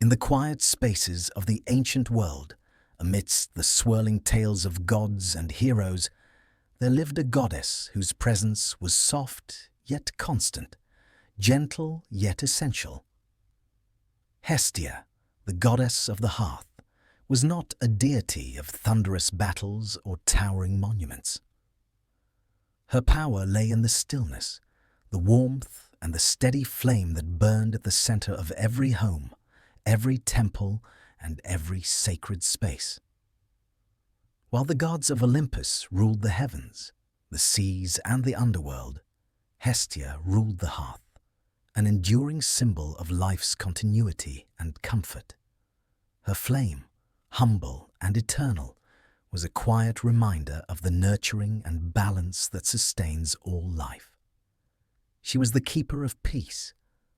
In the quiet spaces of the ancient world, amidst the swirling tales of gods and heroes, there lived a goddess whose presence was soft yet constant, gentle yet essential. Hestia, the goddess of the hearth, was not a deity of thunderous battles or towering monuments. Her power lay in the stillness, the warmth, and the steady flame that burned at the center of every home, every temple, and every sacred space. While the gods of Olympus ruled the heavens, the seas, and the underworld, Hestia ruled the hearth, an enduring symbol of life's continuity and comfort. Her flame, humble and eternal, was a quiet reminder of the nurturing and balance that sustains all life. She was the keeper of peace,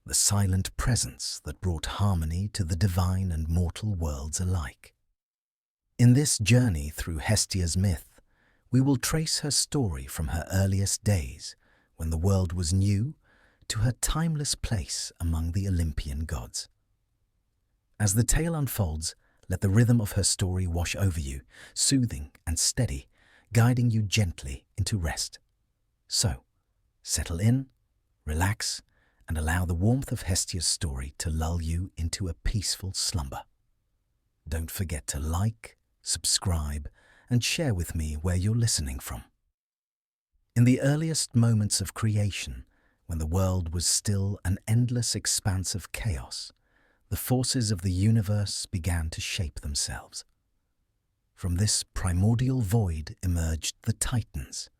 the silent presence that brought harmony to the divine and mortal worlds alike. In this journey through Hestia's myth, we will trace her story from her earliest days, when the world was new, to her timeless place among the Olympian gods. As the tale unfolds, let the rhythm of her story wash over you, soothing and steady, guiding you gently into rest. So, settle in, relax, and allow the warmth of Hestia's story to lull you into a peaceful slumber. Don't forget to like, subscribe, and share with me where you're listening from. In the earliest moments of creation, when the world was still an endless expanse of chaos, the forces of the universe began to shape themselves. From this primordial void emerged the Titans,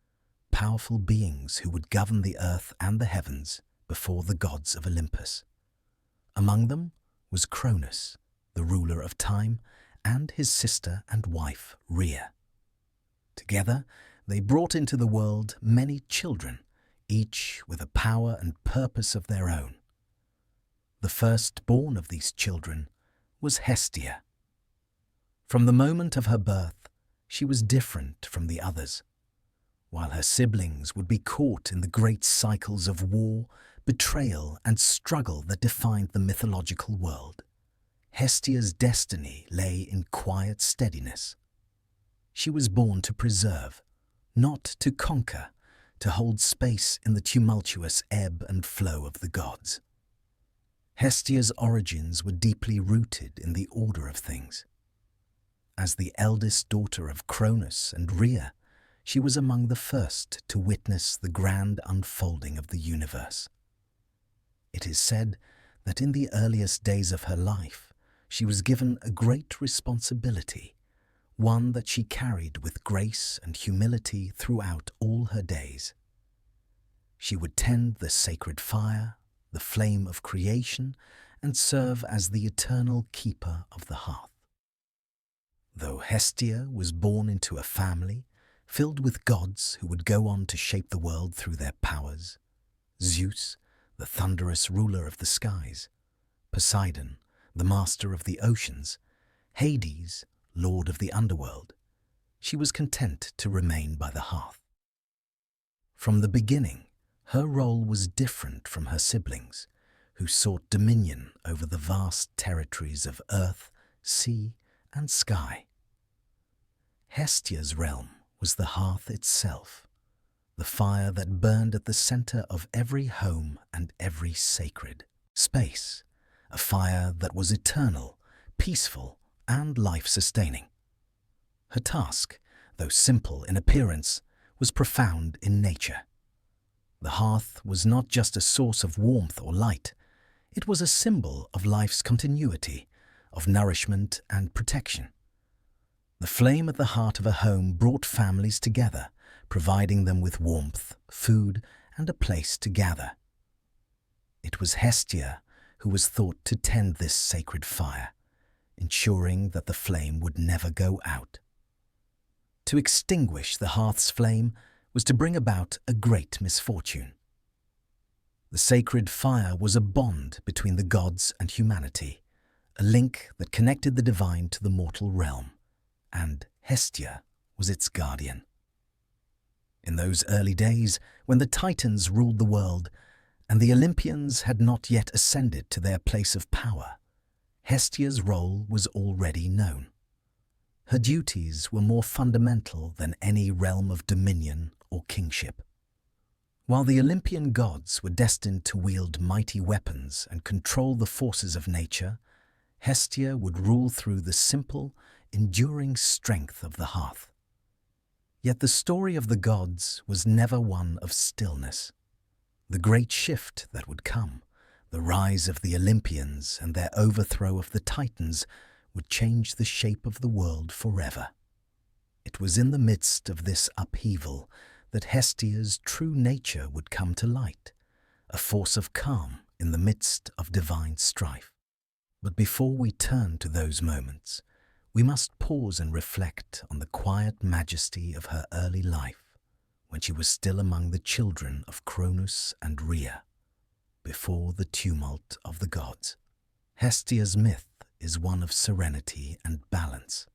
powerful beings who would govern the earth and the heavens before the gods of Olympus. Among them was Cronus, the ruler of time, and his sister and wife, Rhea. Together, they brought into the world many children, each with a power and purpose of their own. The firstborn of these children was Hestia. From the moment of her birth, she was different from the others. While her siblings would be caught in the great cycles of war, betrayal, and struggle that defined the mythological world, Hestia's destiny lay in quiet steadiness. She was born to preserve, not to conquer, to hold space in the tumultuous ebb and flow of the gods. Hestia's origins were deeply rooted in the order of things. As the eldest daughter of Cronus and Rhea, she was among the first to witness the grand unfolding of the universe. It is said that in the earliest days of her life, she was given a great responsibility, one that she carried with grace and humility throughout all her days. She would tend the sacred fire, the flame of creation, and serve as the eternal keeper of the hearth. Though Hestia was born into a family filled with gods who would go on to shape the world through their powers, Zeus, the thunderous ruler of the skies, Poseidon, the master of the oceans, Hades, lord of the underworld, she was content to remain by the hearth. From the beginning, her role was different from her siblings, who sought dominion over the vast territories of earth, sea, and sky. Hestia's realm was the hearth itself, the fire that burned at the center of every home and every sacred space, a fire that was eternal, peaceful, and life-sustaining. Her task, though simple in appearance, was profound in nature. The hearth was not just a source of warmth or light, it was a symbol of life's continuity, of nourishment and protection. The flame at the heart of a home brought families together, providing them with warmth, food, and a place to gather. It was Hestia who was thought to tend this sacred fire, ensuring that the flame would never go out. To extinguish the hearth's flame was to bring about a great misfortune. The sacred fire was a bond between the gods and humanity, a link that connected the divine to the mortal realm, and Hestia was its guardian. In those early days, when the Titans ruled the world and the Olympians had not yet ascended to their place of power, Hestia's role was already known. Her duties were more fundamental than any realm of dominion or kingship. While the Olympian gods were destined to wield mighty weapons and control the forces of nature, Hestia would rule through the simple, enduring strength of the hearth. Yet the story of the gods was never one of stillness. The great shift that would come, the rise of the Olympians and their overthrow of the Titans, would change the shape of the world forever. It was in the midst of this upheaval that Hestia's true nature would come to light, a force of calm in the midst of divine strife. But before we turn to those moments, we must pause and reflect on the quiet majesty of her early life, when she was still among the children of Cronus and Rhea, before the tumult of the gods. Hestia's myth is one of serenity and balance.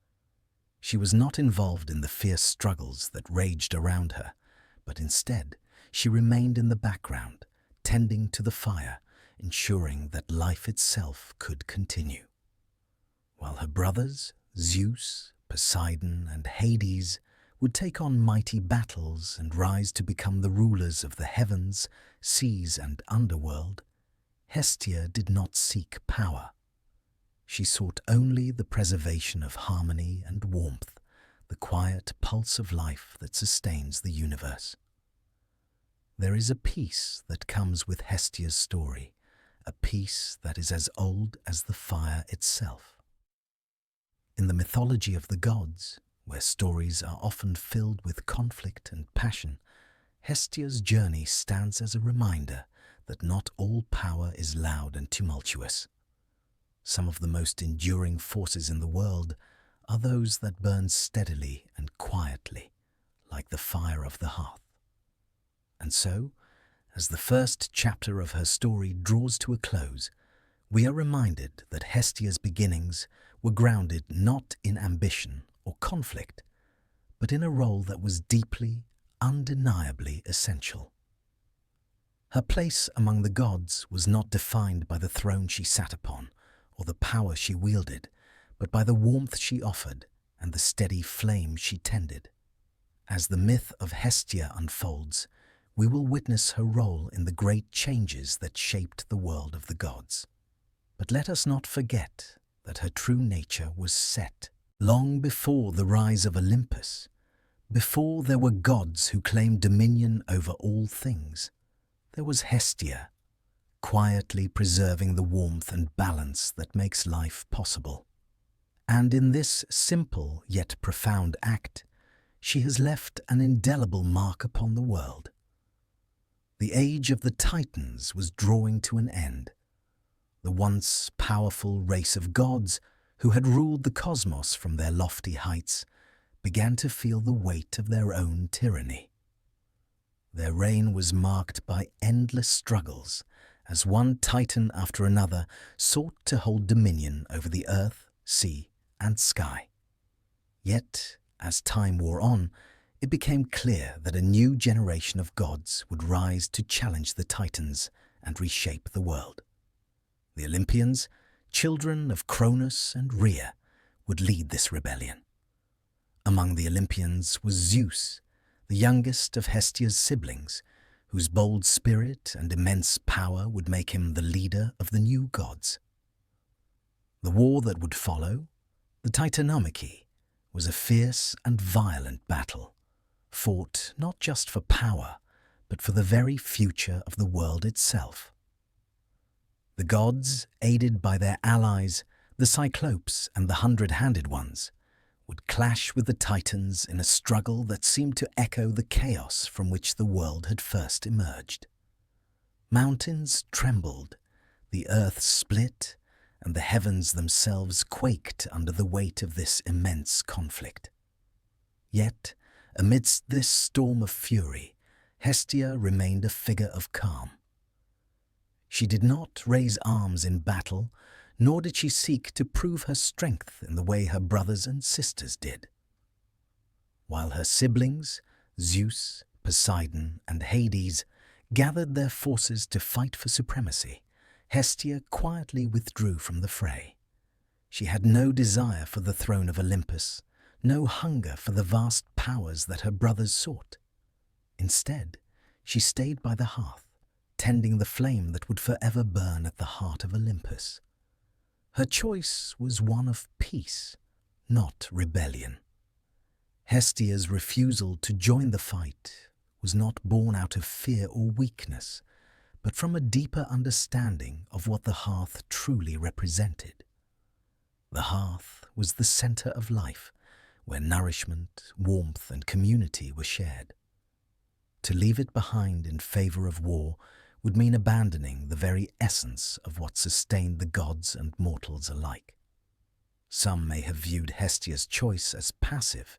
She was not involved in the fierce struggles that raged around her, but instead she remained in the background, tending to the fire, ensuring that life itself could continue. While her brothers, Zeus, Poseidon, and Hades, would take on mighty battles and rise to become the rulers of the heavens, seas, and underworld, Hestia did not seek power. She sought only the preservation of harmony and warmth, the quiet pulse of life that sustains the universe. There is a peace that comes with Hestia's story, a peace that is as old as the fire itself. In the mythology of the gods, where stories are often filled with conflict and passion, Hestia's journey stands as a reminder that not all power is loud and tumultuous. Some of the most enduring forces in the world are those that burn steadily and quietly, like the fire of the hearth. And so, as the first chapter of her story draws to a close, we are reminded that Hestia's beginnings were grounded not in ambition or conflict, but in a role that was deeply, undeniably essential. Her place among the gods was not defined by the throne she sat upon or the power she wielded, but by the warmth she offered and the steady flame she tended. As the myth of Hestia unfolds, we will witness her role in the great changes that shaped the world of the gods. But let us not forget that her true nature was set long before the rise of Olympus, before there were gods who claimed dominion over all things. There was Hestia, quietly preserving the warmth and balance that makes life possible. And in this simple yet profound act, she has left an indelible mark upon the world. The age of the Titans was drawing to an end. The once powerful race of gods who had ruled the cosmos from their lofty heights began to feel the weight of their own tyranny. Their reign was marked by endless struggles as one titan after another sought to hold dominion over the earth, sea, and sky. Yet, as time wore on, it became clear that a new generation of gods would rise to challenge the Titans and reshape the world. The Olympians, children of Cronus and Rhea, would lead this rebellion. Among the Olympians was Zeus, the youngest of Hestia's siblings, whose bold spirit and immense power would make him the leader of the new gods. The war that would follow, the Titanomachy, was a fierce and violent battle, fought not just for power, but for the very future of the world itself. The gods, aided by their allies, the Cyclopes and the Hundred-Handed Ones, would clash with the Titans in a struggle that seemed to echo the chaos from which the world had first emerged. Mountains trembled, the earth split, and the heavens themselves quaked under the weight of this immense conflict. Yet, amidst this storm of fury, Hestia remained a figure of calm. She did not raise arms in battle, nor did she seek to prove her strength in the way her brothers and sisters did. While her siblings, Zeus, Poseidon, and Hades, gathered their forces to fight for supremacy, Hestia quietly withdrew from the fray, She had no desire for the throne of Olympus, no hunger for the vast powers that her brothers sought. Instead, she stayed by the hearth, tending the flame that would forever burn at the heart of Olympus. Her choice was one of peace, not rebellion. Hestia's refusal to join the fight was not born out of fear or weakness, but from a deeper understanding of what the hearth truly represented. The hearth was the center of life, where nourishment, warmth, and community were shared. To leave it behind in favor of war would mean abandoning the very essence of what sustained the gods and mortals alike. Some may have viewed Hestia's choice as passive,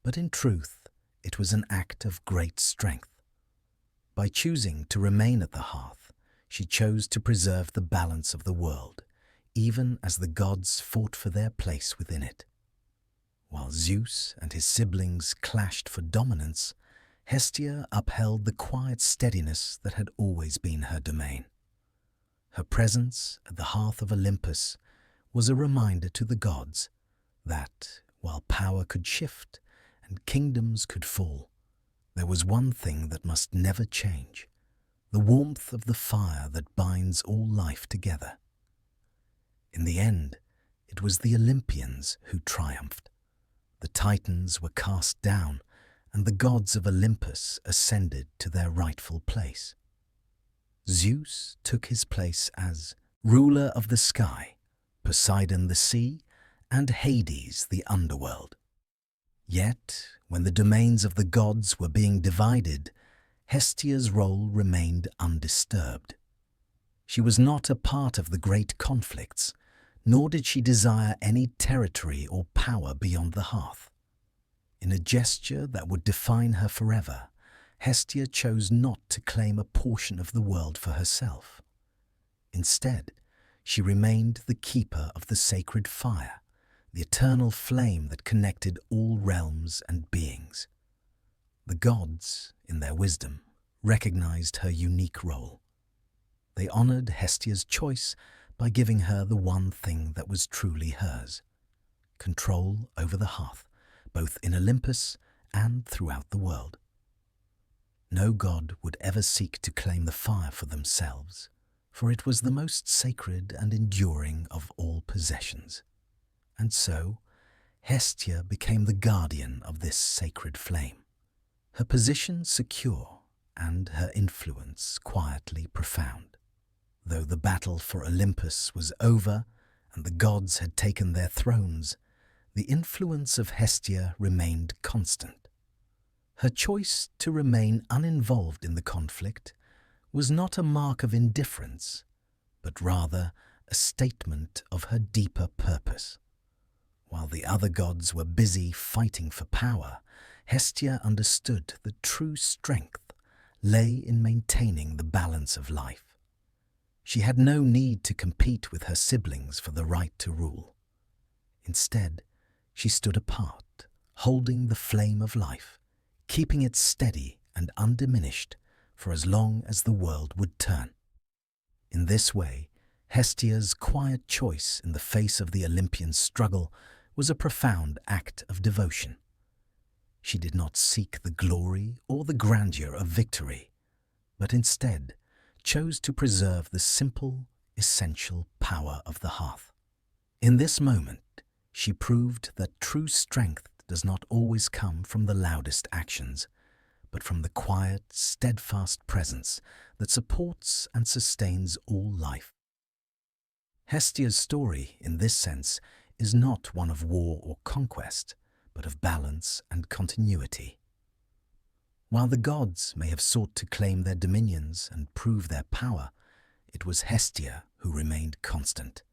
but in truth, it was an act of great strength. By choosing to remain at the hearth, she chose to preserve the balance of the world, even as the gods fought for their place within it. While Zeus and his siblings clashed for dominance, Hestia upheld the quiet steadiness that had always been her domain. Her presence at the hearth of Olympus was a reminder to the gods that, while power could shift and kingdoms could fall, there was one thing that must never change: the warmth of the fire that binds all life together. In the end, it was the Olympians who triumphed. The Titans were cast down, and the gods of Olympus ascended to their rightful place. Zeus took his place as ruler of the sky, Poseidon the sea, and Hades the underworld. Yet, when the domains of the gods were being divided, Hestia's role remained undisturbed. She was not a part of the great conflicts, nor did she desire any territory or power beyond the hearth. In a gesture that would define her forever, Hestia chose not to claim a portion of the world for herself. Instead, she remained the keeper of the sacred fire, the eternal flame that connected all realms and beings. The gods, in their wisdom, recognized her unique role. They honored Hestia's choice by giving her the one thing that was truly hers: control over the hearth, both in Olympus and throughout the world. No god would ever seek to claim the fire for themselves, for it was the most sacred and enduring of all possessions. And so, Hestia became the guardian of this sacred flame, her position secure and her influence quietly profound. Though the battle for Olympus was over and the gods had taken their thrones, the influence of Hestia remained constant. Her choice to remain uninvolved in the conflict was not a mark of indifference, but rather a statement of her deeper purpose. While the other gods were busy fighting for power, Hestia understood that true strength lay in maintaining the balance of life. She had no need to compete with her siblings for the right to rule. Instead, she stood apart, holding the flame of life, keeping it steady and undiminished for as long as the world would turn. In this way, Hestia's quiet choice in the face of the Olympian struggle was a profound act of devotion. She did not seek the glory or the grandeur of victory, but instead chose to preserve the simple, essential power of the hearth. In this moment, she proved that true strength does not always come from the loudest actions, but from the quiet, steadfast presence that supports and sustains all life. Hestia's story, in this sense, is not one of war or conquest, but of balance and continuity. While the gods may have sought to claim their dominions and prove their power, it was Hestia who remained constant,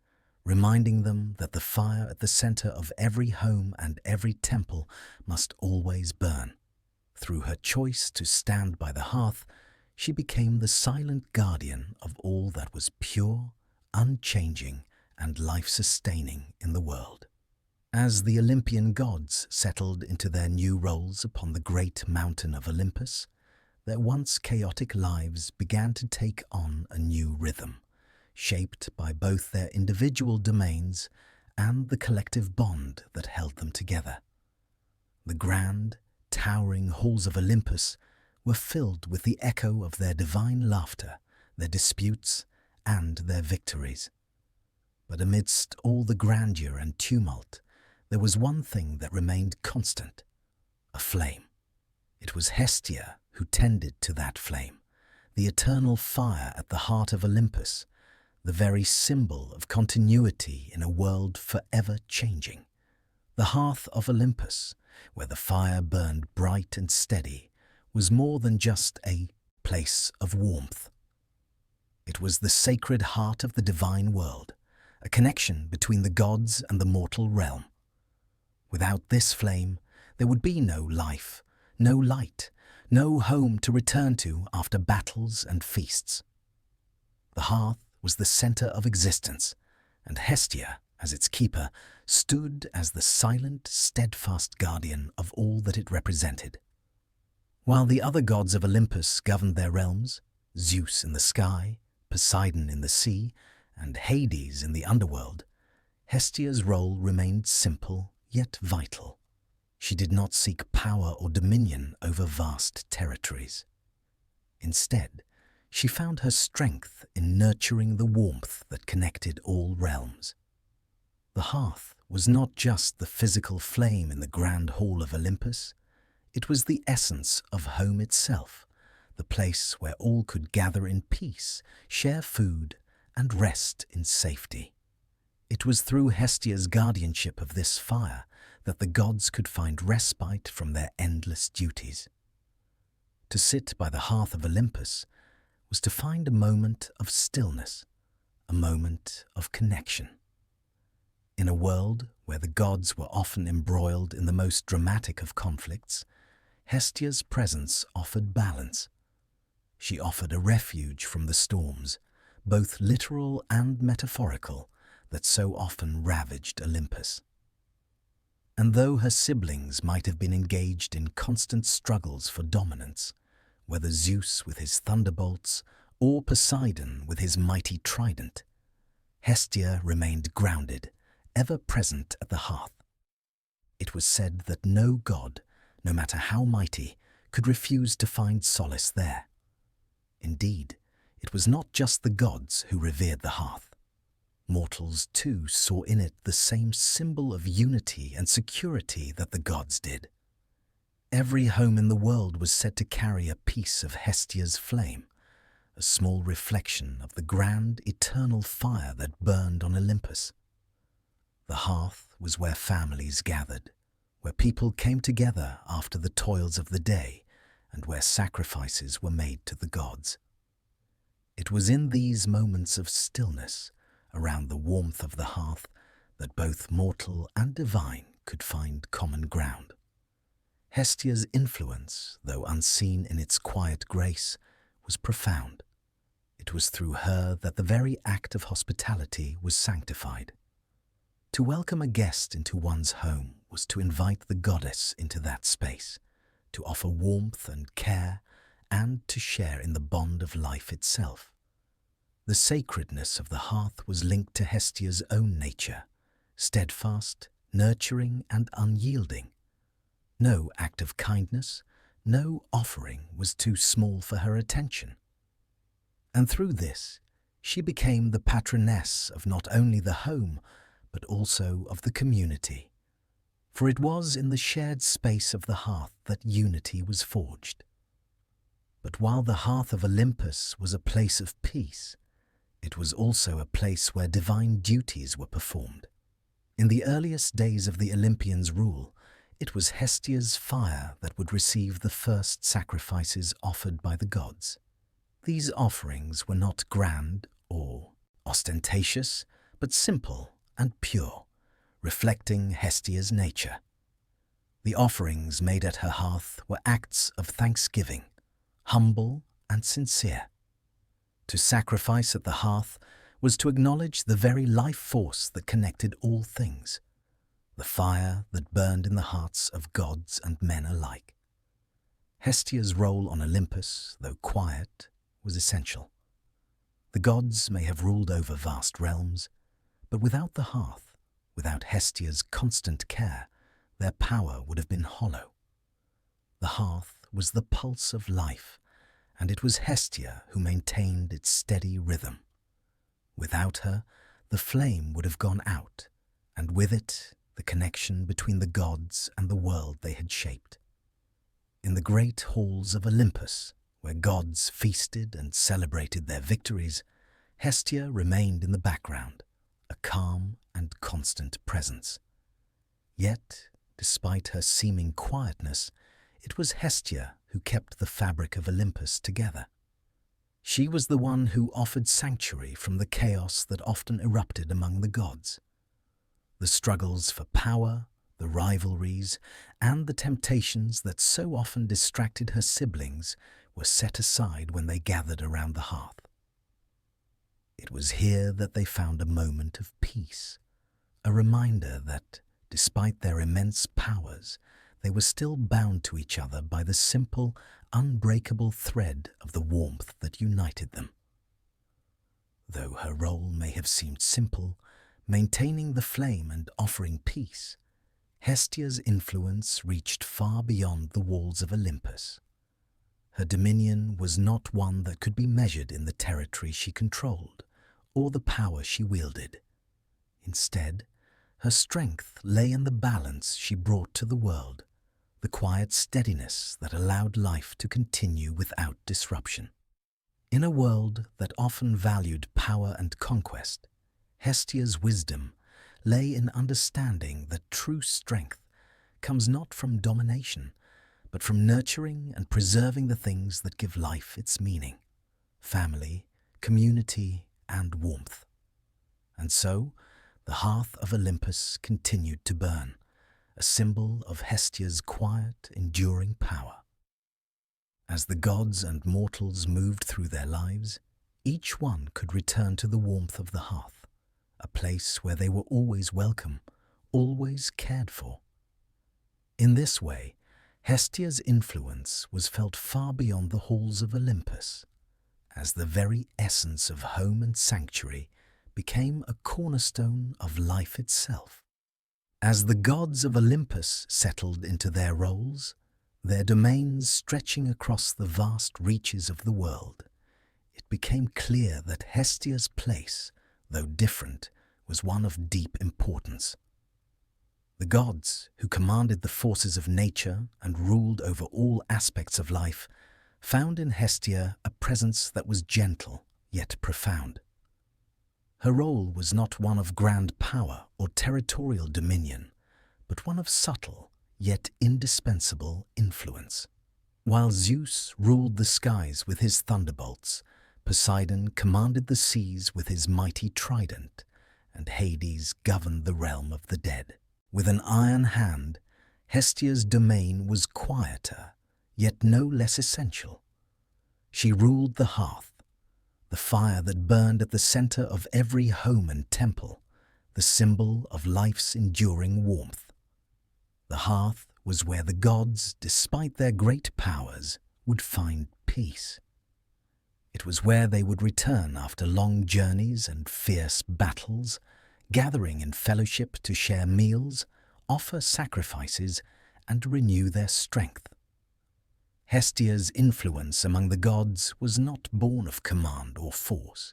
reminding them that the fire at the center of every home and every temple must always burn. Through her choice to stand by the hearth, she became the silent guardian of all that was pure, unchanging, and life-sustaining in the world. As the Olympian gods settled into their new roles upon the great mountain of Olympus, their once chaotic lives began to take on a new rhythm, shaped by both their individual domains and the collective bond that held them together. The grand, towering halls of Olympus were filled with the echo of their divine laughter, their disputes, and their victories. But amidst all the grandeur and tumult, there was one thing that remained constant: a flame. It was Hestia who tended to that flame, the eternal fire at the heart of Olympus, the very symbol of continuity in a world forever changing. The hearth of Olympus, where the fire burned bright and steady, was more than just a place of warmth. It was the sacred heart of the divine world, a connection between the gods and the mortal realm. Without this flame, there would be no life, no light, no home to return to after battles and feasts. The hearth was the center of existence, and Hestia, as its keeper, stood as the silent, steadfast guardian of all that it represented. While the other gods of Olympus governed their realms, Zeus in the sky, Poseidon in the sea, and Hades in the underworld, Hestia's role remained simple yet vital. She did not seek power or dominion over vast territories. Instead, she found her strength in nurturing the warmth that connected all realms. The hearth was not just the physical flame in the grand hall of Olympus. It was the essence of home itself, the place where all could gather in peace, share food, and rest in safety. It was through Hestia's guardianship of this fire that the gods could find respite from their endless duties. To sit by the hearth of Olympus was to find a moment of stillness, a moment of connection. In a world where the gods were often embroiled in the most dramatic of conflicts, Hestia's presence offered balance. She offered a refuge from the storms, both literal and metaphorical, that so often ravaged Olympus. And though her siblings might have been engaged in constant struggles for dominance, whether Zeus with his thunderbolts or Poseidon with his mighty trident, Hestia remained grounded, ever present at the hearth. It was said that no god, no matter how mighty, could refuse to find solace there. Indeed, it was not just the gods who revered the hearth. Mortals too saw in it the same symbol of unity and security that the gods did. Every home in the world was said to carry a piece of Hestia's flame, a small reflection of the grand, eternal fire that burned on Olympus. The hearth was where families gathered, where people came together after the toils of the day, and where sacrifices were made to the gods. It was in these moments of stillness, around the warmth of the hearth, that both mortal and divine could find common ground. Hestia's influence, though unseen in its quiet grace, was profound. It was through her that the very act of hospitality was sanctified. To welcome a guest into one's home was to invite the goddess into that space, to offer warmth and care, and to share in the bond of life itself. The sacredness of the hearth was linked to Hestia's own nature, steadfast, nurturing, and unyielding. No act of kindness, no offering was too small for her attention. And through this, she became the patroness of not only the home, but also of the community. For it was in the shared space of the hearth that unity was forged. But while the hearth of Olympus was a place of peace, it was also a place where divine duties were performed. In the earliest days of the Olympians' rule, it was Hestia's fire that would receive the first sacrifices offered by the gods. These offerings were not grand or ostentatious, but simple and pure, reflecting Hestia's nature. The offerings made at her hearth were acts of thanksgiving, humble and sincere. To sacrifice at the hearth was to acknowledge the very life force that connected all things, the fire that burned in the hearts of gods and men alike. Hestia's role on Olympus, though quiet, was essential. The gods may have ruled over vast realms, but without the hearth, Without Hestia's constant care, their power would have been hollow. The hearth was the pulse of life, and it was Hestia who maintained its steady rhythm. Without her, the flame would have gone out, and with it, the connection between the gods and the world they had shaped. In the great halls of Olympus, where gods feasted and celebrated their victories, Hestia remained in the background, a calm and constant presence. Yet, despite her seeming quietness, it was Hestia who kept the fabric of Olympus together. She was the one who offered sanctuary from the chaos that often erupted among the gods. The struggles for power, the rivalries, and the temptations that so often distracted her siblings were set aside when they gathered around the hearth. It was here that they found a moment of peace, a reminder that, despite their immense powers, they were still bound to each other by the simple, unbreakable thread of the warmth that united them. Though her role may have seemed simple, maintaining the flame and offering peace, Hestia's influence reached far beyond the walls of Olympus. Her dominion was not one that could be measured in the territory she controlled or the power she wielded. Instead, her strength lay in the balance she brought to the world, the quiet steadiness that allowed life to continue without disruption. In a world that often valued power and conquest, Hestia's wisdom lay in understanding that true strength comes not from domination, but from nurturing and preserving the things that give life its meaning: family, community, and warmth. And so, the hearth of Olympus continued to burn, a symbol of Hestia's quiet, enduring power. As the gods and mortals moved through their lives, each one could return to the warmth of the hearth, a place where they were always welcome, always cared for. In this way, Hestia's influence was felt far beyond the halls of Olympus, as the very essence of home and sanctuary became a cornerstone of life itself. As the gods of Olympus settled into their roles, their domains stretching across the vast reaches of the world, it became clear that Hestia's place, though different, was one of deep importance. The gods, who commanded the forces of nature and ruled over all aspects of life, found in Hestia a presence that was gentle yet profound. Her role was not one of grand power or territorial dominion, but one of subtle yet indispensable influence. While Zeus ruled the skies with his thunderbolts, Poseidon commanded the seas with his mighty trident, and Hades governed the realm of the dead. With an iron hand, Hestia's domain was quieter, yet no less essential. She ruled the hearth, the fire that burned at the center of every home and temple, the symbol of life's enduring warmth. The hearth was where the gods, despite their great powers, would find peace. It was where they would return after long journeys and fierce battles, gathering in fellowship to share meals, offer sacrifices, and renew their strength. Hestia's influence among the gods was not born of command or force.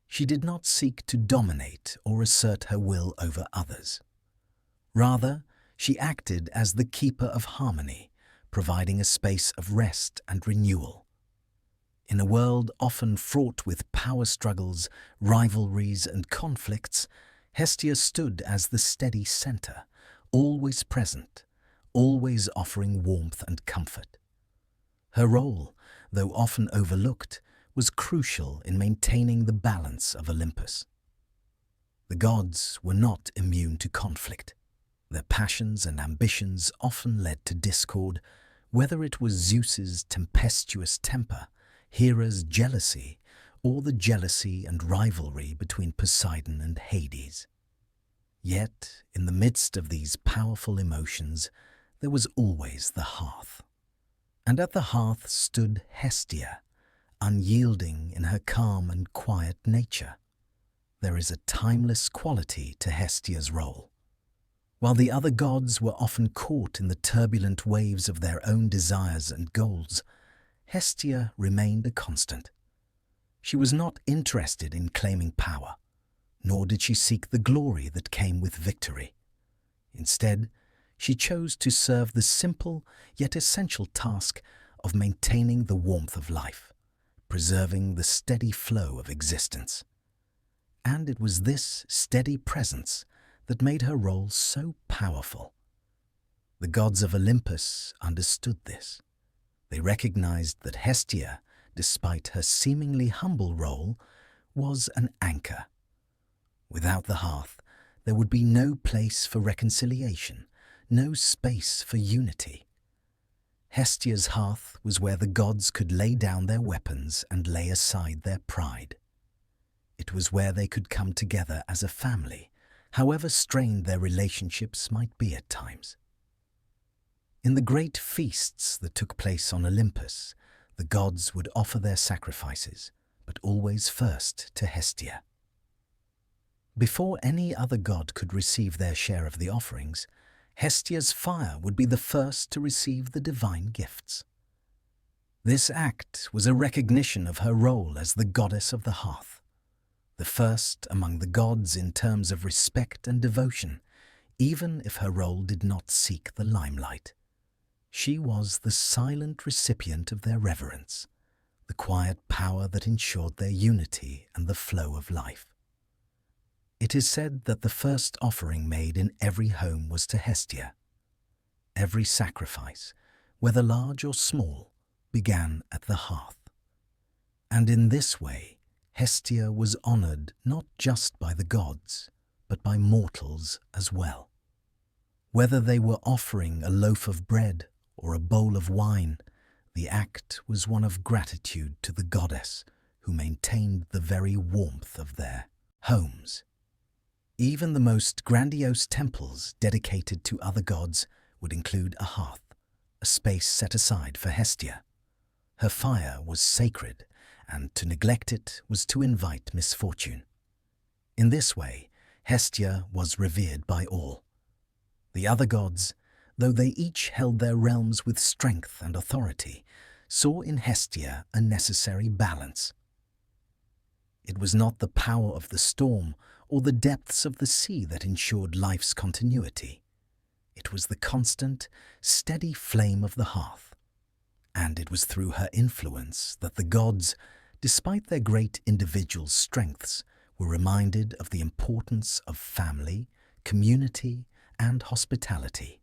She did not seek to dominate or assert her will over others. Rather, she acted as the keeper of harmony, providing a space of rest and renewal. In a world often fraught with power struggles, rivalries, and conflicts, Hestia stood as the steady center, always present, always offering warmth and comfort. Her role, though often overlooked, was crucial in maintaining the balance of Olympus. The gods were not immune to conflict. Their passions and ambitions often led to discord, whether it was Zeus's tempestuous temper, Hera's jealousy, or the jealousy and rivalry between Poseidon and Hades. Yet, in the midst of these powerful emotions, there was always the hearth. And at the hearth stood Hestia, unyielding in her calm and quiet nature. there is a timeless quality to Hestia's role. While the other gods were often caught in the turbulent waves of their own desires and goals, Hestia remained a constant. She was not interested in claiming power, nor did she seek the glory that came with victory. Instead, she chose to serve the simple yet essential task of maintaining the warmth of life, preserving the steady flow of existence. And it was this steady presence that made her role so powerful. The gods of Olympus understood this. They recognized that Hestia, despite her seemingly humble role, was an anchor. Without the hearth, there would be no place for reconciliation, no space for unity. Hestia's hearth was where the gods could lay down their weapons and lay aside their pride. It was where they could come together as a family, however strained their relationships might be at times. In the great feasts that took place on Olympus, the gods would offer their sacrifices, but always first to Hestia. Before any other god could receive their share of the offerings, Hestia's fire would be the first to receive the divine gifts. This act was a recognition of her role as the goddess of the hearth, the first among the gods in terms of respect and devotion, even if her role did not seek the limelight. She was the silent recipient of their reverence, the quiet power that ensured their unity and the flow of life. It is said that the first offering made in every home was to Hestia. Every sacrifice, whether large or small, began at the hearth. And in this way, Hestia was honored not just by the gods, but by mortals as well. Whether they were offering a loaf of bread or a bowl of wine, the act was one of gratitude to the goddess who maintained the very warmth of their homes. Even the most grandiose temples dedicated to other gods would include a hearth, a space set aside for Hestia. Her fire was sacred, and to neglect it was to invite misfortune. In this way, Hestia was revered by all. The other gods, though they each held their realms with strength and authority, saw in Hestia a necessary balance. It was not the power of the storm or the depths of the sea that ensured life's continuity. It was the constant, steady flame of the hearth. And it was through her influence that the gods, despite their great individual strengths, were reminded of the importance of family, community, and hospitality.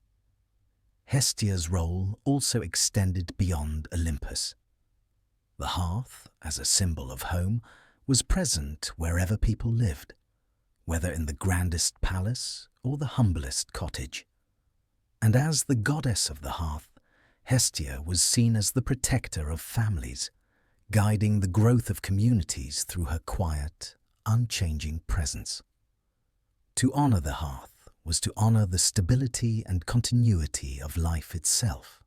Hestia's role also extended beyond Olympus. The hearth, as a symbol of home, was present wherever people lived, whether in the grandest palace or the humblest cottage. And as the goddess of the hearth, Hestia was seen as the protector of families, guiding the growth of communities through her quiet, unchanging presence. To honor the hearth was to honor the stability and continuity of life itself.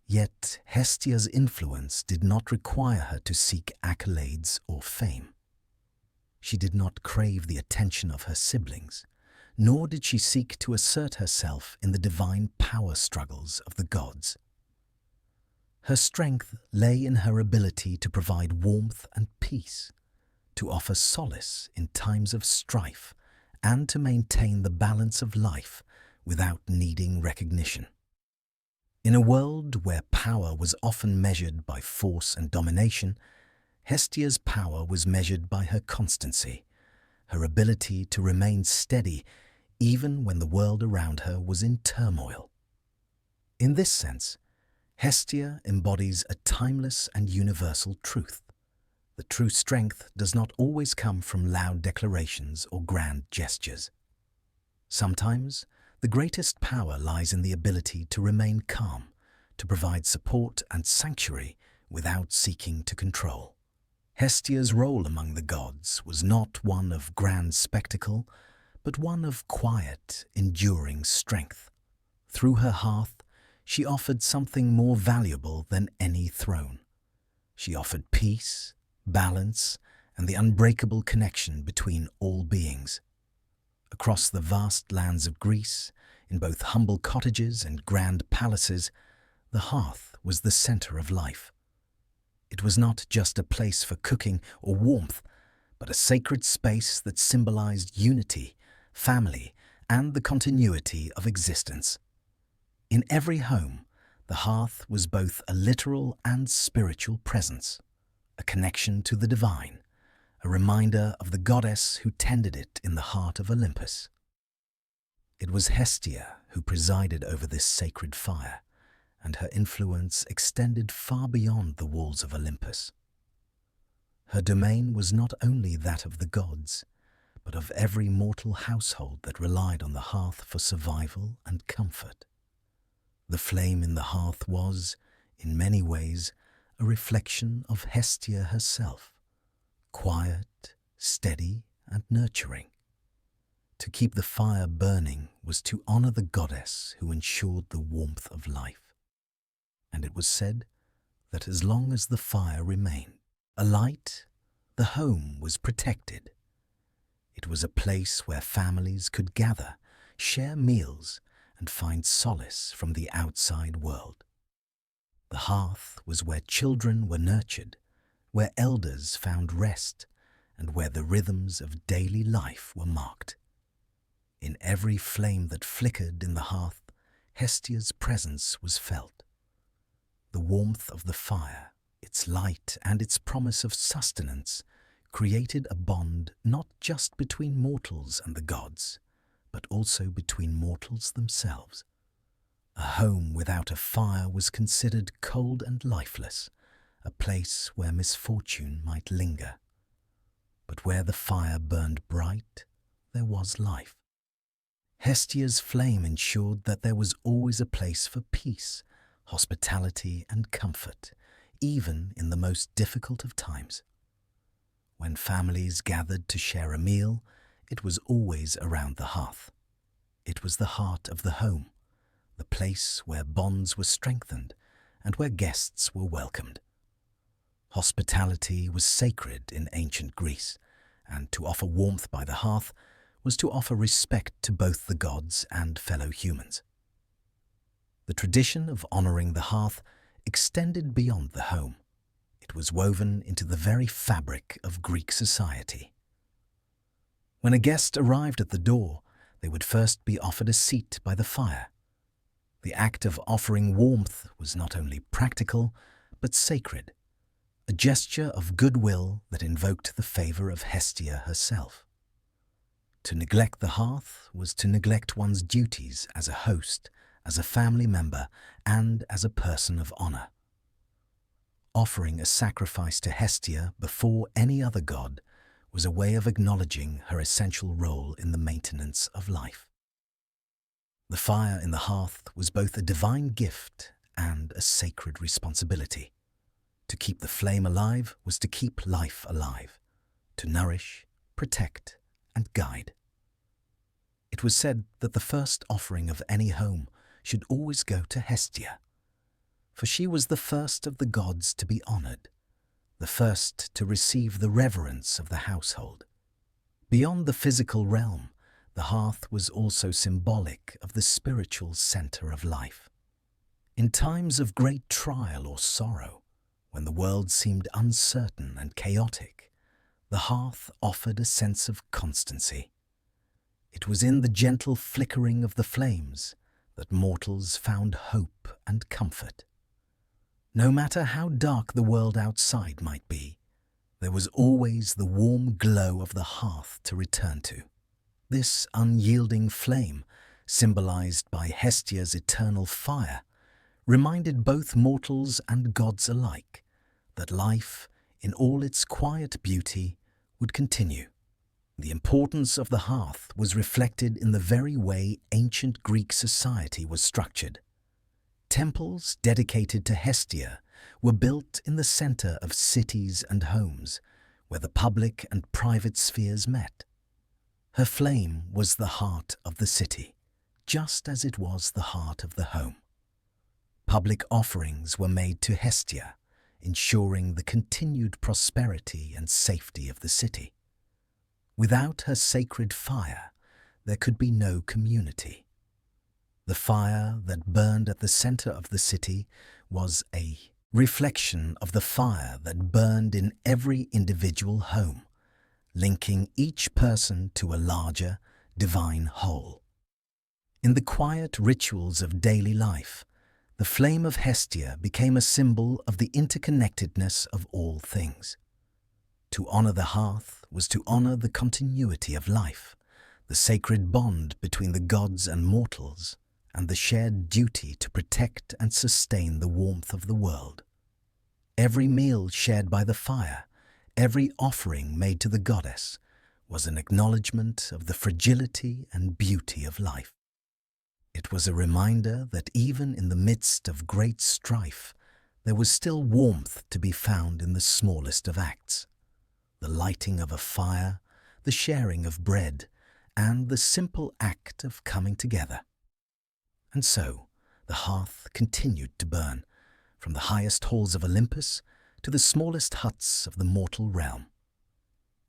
Yet Hestia's influence did not require her to seek accolades or fame. She did not crave the attention of her siblings, nor did she seek to assert herself in the divine power struggles of the gods. Her strength lay in her ability to provide warmth and peace, to offer solace in times of strife, and to maintain the balance of life without needing recognition. In a world where power was often measured by force and domination, Hestia's power was measured by her constancy, her ability to remain steady even when the world around her was in turmoil. In this sense, Hestia embodies a timeless and universal truth. The true strength does not always come from loud declarations or grand gestures. Sometimes, the greatest power lies in the ability to remain calm, to provide support and sanctuary without seeking to control. Hestia's role among the gods was not one of grand spectacle, but one of quiet, enduring strength. Through her hearth, she offered something more valuable than any throne. She offered peace, balance, and the unbreakable connection between all beings. Across the vast lands of Greece, in both humble cottages and grand palaces, the hearth was the center of life. It was not just a place for cooking or warmth, but a sacred space that symbolized unity, family, and the continuity of existence. In every home, the hearth was both a literal and spiritual presence, a connection to the divine, a reminder of the goddess who tended it in the heart of Olympus. It was Hestia who presided over this sacred fire, and her influence extended far beyond the walls of Olympus. Her domain was not only that of the gods, but of every mortal household that relied on the hearth for survival and comfort. The flame in the hearth was, in many ways, a reflection of Hestia herself, quiet, steady, and nurturing. To keep the fire burning was to honor the goddess who ensured the warmth of life. And it was said that as long as the fire remained alight, the home was protected. It was a place where families could gather, share meals, and find solace from the outside world. The hearth was where children were nurtured, where elders found rest, and where the rhythms of daily life were marked. In every flame that flickered in the hearth, Hestia's presence was felt. The warmth of the fire, its light, and its promise of sustenance created a bond not just between mortals and the gods, but also between mortals themselves. A home without a fire was considered cold and lifeless, a place where misfortune might linger. But where the fire burned bright, there was life. Hestia's flame ensured that there was always a place for peace, hospitality, and comfort, even in the most difficult of times. When families gathered to share a meal, it was always around the hearth. It was the heart of the home, the place where bonds were strengthened and where guests were welcomed. Hospitality was sacred in ancient Greece, and to offer warmth by the hearth was to offer respect to both the gods and fellow humans. The tradition of honoring the hearth extended beyond the home. It was woven into the very fabric of Greek society. When a guest arrived at the door, they would first be offered a seat by the fire. The act of offering warmth was not only practical, but sacred, a gesture of goodwill that invoked the favor of Hestia herself. To neglect the hearth was to neglect one's duties as a host, as a family member, and as a person of honor. Offering a sacrifice to Hestia before any other god was a way of acknowledging her essential role in the maintenance of life. The fire in the hearth was both a divine gift and a sacred responsibility. To keep the flame alive was to keep life alive, to nourish, protect, and guide. It was said that the first offering of any home should always go to Hestia, for she was the first of the gods to be honored, the first to receive the reverence of the household. Beyond the physical realm, the hearth was also symbolic of the spiritual center of life. In times of great trial or sorrow, when the world seemed uncertain and chaotic, the hearth offered a sense of constancy. It was in the gentle flickering of the flames that mortals found hope and comfort. No matter how dark the world outside might be, there was always the warm glow of the hearth to return to. This unyielding flame, symbolized by Hestia's eternal fire, reminded both mortals and gods alike that life, in all its quiet beauty, would continue. The importance of the hearth was reflected in the very way ancient Greek society was structured. Temples dedicated to Hestia were built in the center of cities and homes, where the public and private spheres met. Her flame was the heart of the city, just as it was the heart of the home. Public offerings were made to Hestia, ensuring the continued prosperity and safety of the city. Without her sacred fire, there could be no community. The fire that burned at the center of the city was a reflection of the fire that burned in every individual home, linking each person to a larger, divine whole. In the quiet rituals of daily life, the flame of Hestia became a symbol of the interconnectedness of all things. To honor the hearth was to honor the continuity of life, the sacred bond between the gods and mortals, and the shared duty to protect and sustain the warmth of the world. Every meal shared by the fire, every offering made to the goddess, was an acknowledgement of the fragility and beauty of life. It was a reminder that even in the midst of great strife, there was still warmth to be found in the smallest of acts. The lighting of a fire, the sharing of bread, and the simple act of coming together. And so, the hearth continued to burn, from the highest halls of Olympus to the smallest huts of the mortal realm.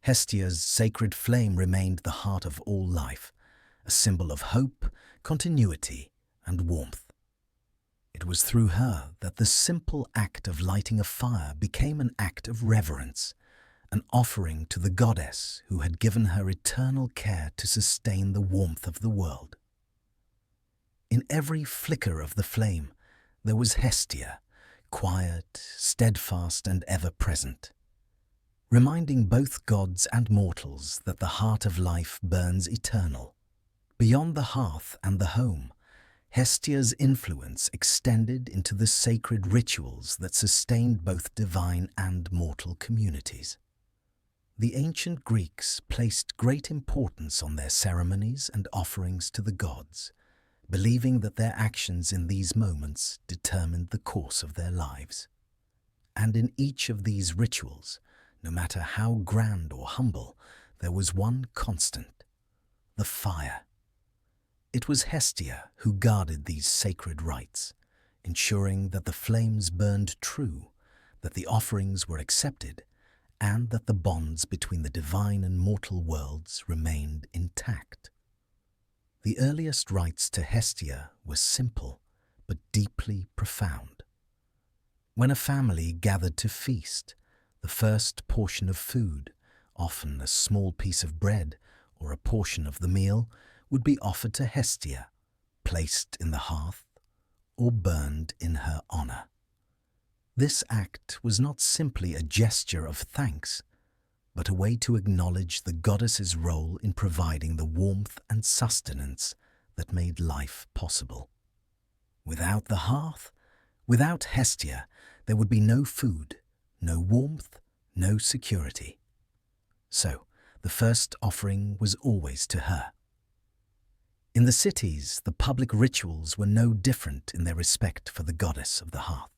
Hestia's sacred flame remained the heart of all life, a symbol of hope, continuity, and warmth. It was through her that the simple act of lighting a fire became an act of reverence, an offering to the goddess who had given her eternal care to sustain the warmth of the world. In every flicker of the flame, there was Hestia, quiet, steadfast, and ever-present, reminding both gods and mortals that the heart of life burns eternal. Beyond the hearth and the home, Hestia's influence extended into the sacred rituals that sustained both divine and mortal communities. The ancient Greeks placed great importance on their ceremonies and offerings to the gods, believing that their actions in these moments determined the course of their lives. And in each of these rituals, no matter how grand or humble, there was one constant: the fire. It was Hestia who guarded these sacred rites, ensuring that the flames burned true, that the offerings were accepted, and that the bonds between the divine and mortal worlds remained intact. The earliest rites to Hestia were simple, but deeply profound. When a family gathered to feast, the first portion of food, often a small piece of bread or a portion of the meal, would be offered to Hestia, placed in the hearth, or burned in her honor. This act was not simply a gesture of thanks, but a way to acknowledge the goddess's role in providing the warmth and sustenance that made life possible. Without the hearth, without Hestia, there would be no food, no warmth, no security. So, the first offering was always to her. In the cities, the public rituals were no different in their respect for the goddess of the hearth.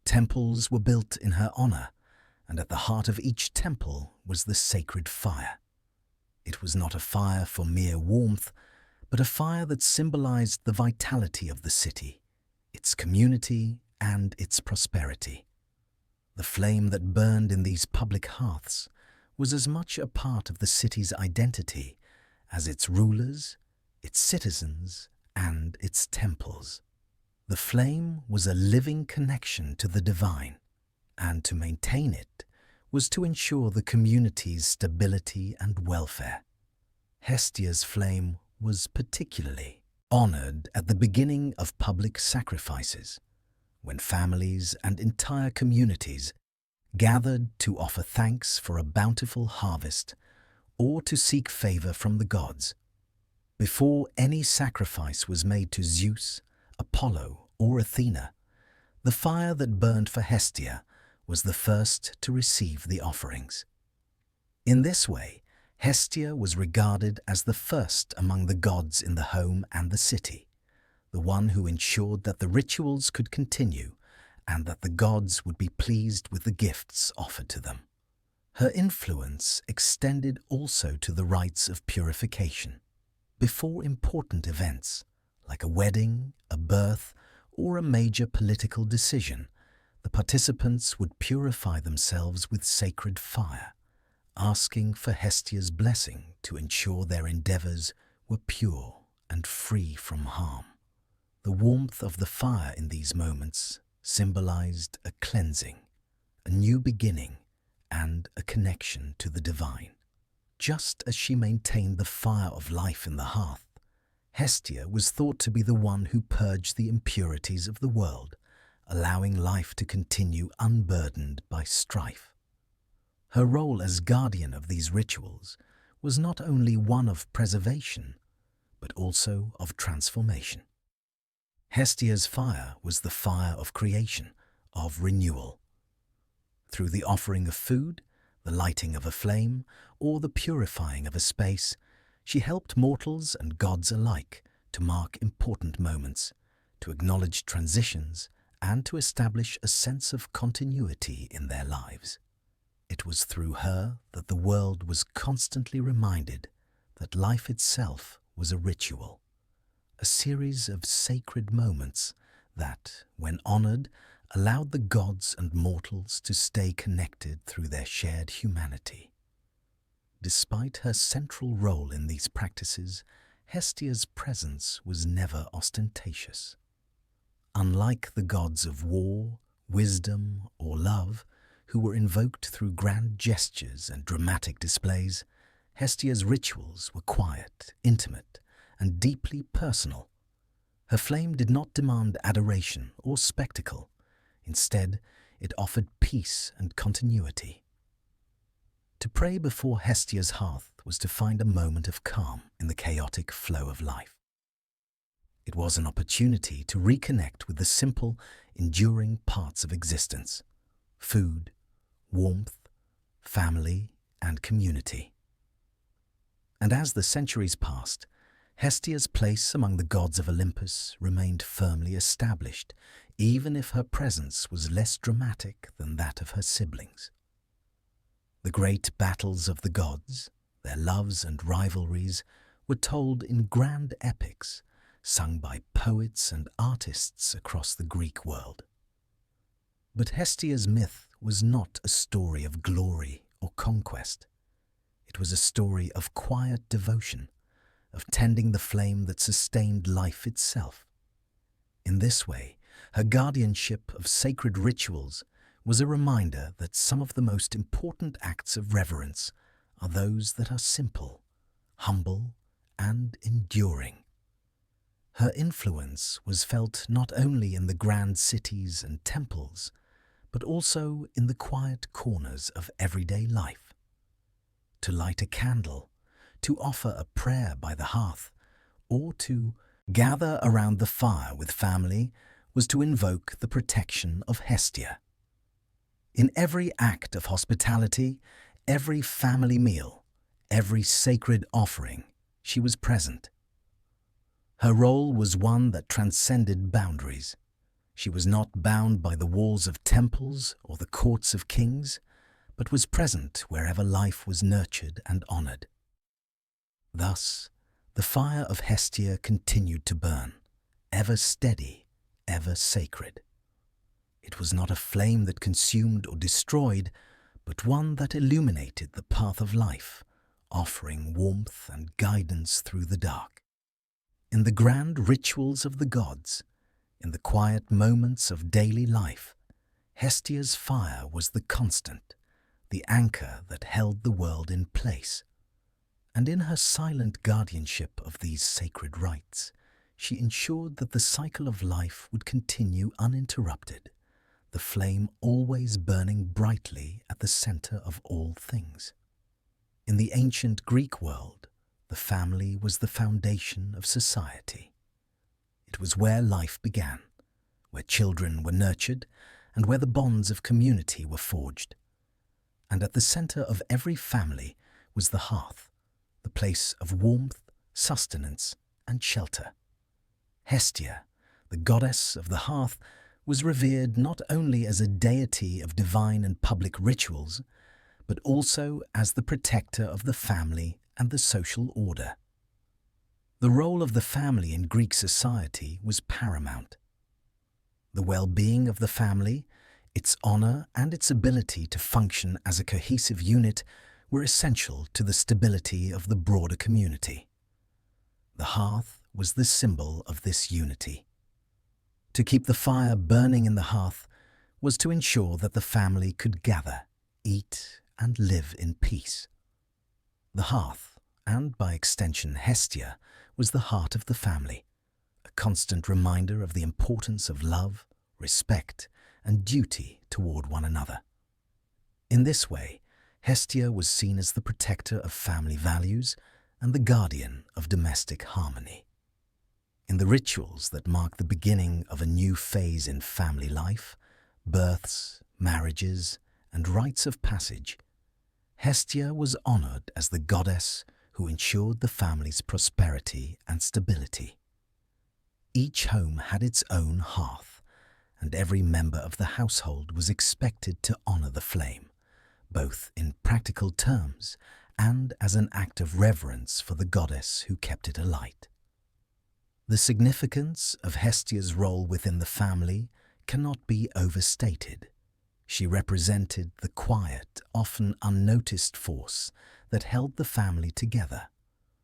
Temples were built in her honor, and at the heart of each temple was the sacred fire. It was not a fire for mere warmth, but a fire that symbolized the vitality of the city, its community, and its prosperity. The flame that burned in these public hearths was as much a part of the city's identity as its rulers, its citizens, and its temples. The flame was a living connection to the divine, and to maintain it was to ensure the community's stability and welfare. Hestia's flame was particularly honored at the beginning of public sacrifices, when families and entire communities gathered to offer thanks for a bountiful harvest or to seek favor from the gods. Before any sacrifice was made to Zeus, Apollo, or Athena, the fire that burned for Hestia was the first to receive the offerings. In this way, Hestia was regarded as the first among the gods in the home and the city, the one who ensured that the rituals could continue and that the gods would be pleased with the gifts offered to them. Her influence extended also to the rites of purification. Before important events, like a wedding, a birth, or a major political decision, the the participants would purify themselves with sacred fire, asking for Hestia's blessing to ensure their endeavors were pure and free from harm. The warmth of the fire in these moments symbolized a cleansing, a new beginning, and a connection to the divine. Just as she maintained the fire of life in the hearth, Hestia was thought to be the one who purged the impurities of the world, allowing life to continue unburdened by strife. Her role as guardian of these rituals was not only one of preservation, but also of transformation. Hestia's fire was the fire of creation, of renewal. Through the offering of food, the lighting of a flame, or the purifying of a space, she helped mortals and gods alike to mark important moments, to acknowledge transitions, and to establish a sense of continuity in their lives. It was through her that the world was constantly reminded that life itself was a ritual, a series of sacred moments that, when honored, allowed the gods and mortals to stay connected through their shared humanity. Despite her central role in these practices, Hestia's presence was never ostentatious. Unlike the gods of war, wisdom, or love, who were invoked through grand gestures and dramatic displays, Hestia's rituals were quiet, intimate, and deeply personal. Her flame did not demand adoration or spectacle. Instead, it offered peace and continuity. To pray before Hestia's hearth was to find a moment of calm in the chaotic flow of life. It was an opportunity to reconnect with the simple, enduring parts of existence: food, warmth, family, and community. And as the centuries passed, Hestia's place among the gods of Olympus remained firmly established, even if her presence was less dramatic than that of her siblings. The great battles of the gods, their loves and rivalries, were told in grand epics, sung by poets and artists across the Greek world. But Hestia's myth was not a story of glory or conquest. It was a story of quiet devotion, of tending the flame that sustained life itself. In this way, her guardianship of sacred rituals was a reminder that some of the most important acts of reverence are those that are simple, humble, and enduring. Her influence was felt not only in the grand cities and temples, but also in the quiet corners of everyday life. To light a candle, to offer a prayer by the hearth, or to gather around the fire with family was to invoke the protection of Hestia. In every act of hospitality, every family meal, every sacred offering, she was present. Her role was one that transcended boundaries. She was not bound by the walls of temples or the courts of kings, but was present wherever life was nurtured and honored. Thus, the fire of Hestia continued to burn, ever steady, ever sacred. It was not a flame that consumed or destroyed, but one that illuminated the path of life, offering warmth and guidance through the dark. In the grand rituals of the gods, in the quiet moments of daily life, Hestia's fire was the constant, the anchor that held the world in place. And in her silent guardianship of these sacred rites, she ensured that the cycle of life would continue uninterrupted, the flame always burning brightly at the center of all things. In the ancient Greek world, the family was the foundation of society. It was where life began, where children were nurtured, and where the bonds of community were forged. And at the center of every family was the hearth, the place of warmth, sustenance, and shelter. Hestia, the goddess of the hearth, was revered not only as a deity of divine and public rituals, but also as the protector of the family and the social order. The role of the family in Greek society was paramount. The well-being of the family, Its honor and its ability to function as a cohesive unit were essential to the stability of the broader community. The hearth was the symbol of this unity. To keep the fire burning in the hearth was to ensure that the family could gather, eat, and live in peace. The hearth, and by extension Hestia, was the heart of the family, a constant reminder of the importance of love, respect, and duty toward one another. In this way, Hestia was seen as the protector of family values and the guardian of domestic harmony. In the rituals that mark the beginning of a new phase in family life, births, marriages, and rites of passage, Hestia was honored as the goddess who ensured the family's prosperity and stability. Each home had its own hearth, and every member of the household was expected to honor the flame, both in practical terms and as an act of reverence for the goddess who kept it alight. The significance of Hestia's role within the family cannot be overstated. She represented the quiet, often unnoticed force that held the family together,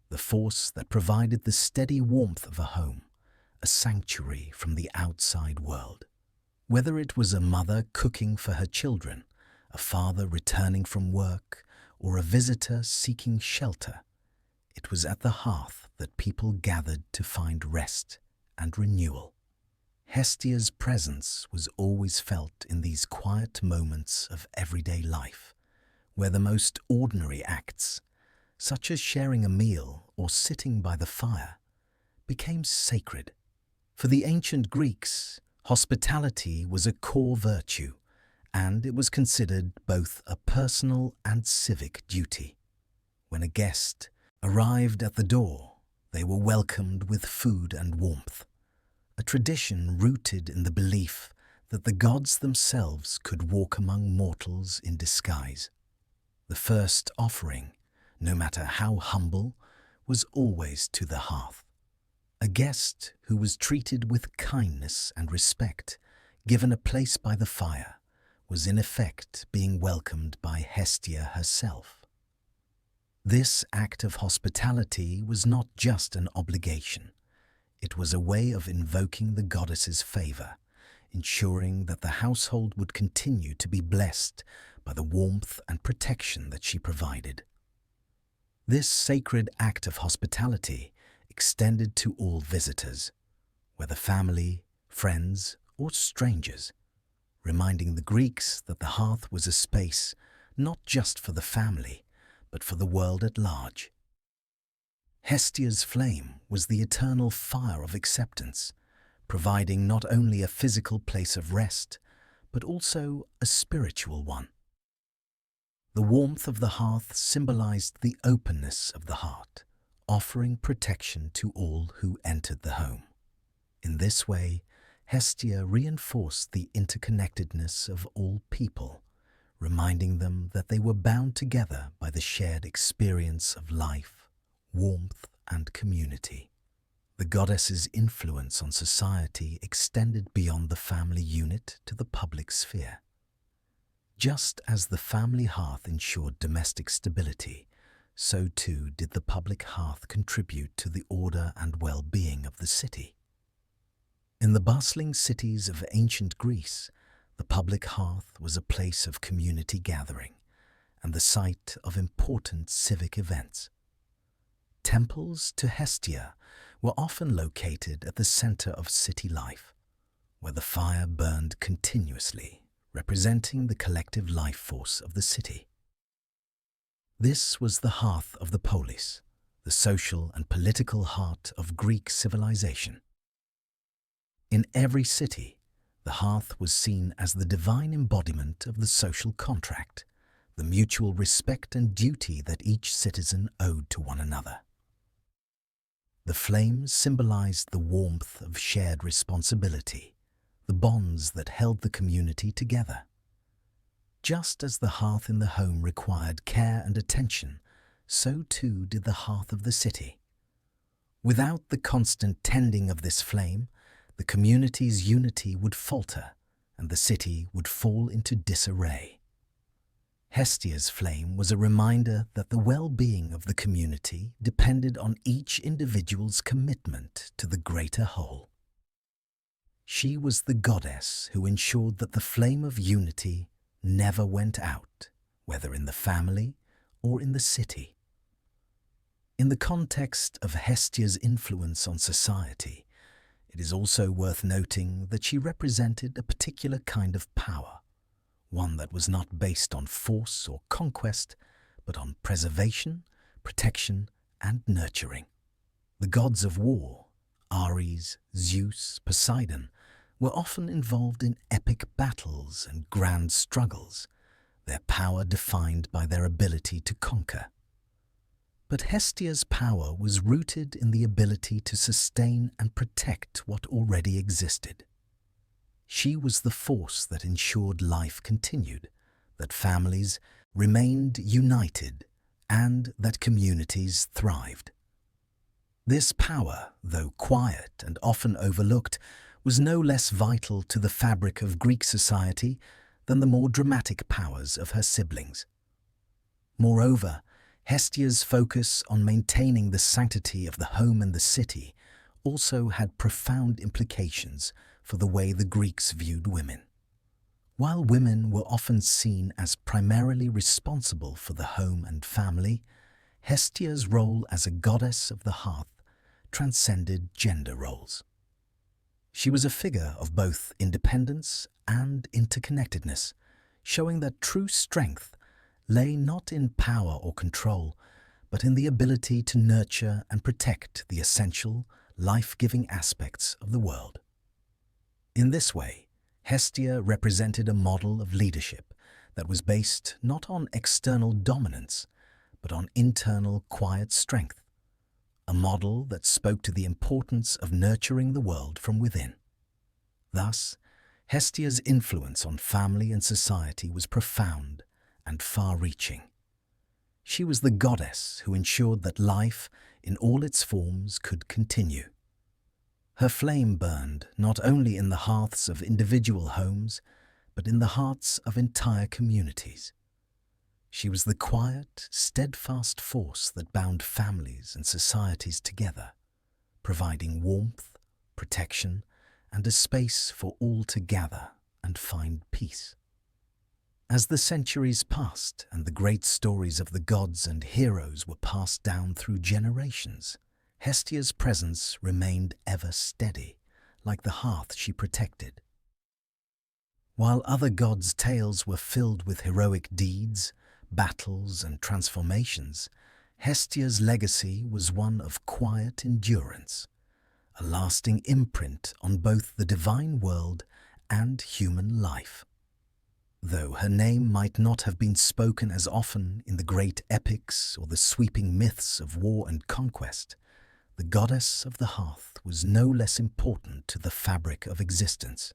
the force that provided the steady warmth of a home, a sanctuary from the outside world. Whether it was a mother cooking for her children, a father returning from work, or a visitor seeking shelter, it was at the hearth that people gathered to find rest and renewal. Hestia's presence was always felt in these quiet moments of everyday life, where the most ordinary acts, such as sharing a meal or sitting by the fire, became sacred. For the ancient Greeks, hospitality was a core virtue, and it was considered both a personal and civic duty. When a guest arrived at the door, they were welcomed with food and warmth, a tradition rooted in the belief that the gods themselves could walk among mortals in disguise. The first offering, no matter how humble, was always to the hearth. A guest who was treated with kindness and respect, given a place by the fire, was in effect being welcomed by Hestia herself. This act of hospitality was not just an obligation. It was a way of invoking the goddess's favor, ensuring that the household would continue to be blessed by the warmth and protection that she provided. This sacred act of hospitality extended to all visitors, whether family, friends, or strangers, reminding the Greeks that the hearth was a space not just for the family, but for the world at large. Hestia's flame was the eternal fire of acceptance, providing not only a physical place of rest, but also a spiritual one. The warmth of the hearth symbolized the openness of the heart, offering protection to all who entered the home. In this way, Hestia reinforced the interconnectedness of all people, reminding them that they were bound together by the shared experience of life, warmth, and community. The goddess's influence on society extended beyond the family unit to the public sphere. Just as the family hearth ensured domestic stability, so too did the public hearth contribute to the order and well-being of the city. In the bustling cities of ancient Greece, the public hearth was a place of community gathering and the site of important civic events. Temples to Hestia were often located at the center of city life, where the fire burned continuously, representing the collective life force of the city. This was the hearth of the polis, the social and political heart of Greek civilization. In every city, the hearth was seen as the divine embodiment of the social contract, the mutual respect and duty that each citizen owed to one another. The flames symbolized the warmth of shared responsibility, the bonds that held the community together. Just as the hearth in the home required care and attention, so too did the hearth of the city. Without the constant tending of this flame, the community's unity would falter, and the city would fall into disarray. Hestia's flame was a reminder that the well-being of the community depended on each individual's commitment to the greater whole. She was the goddess who ensured that the flame of unity never went out, whether in the family or in the city. In the context of Hestia's influence on society, it is also worth noting that she represented a particular kind of power, one that was not based on force or conquest, but on preservation, protection, and nurturing. The gods of war, Ares, Zeus, Poseidon, were often involved in epic battles and grand struggles, their power defined by their ability to conquer. But Hestia's power was rooted in the ability to sustain and protect what already existed. She was the force that ensured life continued, that families remained united, and that communities thrived. This power, though quiet and often overlooked, was no less vital to the fabric of Greek society than the more dramatic powers of her siblings. Moreover, Hestia's focus on maintaining the sanctity of the home and the city also had profound implications for the way the Greeks viewed women. While women were often seen as primarily responsible for the home and family, Hestia's role as a goddess of the hearth transcended gender roles. She was a figure of both independence and interconnectedness, showing that true strength lay not in power or control, but in the ability to nurture and protect the essential, life-giving aspects of the world. In this way, Hestia represented a model of leadership that was based not on external dominance, but on internal quiet strength, a model that spoke to the importance of nurturing the world from within. Thus, Hestia's influence on family and society was profound and far-reaching. She was the goddess who ensured that life, in all its forms, could continue. Her flame burned not only in the hearths of individual homes, but in the hearts of entire communities. She was the quiet, steadfast force that bound families and societies together, providing warmth, protection, and a space for all to gather and find peace. As the centuries passed and the great stories of the gods and heroes were passed down through generations, Hestia's presence remained ever steady, like the hearth she protected. While other gods' tales were filled with heroic deeds, battles, and transformations, Hestia's legacy was one of quiet endurance, a lasting imprint on both the divine world and human life. Though her name might not have been spoken as often in the great epics or the sweeping myths of war and conquest, the goddess of the hearth was no less important to the fabric of existence.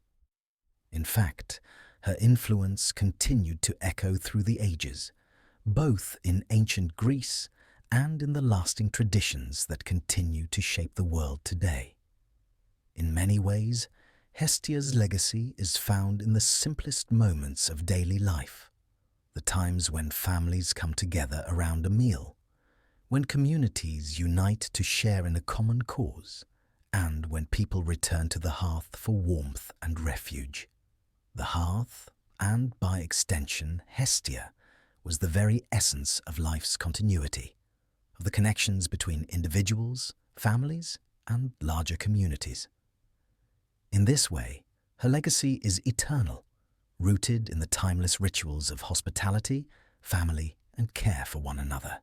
In fact, her influence continued to echo through the ages, both in ancient Greece and in the lasting traditions that continue to shape the world today. In many ways, Hestia's legacy is found in the simplest moments of daily life, the times when families come together around a meal, when communities unite to share in a common cause, and when people return to the hearth for warmth and refuge. The hearth, and by extension Hestia, was the very essence of life's continuity, of the connections between individuals, families, and larger communities. In this way, her legacy is eternal, rooted in the timeless rituals of hospitality, family, and care for one another.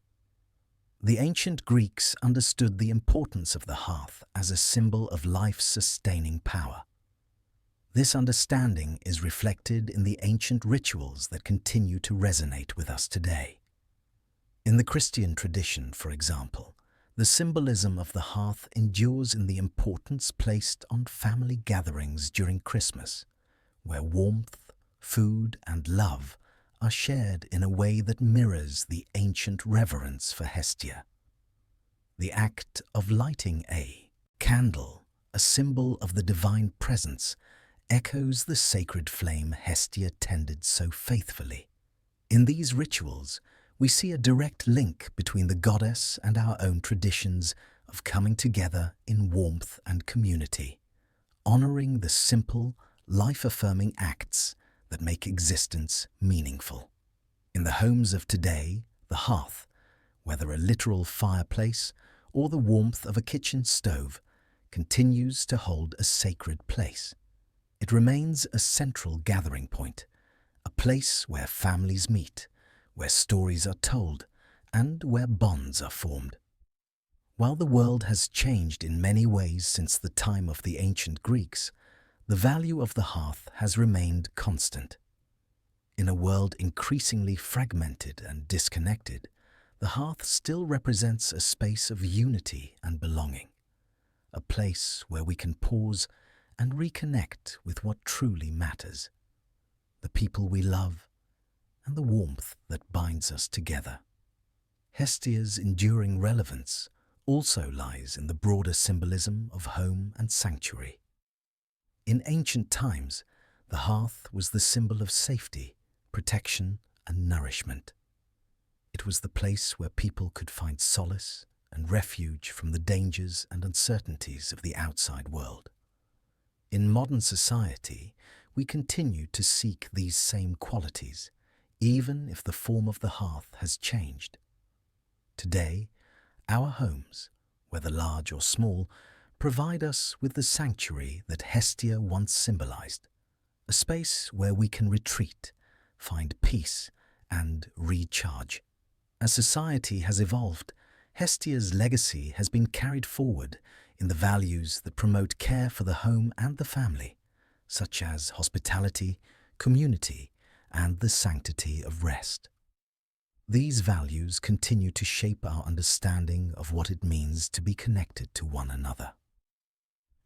The ancient Greeks understood the importance of the hearth as a symbol of life's sustaining power. This understanding is reflected in the ancient rituals that continue to resonate with us today. In the Christian tradition, for example, the symbolism of the hearth endures in the importance placed on family gatherings during Christmas, where warmth, food, and love are shared in a way that mirrors the ancient reverence for Hestia. The act of lighting a candle, a symbol of the divine presence, echoes the sacred flame Hestia tended so faithfully. In these rituals, we see a direct link between the goddess and our own traditions of coming together in warmth and community, honoring the simple, life-affirming acts that make existence meaningful. In the homes of today, the hearth, whether a literal fireplace or the warmth of a kitchen stove, continues to hold a sacred place. It remains a central gathering point, a place where families meet, where stories are told, and where bonds are formed. While the world has changed in many ways since the time of the ancient Greeks, the value of the hearth has remained constant. In a world increasingly fragmented and disconnected, the hearth still represents a space of unity and belonging, a place where we can pause and reconnect with what truly matters, the people we love, and the warmth that binds us together. Hestia's enduring relevance also lies in the broader symbolism of home and sanctuary. In ancient times, the hearth was the symbol of safety, protection, and nourishment. It was the place where people could find solace and refuge from the dangers and uncertainties of the outside world. In modern society, we continue to seek these same qualities, even if the form of the hearth has changed. Today, our homes, whether large or small, provide us with the sanctuary that Hestia once symbolized, a space where we can retreat, find peace, and recharge. As society has evolved, Hestia's legacy has been carried forward in the values that promote care for the home and the family, such as hospitality, community, and the sanctity of rest. These values continue to shape our understanding of what it means to be connected to one another.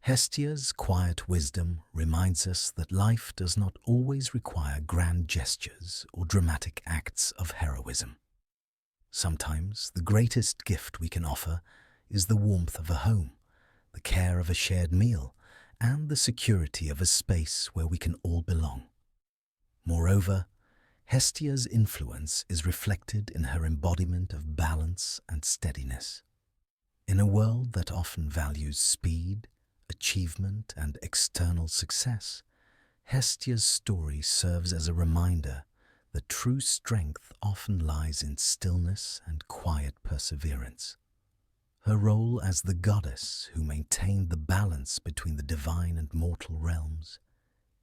Hestia's quiet wisdom reminds us that life does not always require grand gestures or dramatic acts of heroism. Sometimes the greatest gift we can offer is the warmth of a home, the care of a shared meal, and the security of a space where we can all belong. Moreover, Hestia's influence is reflected in her embodiment of balance and steadiness. In a world that often values speed, achievement, and external success, Hestia's story serves as a reminder that true strength often lies in stillness and quiet perseverance. Her role as the goddess who maintained the balance between the divine and mortal realms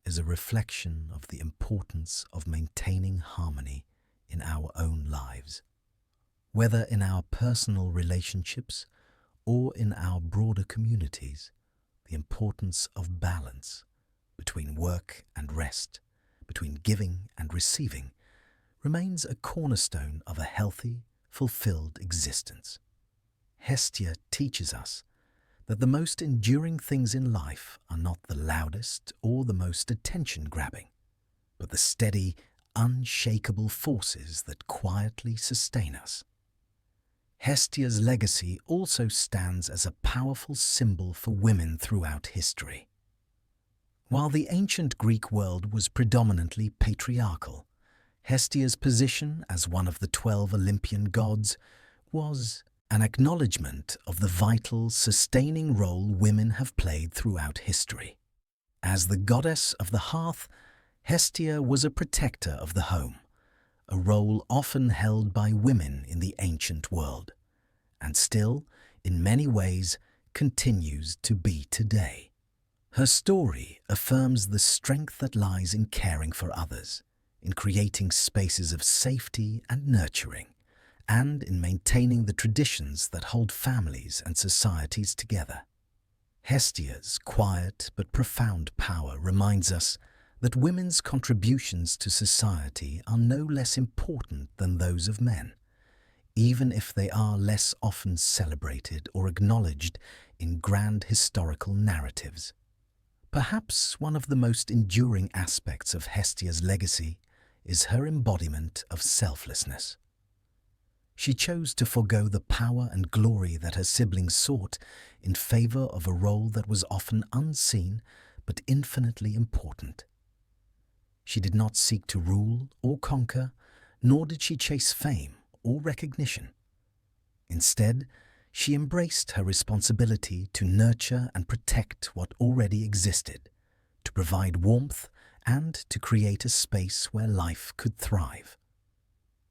is a reflection of the importance of maintaining harmony in our own lives. Whether in our personal relationships or in our broader communities, the importance of balance between work and rest, between giving and receiving, remains a cornerstone of a healthy, fulfilled existence. Hestia teaches us that the most enduring things in life are not the loudest or the most attention-grabbing, but the steady, unshakable forces that quietly sustain us. Hestia's legacy also stands as a powerful symbol for women throughout history. While the ancient Greek world was predominantly patriarchal, Hestia's position as one of the 12 Olympian gods was an acknowledgement of the vital, sustaining role women have played throughout history. As the goddess of the hearth, Hestia was a protector of the home, a role often held by women in the ancient world, and still, in many ways, continues to be today. Her story affirms the strength that lies in caring for others, in creating spaces of safety and nurturing, and in maintaining the traditions that hold families and societies together. Hestia's quiet but profound power reminds us that women's contributions to society are no less important than those of men, even if they are less often celebrated or acknowledged in grand historical narratives. Perhaps one of the most enduring aspects of Hestia's legacy is her embodiment of selflessness. She chose to forego the power and glory that her siblings sought in favor of a role that was often unseen but infinitely important. She did not seek to rule or conquer, nor did she chase fame or recognition. Instead, she embraced her responsibility to nurture and protect what already existed, to provide warmth and to create a space where life could thrive.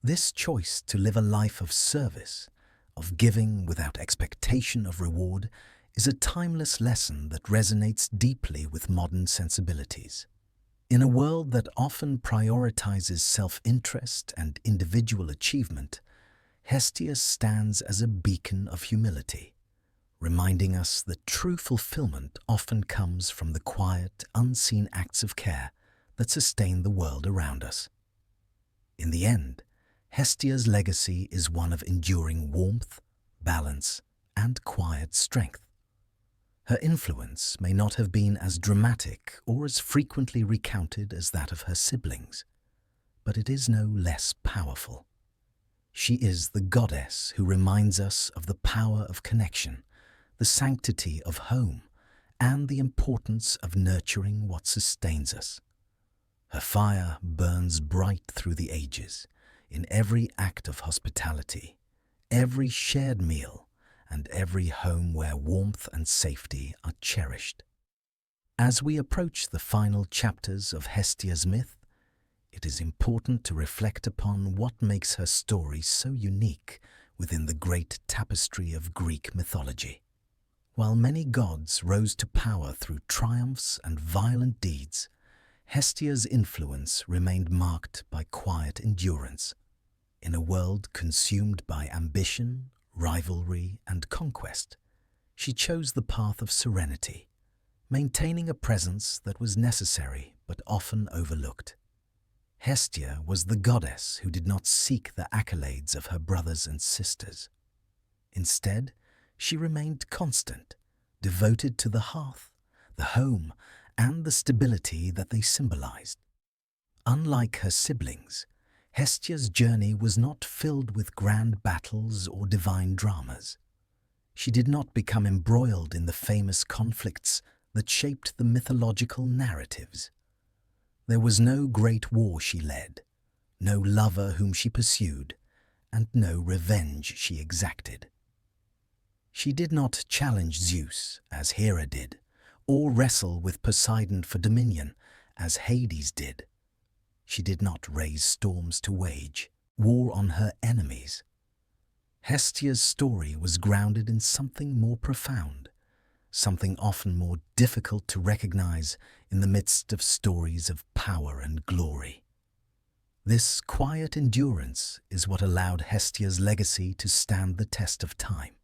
This choice to live a life of service, of giving without expectation of reward, is a timeless lesson that resonates deeply with modern sensibilities. In a world that often prioritizes self-interest and individual achievement, Hestia stands as a beacon of humility, reminding us that true fulfillment often comes from the quiet, unseen acts of care that sustain the world around us. In the end, Hestia's legacy is one of enduring warmth, balance, and quiet strength. Her influence may not have been as dramatic or as frequently recounted as that of her siblings, but it is no less powerful. She is the goddess who reminds us of the power of connection, the sanctity of home, and the importance of nurturing what sustains us. Her fire burns bright through the ages, in every act of hospitality, every shared meal, and every home where warmth and safety are cherished. As we approach the final chapters of Hestia's myth, it is important to reflect upon what makes her story so unique within the great tapestry of Greek mythology. While many gods rose to power through triumphs and violent deeds, Hestia's influence remained marked by quiet endurance. In a world consumed by ambition, rivalry, and conquest, she chose the path of serenity, maintaining a presence that was necessary but often overlooked. Hestia was the goddess who did not seek the accolades of her brothers and sisters. Instead, she remained constant, devoted to the hearth, the home, and the stability that they symbolized. Unlike her siblings, Hestia's journey was not filled with grand battles or divine dramas. She did not become embroiled in the famous conflicts that shaped the mythological narratives. There was no great war she led, no lover whom she pursued, and no revenge she exacted. She did not challenge Zeus, as Hera did, or wrestle with Poseidon for dominion, as Hades did. She did not raise storms to wage war on her enemies. Hestia's story was grounded in something more profound, something often more difficult to recognize in the midst of stories of power and glory. This quiet endurance is what allowed Hestia's legacy to stand the test of time.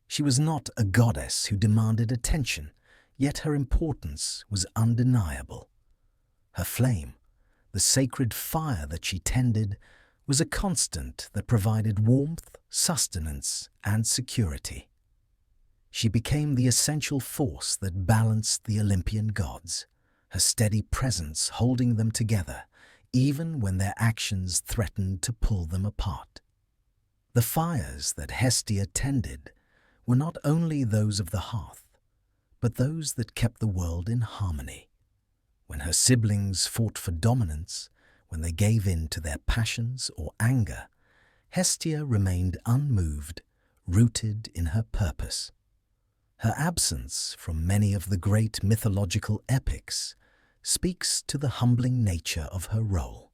She was not a goddess who demanded attention, yet her importance was undeniable. Her flame, the sacred fire that she tended, was a constant that provided warmth, sustenance, and security. She became the essential force that balanced the Olympian gods, her steady presence holding them together, even when their actions threatened to pull them apart. The fires that Hestia tended were not only those of the hearth, but those that kept the world in harmony. When her siblings fought for dominance, when they gave in to their passions or anger, Hestia remained unmoved, rooted in her purpose. Her absence from many of the great mythological epics speaks to the humbling nature of her role.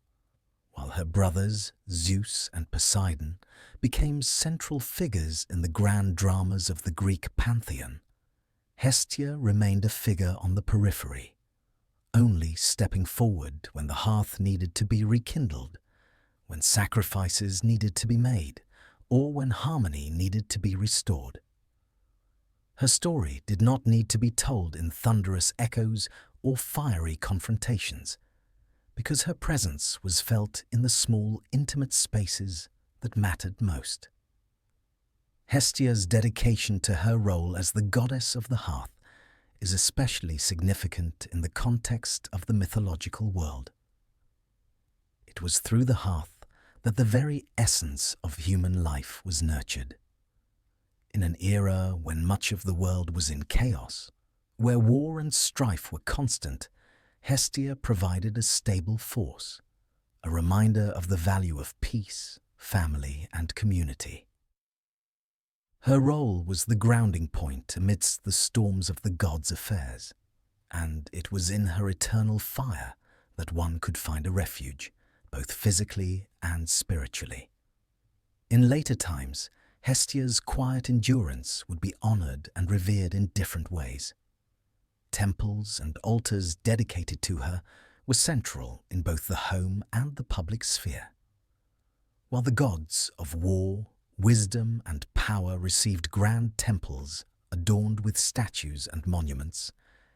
While her brothers, Zeus and Poseidon, became central figures in the grand dramas of the Greek pantheon, Hestia remained a figure on the periphery, only stepping forward when the hearth needed to be rekindled, when sacrifices needed to be made, or when harmony needed to be restored. Her story did not need to be told in thunderous echoes or fiery confrontations, because her presence was felt in the small, intimate spaces that mattered most. Hestia's dedication to her role as the goddess of the hearth is especially significant in the context of the mythological world. It was through the hearth that the very essence of human life was nurtured. In an era when much of the world was in chaos, Where war and strife were constant, Hestia provided a stable force, a reminder of the value of peace, family, and community. Her role was the grounding point amidst the storms of the gods' affairs, and it was in her eternal fire that one could find a refuge, both physically and spiritually. In later times, Hestia's quiet endurance would be honored and revered in different ways. Temples and altars dedicated to her were central in both the home and the public sphere. While the gods of war, wisdom, and power received grand temples adorned with statues and monuments,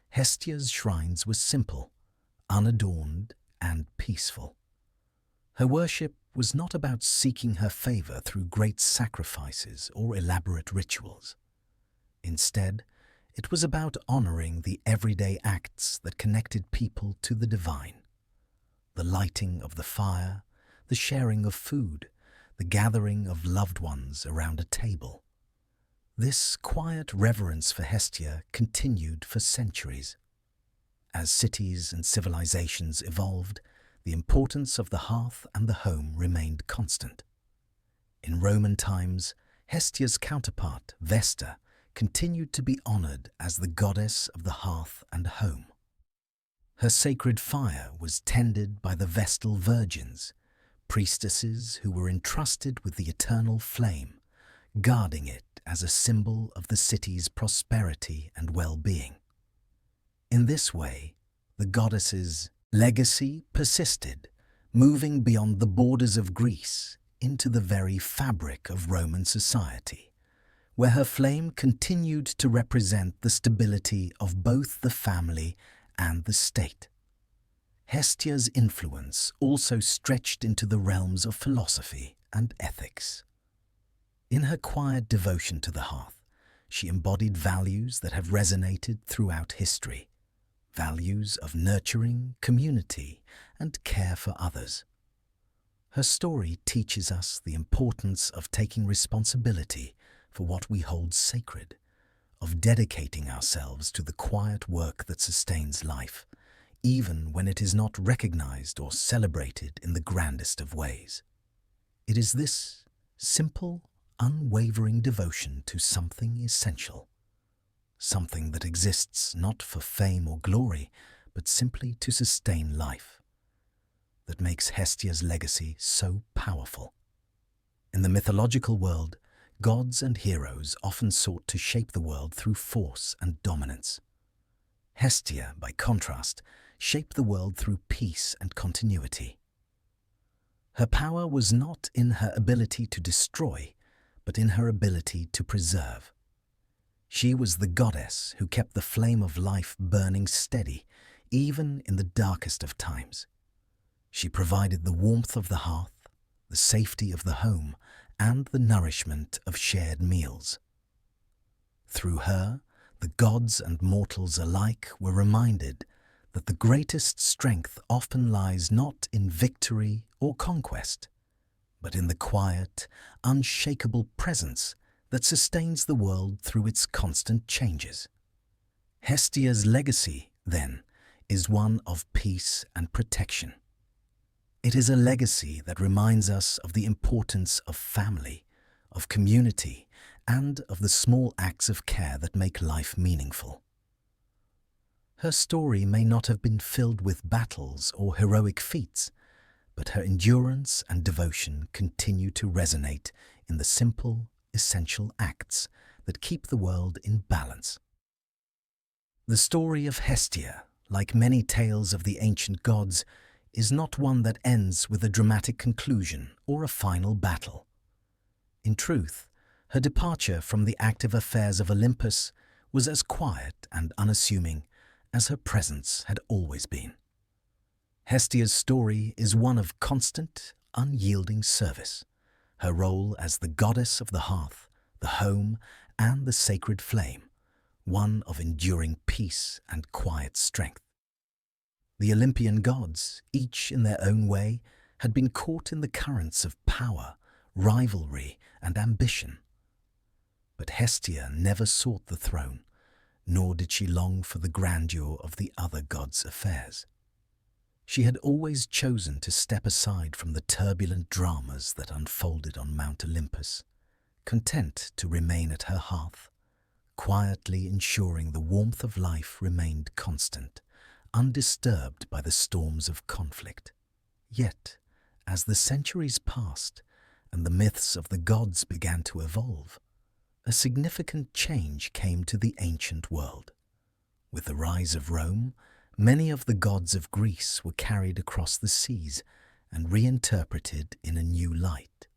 Hestia's shrines were simple, unadorned, and peaceful. Her worship was not about seeking her favor through great sacrifices or elaborate rituals. Instead, it was about honoring the everyday acts that connected people to the divine. The lighting of the fire, the sharing of food, the gathering of loved ones around a table. This quiet reverence for Hestia continued for centuries. As cities and civilizations evolved, the importance of the hearth and the home remained constant. In Roman times, Hestia's counterpart, Vesta, continued to be honored as the goddess of the hearth and home. Her sacred fire was tended by the Vestal virgins, priestesses who were entrusted with the eternal flame, guarding it as a symbol of the city's prosperity and well-being. In this way, the goddess's legacy persisted, moving beyond the borders of Greece into the very fabric of Roman society, where her flame continued to represent the stability of both the family and the state. Hestia's influence also stretched into the realms of philosophy and ethics. In her quiet devotion to the hearth, she embodied values that have resonated throughout history, values of nurturing, community, and care for others. Her story teaches us the importance of taking responsibility for what we hold sacred, of dedicating ourselves to the quiet work that sustains life, even when it is not recognized or celebrated in the grandest of ways. It is this simple, unwavering devotion to something essential, something that exists not for fame or glory, but simply to sustain life, that makes Hestia's legacy so powerful. In the mythological world, gods and heroes often sought to shape the world through force and dominance. Hestia, by contrast, shaped the world through peace and continuity. Her power was not in her ability to destroy, but in her ability to preserve. She was the goddess who kept the flame of life burning steady, even in the darkest of times. She provided the warmth of the hearth, the safety of the home, and the nourishment of shared meals. Through her, the gods and mortals alike were reminded that the greatest strength often lies not in victory or conquest, but in the quiet, unshakable presence that sustains the world through its constant changes. Hestia's legacy, then, is one of peace and protection. It is a legacy that reminds us of the importance of family, of community, and of the small acts of care that make life meaningful. Her story may not have been filled with battles or heroic feats, but her endurance and devotion continue to resonate in the simple, essential acts that keep the world in balance. The story of Hestia, like many tales of the ancient gods, is not one that ends with a dramatic conclusion or a final battle. In truth, her departure from the active affairs of Olympus was as quiet and unassuming as her presence had always been. Hestia's story is one of constant, unyielding service, her role as the goddess of the hearth, the home, and the sacred flame, one of enduring peace and quiet strength. The Olympian gods, each in their own way, had been caught in the currents of power, rivalry, and ambition. But Hestia never sought the throne, nor did she long for the grandeur of the other gods' affairs. She had always chosen to step aside from the turbulent dramas that unfolded on Mount Olympus, content to remain at her hearth, quietly ensuring the warmth of life remained constant, undisturbed by the storms of conflict. Yet, as the centuries passed and the myths of the gods began to evolve, a significant change came to the ancient world. With the rise of Rome, many of the gods of Greece were carried across the seas and reinterpreted in a new light.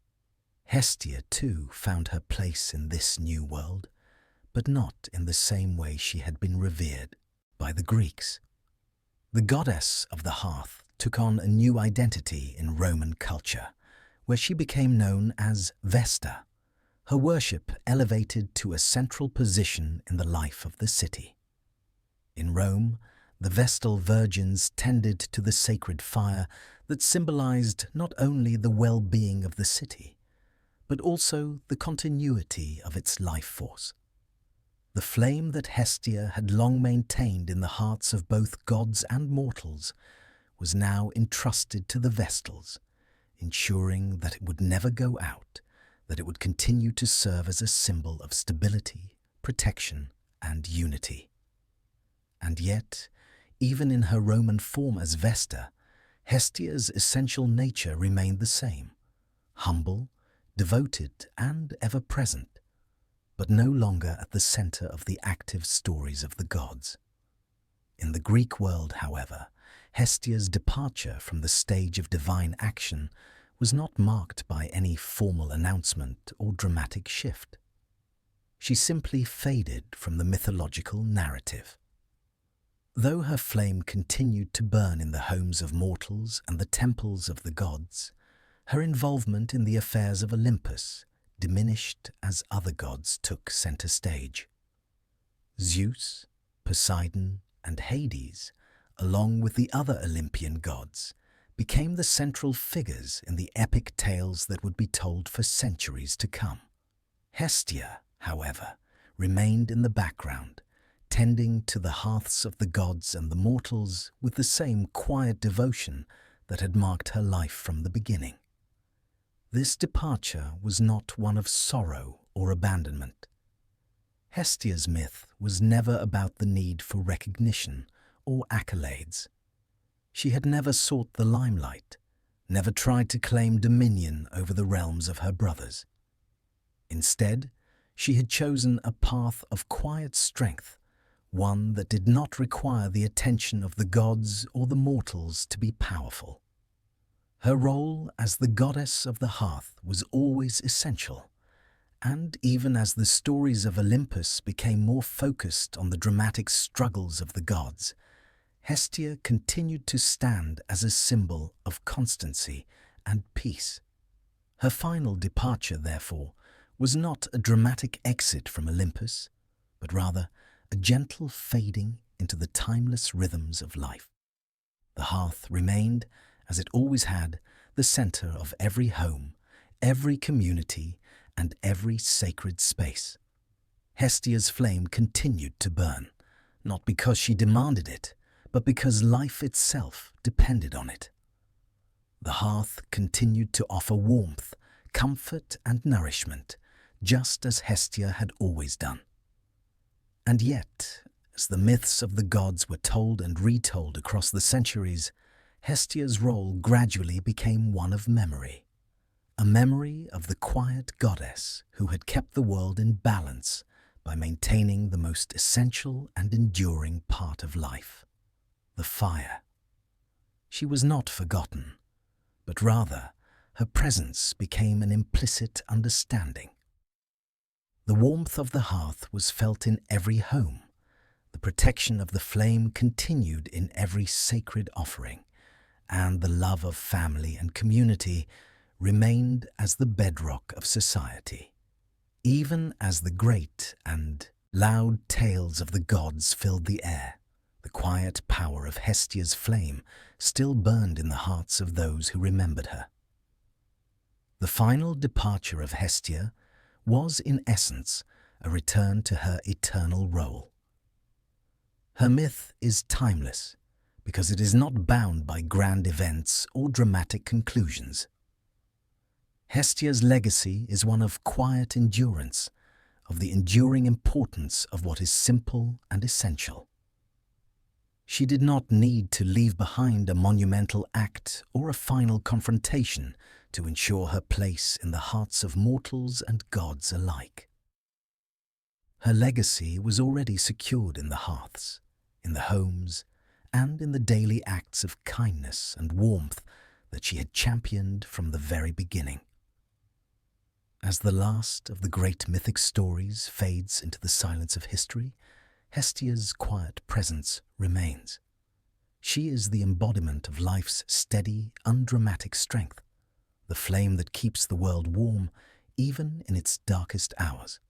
Hestia, too, found her place in this new world, but not in the same way she had been revered by the Greeks. The goddess of the hearth took on a new identity in Roman culture, where she became known as Vesta, her worship elevated to a central position in the life of the city. In Rome, the Vestal virgins tended to the sacred fire that symbolized not only the well-being of the city, but also the continuity of its life force. The flame that Hestia had long maintained in the hearts of both gods and mortals was now entrusted to the Vestals, ensuring that it would never go out, that it would continue to serve as a symbol of stability, protection, and unity. And yet, even in her Roman form as Vesta, Hestia's essential nature remained the same: humble, devoted, and ever-present, but no longer at the center of the active stories of the gods. In the Greek world, however, Hestia's departure from the stage of divine action was not marked by any formal announcement or dramatic shift. She simply faded from the mythological narrative. Though her flame continued to burn in the homes of mortals and the temples of the gods, her involvement in the affairs of Olympus diminished as other gods took center stage. Zeus, Poseidon, and Hades, along with the other Olympian gods, became the central figures in the epic tales that would be told for centuries to come. Hestia, however, remained in the background, tending to the hearths of the gods and the mortals with the same quiet devotion that had marked her life from the beginning. This departure was not one of sorrow or abandonment. Hestia's myth was never about the need for recognition or accolades. She had never sought the limelight, never tried to claim dominion over the realms of her brothers. Instead, she had chosen a path of quiet strength, one that did not require the attention of the gods or the mortals to be powerful. Her role as the goddess of the hearth was always essential, and even as the stories of Olympus became more focused on the dramatic struggles of the gods, Hestia continued to stand as a symbol of constancy and peace. Her final departure, therefore, was not a dramatic exit from Olympus, but rather a gentle fading into the timeless rhythms of life. The hearth remained, as it always had, the center of every home, every community, and every sacred space. Hestia's flame continued to burn, not because she demanded it, but because life itself depended on it. The hearth continued to offer warmth, comfort, and nourishment, just as Hestia had always done. And yet, as the myths of the gods were told and retold across the centuries, Hestia's role gradually became one of memory, a memory of the quiet goddess who had kept the world in balance by maintaining the most essential and enduring part of life: the fire. She was not forgotten, but rather her presence became an implicit understanding. The warmth of the hearth was felt in every home. The protection of the flame continued in every sacred offering, and the love of family and community remained as the bedrock of society. Even as the great and loud tales of the gods filled the air, the quiet power of Hestia's flame still burned in the hearts of those who remembered her. The final departure of Hestia was, in essence, a return to her eternal role. Her myth is timeless because it is not bound by grand events or dramatic conclusions. Hestia's legacy is one of quiet endurance, of the enduring importance of what is simple and essential. She did not need to leave behind a monumental act or a final confrontation to ensure her place in the hearts of mortals and gods alike. Her legacy was already secured in the hearths, in the homes, and in the daily acts of kindness and warmth that she had championed from the very beginning. As the last of the great mythic stories fades into the silence of history, Hestia's quiet presence remains. She is the embodiment of life's steady, undramatic strength, the flame that keeps the world warm even in its darkest hours.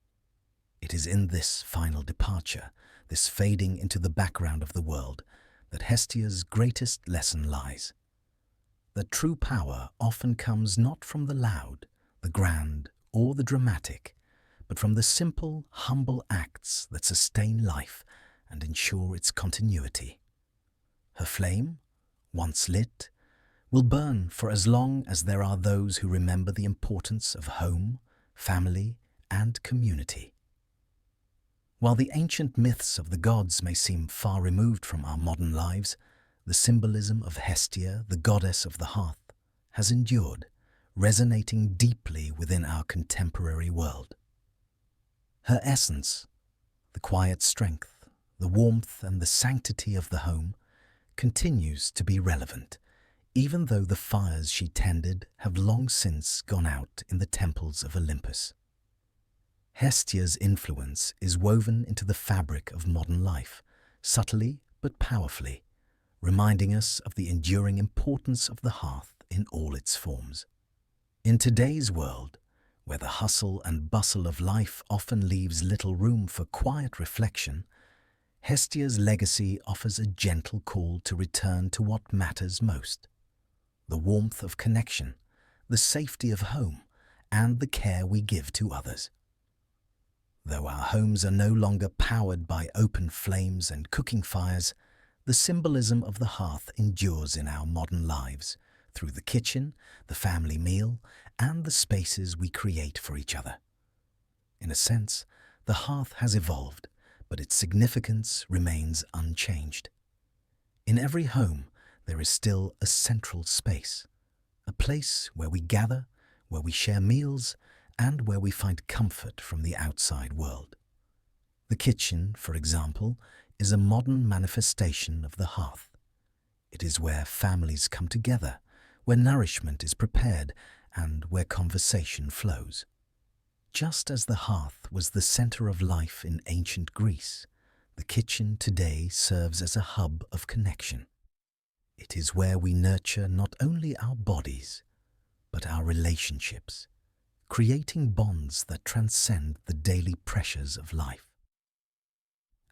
It is in this final departure, this fading into the background of the world, that Hestia's greatest lesson lies. That true power often comes not from the loud, the grand, or the dramatic, but from the simple, humble acts that sustain life and ensure its continuity. Her flame, once lit, will burn for as long as there are those who remember the importance of home, family, and community. While the ancient myths of the gods may seem far removed from our modern lives, the symbolism of Hestia, the goddess of the hearth, has endured, resonating deeply within our contemporary world. Her essence, the quiet strength, the warmth and the sanctity of the home, continues to be relevant, even though the fires she tended have long since gone out in the temples of Olympus. Hestia's influence is woven into the fabric of modern life, subtly but powerfully, reminding us of the enduring importance of the hearth in all its forms. In today's world, where the hustle and bustle of life often leaves little room for quiet reflection, Hestia's legacy offers a gentle call to return to what matters most: the warmth of connection, the safety of home, and the care we give to others. Though our homes are no longer powered by open flames and cooking fires, the symbolism of the hearth endures in our modern lives, through the kitchen, the family meal, and the spaces we create for each other. In a sense, the hearth has evolved, but its significance remains unchanged. In every home, there is still a central space, a place where we gather, where we share meals, and where we find comfort from the outside world. The kitchen, for example, is a modern manifestation of the hearth. It is where families come together, where nourishment is prepared, and where conversation flows. Just as the hearth was the center of life in ancient Greece, the kitchen today serves as a hub of connection. It is where we nurture not only our bodies, but our relationships, creating bonds that transcend the daily pressures of life.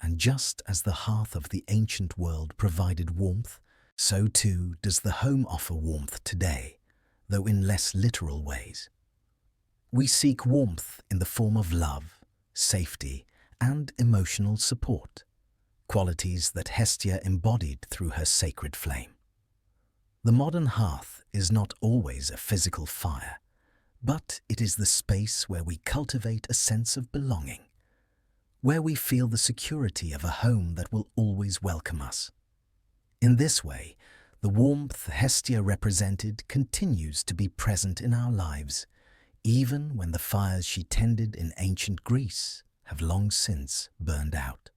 And just as the hearth of the ancient world provided warmth, so too does the home offer warmth today, though in less literal ways. We seek warmth in the form of love, safety, and emotional support, qualities that Hestia embodied through her sacred flame. The modern hearth is not always a physical fire, but it is the space where we cultivate a sense of belonging, where we feel the security of a home that will always welcome us. In this way, the warmth Hestia represented continues to be present in our lives, even when the fires she tended in ancient Greece have long since burned out.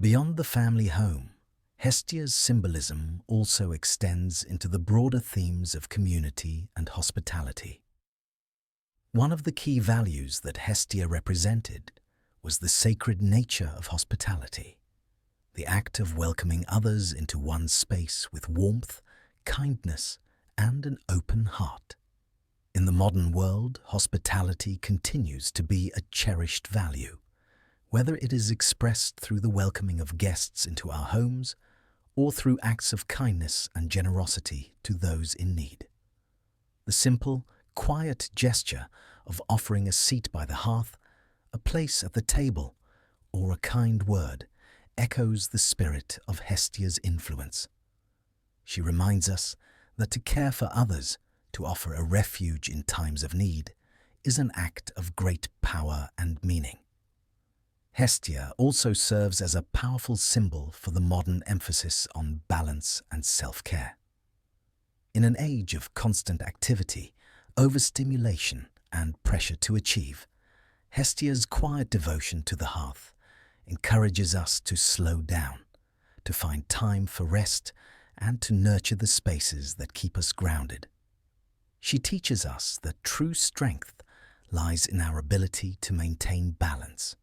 Beyond the family home, Hestia's symbolism also extends into the broader themes of community and hospitality. One of the key values that Hestia represented was the sacred nature of hospitality, the act of welcoming others into one's space with warmth, kindness, and an open heart. In the modern world, hospitality continues to be a cherished value, whether it is expressed through the welcoming of guests into our homes or through acts of kindness and generosity to those in need. The simple, quiet gesture of offering a seat by the hearth, a place at the table, or a kind word echoes the spirit of Hestia's influence. She reminds us that to care for others, to offer a refuge in times of need, is an act of great power and meaning. Hestia also serves as a powerful symbol for the modern emphasis on balance and self-care. In an age of constant activity, overstimulation, and pressure to achieve, Hestia's quiet devotion to the hearth encourages us to slow down, to find time for rest, and to nurture the spaces that keep us grounded. She teaches us that true strength lies in our ability to maintain balance,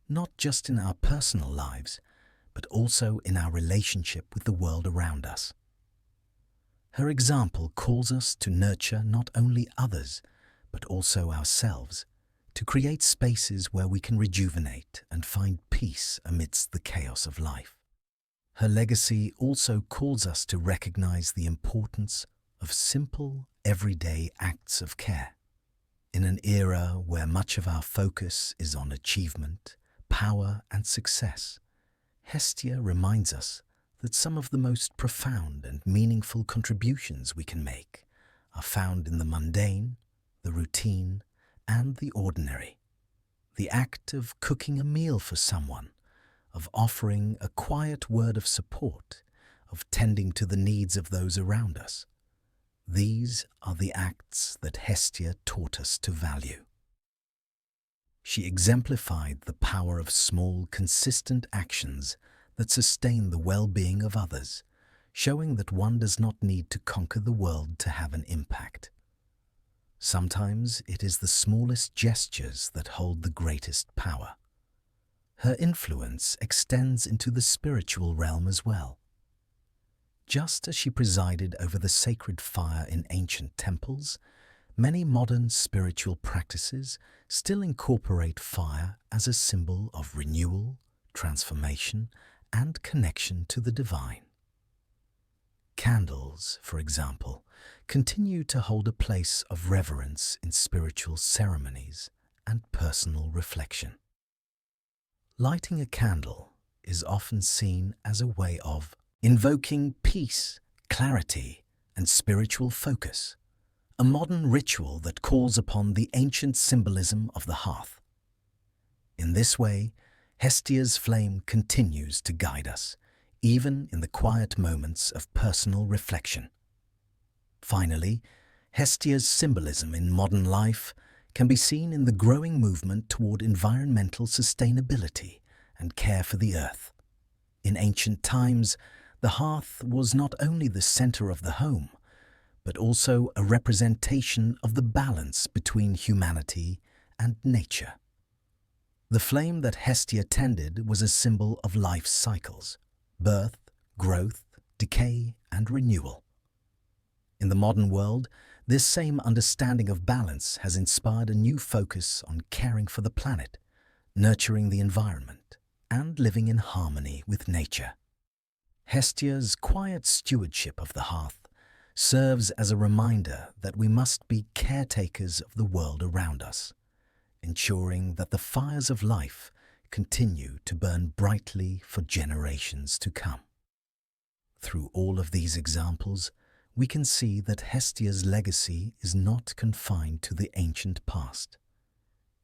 not just in our personal lives, but also in our relationship with the world around us. Her example calls us to nurture not only others, but also ourselves, to create spaces where we can rejuvenate and find peace amidst the chaos of life. Her legacy also calls us to recognize the importance of simple, everyday acts of care. In an era where much of our focus is on achievement, power, and success, Hestia reminds us that some of the most profound and meaningful contributions we can make are found in the mundane, the routine, and the ordinary. The act of cooking a meal for someone, of offering a quiet word of support, of tending to the needs of those around us. These are the acts that Hestia taught us to value. She exemplified the power of small, consistent actions that sustain the well-being of others, showing that one does not need to conquer the world to have an impact. Sometimes it is the smallest gestures that hold the greatest power. Her influence extends into the spiritual realm as well. Just as she presided over the sacred fire in ancient temples, many modern spiritual practices still incorporate fire as a symbol of renewal, transformation, and connection to the divine. Candles, for example, continue to hold a place of reverence in spiritual ceremonies and personal reflection. Lighting a candle is often seen as a way of invoking peace, clarity, and spiritual focus, a modern ritual that calls upon the ancient symbolism of the hearth. In this way, Hestia's flame continues to guide us, even in the quiet moments of personal reflection. Finally, Hestia's symbolism in modern life can be seen in the growing movement toward environmental sustainability and care for the earth. In ancient times, the hearth was not only the center of the home, but also a representation of the balance between humanity and nature. The flame that Hestia tended was a symbol of life's cycles: birth, growth, decay, and renewal. In the modern world, this same understanding of balance has inspired a new focus on caring for the planet, nurturing the environment, and living in harmony with nature. Hestia's quiet stewardship of the hearth serves as a reminder that we must be caretakers of the world around us, ensuring that the fires of life continue to burn brightly for generations to come. Through all of these examples, we can see that Hestia's legacy is not confined to the ancient past.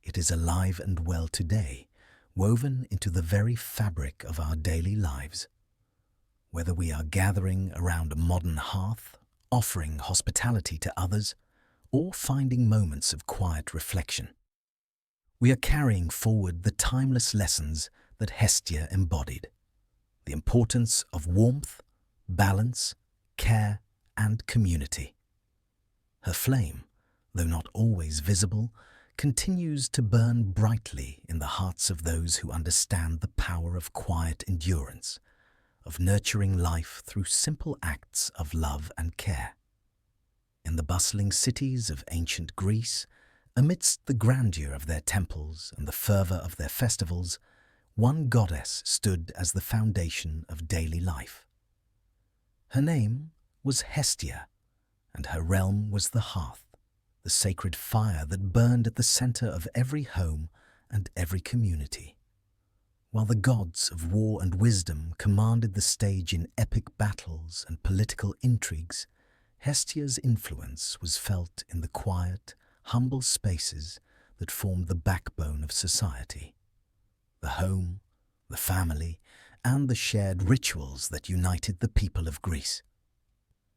It is alive and well today, woven into the very fabric of our daily lives. Whether we are gathering around a modern hearth, offering hospitality to others, or finding moments of quiet reflection, we are carrying forward the timeless lessons that Hestia embodied: the importance of warmth, balance, care, and community. Her flame, though not always visible, continues to burn brightly in the hearts of those who understand the power of quiet endurance, of nurturing life through simple acts of love and care. In the bustling cities of ancient Greece, amidst the grandeur of their temples and the fervor of their festivals, one goddess stood as the foundation of daily life. Her name was Hestia, and her realm was the hearth, the sacred fire that burned at the center of every home and every community. While the gods of war and wisdom commanded the stage in epic battles and political intrigues, Hestia's influence was felt in the quiet, humble spaces that formed the backbone of society. The home, the family, and the shared rituals that united the people of Greece.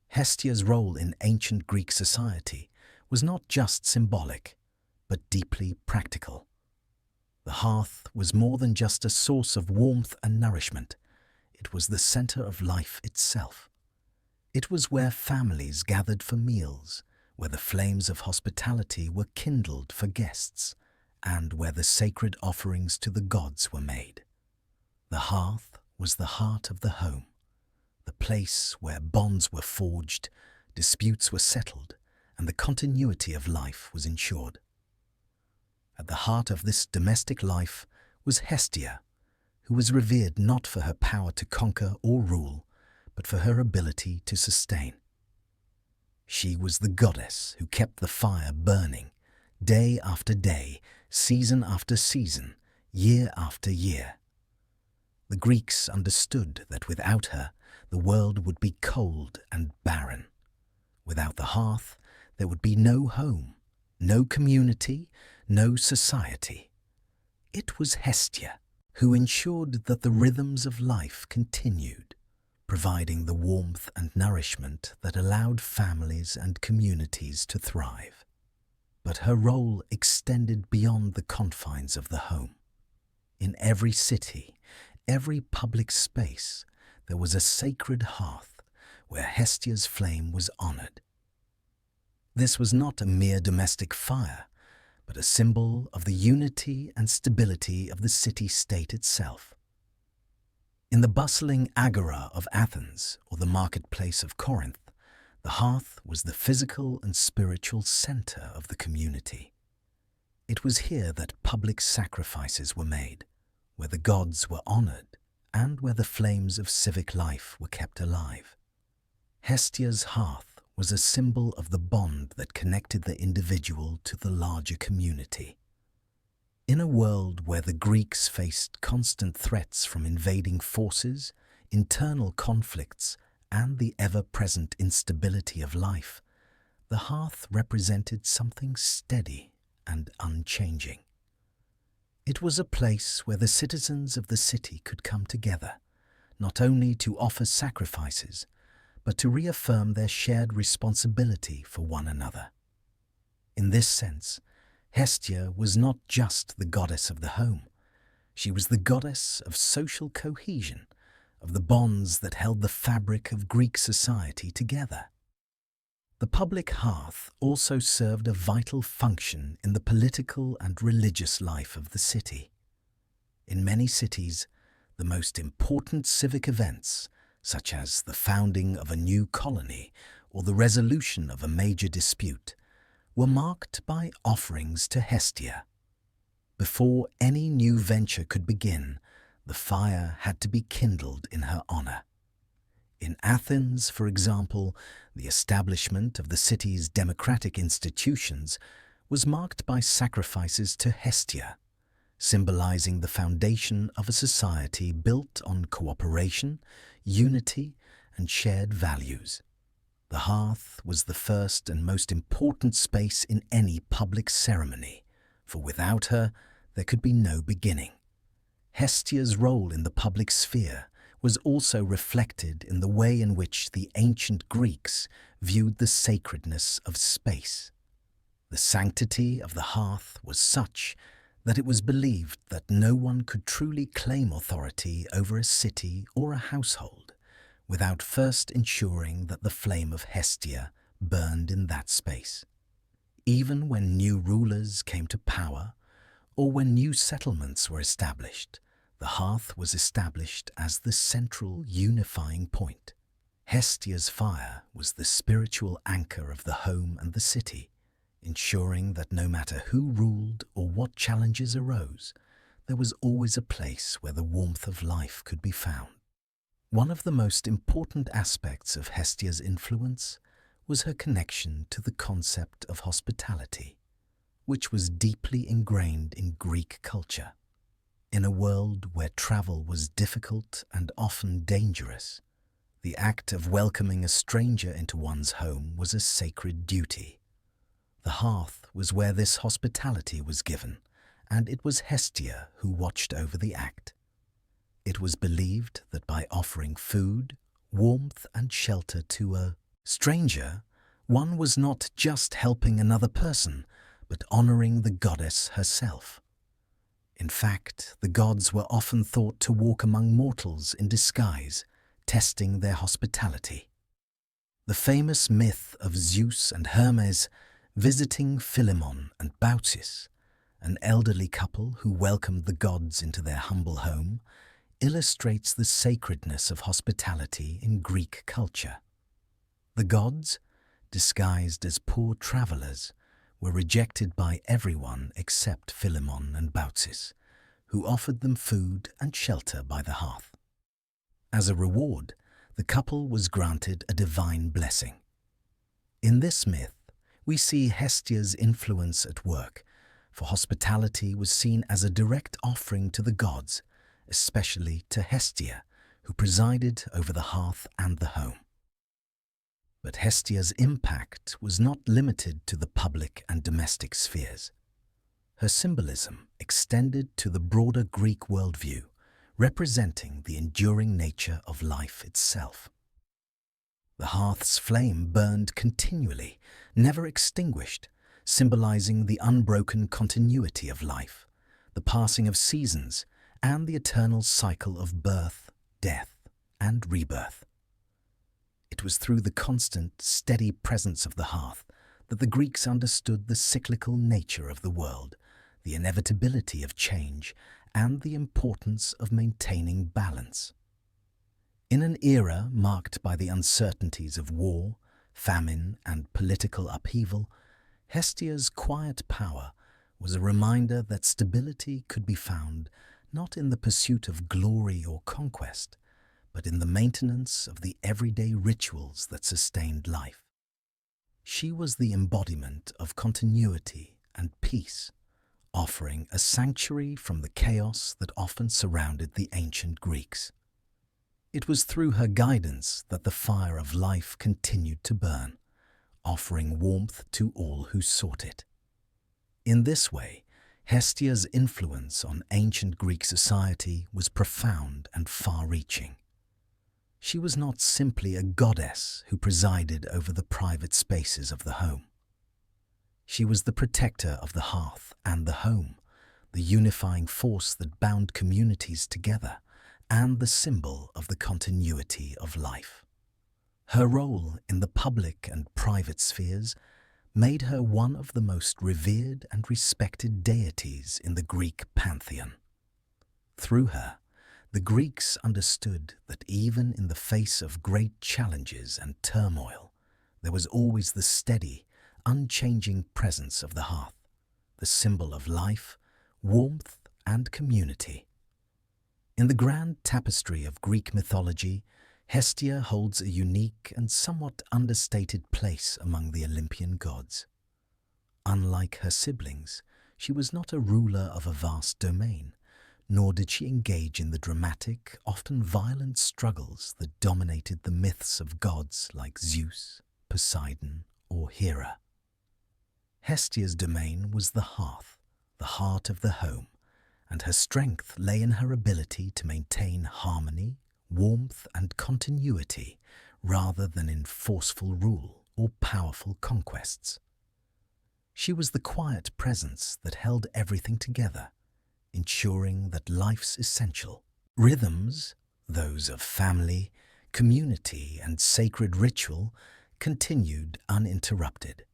Hestia's role in ancient Greek society was not just symbolic, but deeply practical. The hearth was more than just a source of warmth and nourishment. It was the center of life itself. It was where families gathered for meals, where the flames of hospitality were kindled for guests, and where the sacred offerings to the gods were made. The hearth was the heart of the home, the place where bonds were forged, disputes were settled, and the continuity of life was ensured. At the heart of this domestic life was Hestia, who was revered not for her power to conquer or rule, but for her ability to sustain. She was the goddess who kept the fire burning, day after day, season after season, year after year. The Greeks understood that without her, the world would be cold and barren. Without the hearth, there would be no home, no community, no society. It was Hestia who ensured that the rhythms of life continued, providing the warmth and nourishment that allowed families and communities to thrive. But her role extended beyond the confines of the home. In every city, every public space, there was a sacred hearth where Hestia's flame was honored. This was not a mere domestic fire, but a symbol of the unity and stability of the city-state itself. In the bustling agora of Athens or the marketplace of Corinth, the hearth was the physical and spiritual center of the community. It was here that public sacrifices were made, where the gods were honored, and where the flames of civic life were kept alive. Hestia's hearth was a symbol of the bond that connected the individual to the larger community. In a world where the Greeks faced constant threats from invading forces, internal conflicts, and the ever-present instability of life, the hearth represented something steady and unchanging. It was a place where the citizens of the city could come together, not only to offer sacrifices, but to reaffirm their shared responsibility for one another. In this sense, Hestia was not just the goddess of the home. She was the goddess of social cohesion, of the bonds that held the fabric of Greek society together. The public hearth also served a vital function in the political and religious life of the city. In many cities, the most important civic events, such as the founding of a new colony or the resolution of a major dispute, were marked by offerings to Hestia. Before any new venture could begin, the fire had to be kindled in her honor. In Athens, for example, the establishment of the city's democratic institutions was marked by sacrifices to Hestia, symbolizing the foundation of a society built on cooperation, unity, and shared values. The hearth was the first and most important space in any public ceremony, for without her there could be no beginning. Hestia's role in the public sphere was also reflected in the way in which the ancient Greeks viewed the sacredness of space. The sanctity of the hearth was such that it was believed that no one could truly claim authority over a city or a household without first ensuring that the flame of Hestia burned in that space. Even when new rulers came to power, or when new settlements were established, the hearth was established as the central unifying point. Hestia's fire was the spiritual anchor of the home and the city, ensuring that no matter who ruled or what challenges arose, there was always a place where the warmth of life could be found. One of the most important aspects of Hestia's influence was her connection to the concept of hospitality, which was deeply ingrained in Greek culture. In a world where travel was difficult and often dangerous, the act of welcoming a stranger into one's home was a sacred duty. The hearth was where this hospitality was given, and it was Hestia who watched over the act. It was believed that by offering food, warmth, and shelter to a stranger, one was not just helping another person, but honoring the goddess herself. In fact, the gods were often thought to walk among mortals in disguise, testing their hospitality. The famous myth of Zeus and Hermes visiting Philemon and Baucis, an elderly couple who welcomed the gods into their humble home, illustrates the sacredness of hospitality in Greek culture. The gods, disguised as poor travelers, were rejected by everyone except Philemon and Baucis, who offered them food and shelter by the hearth. As a reward, the couple was granted a divine blessing. In this myth, we see Hestia's influence at work, for hospitality was seen as a direct offering to the gods, especially to Hestia, who presided over the hearth and the home. But Hestia's impact was not limited to the public and domestic spheres. Her symbolism extended to the broader Greek worldview, representing the enduring nature of life itself. The hearth's flame burned continually, never extinguished, symbolizing the unbroken continuity of life, the passing of seasons, and the eternal cycle of birth, death, and rebirth. It was through the constant, steady presence of the hearth that the Greeks understood the cyclical nature of the world, the inevitability of change, and the importance of maintaining balance. In an era marked by the uncertainties of war, famine, and political upheaval, Hestia's quiet power was a reminder that stability could be found not in the pursuit of glory or conquest, but in the maintenance of the everyday rituals that sustained life. She was the embodiment of continuity and peace, offering a sanctuary from the chaos that often surrounded the ancient Greeks. It was through her guidance that the fire of life continued to burn, offering warmth to all who sought it. In this way, Hestia's influence on ancient Greek society was profound and far-reaching. She was not simply a goddess who presided over the private spaces of the home. She was the protector of the hearth and the home, the unifying force that bound communities together, and the symbol of the continuity of life. Her role in the public and private spheres made her one of the most revered and respected deities in the Greek pantheon. Through her, the Greeks understood that even in the face of great challenges and turmoil, there was always the steady, unchanging presence of the hearth, the symbol of life, warmth, and community. In the grand tapestry of Greek mythology, Hestia holds a unique and somewhat understated place among the Olympian gods. Unlike her siblings, she was not a ruler of a vast domain, nor did she engage in the dramatic, often violent struggles that dominated the myths of gods like Zeus, Poseidon, or Hera. Hestia's domain was the hearth, the heart of the home, and her strength lay in her ability to maintain harmony, warmth, and continuity rather than in forceful rule or powerful conquests. She was the quiet presence that held everything together, ensuring that life's essential rhythms, those of family, community, and sacred ritual, continued uninterrupted.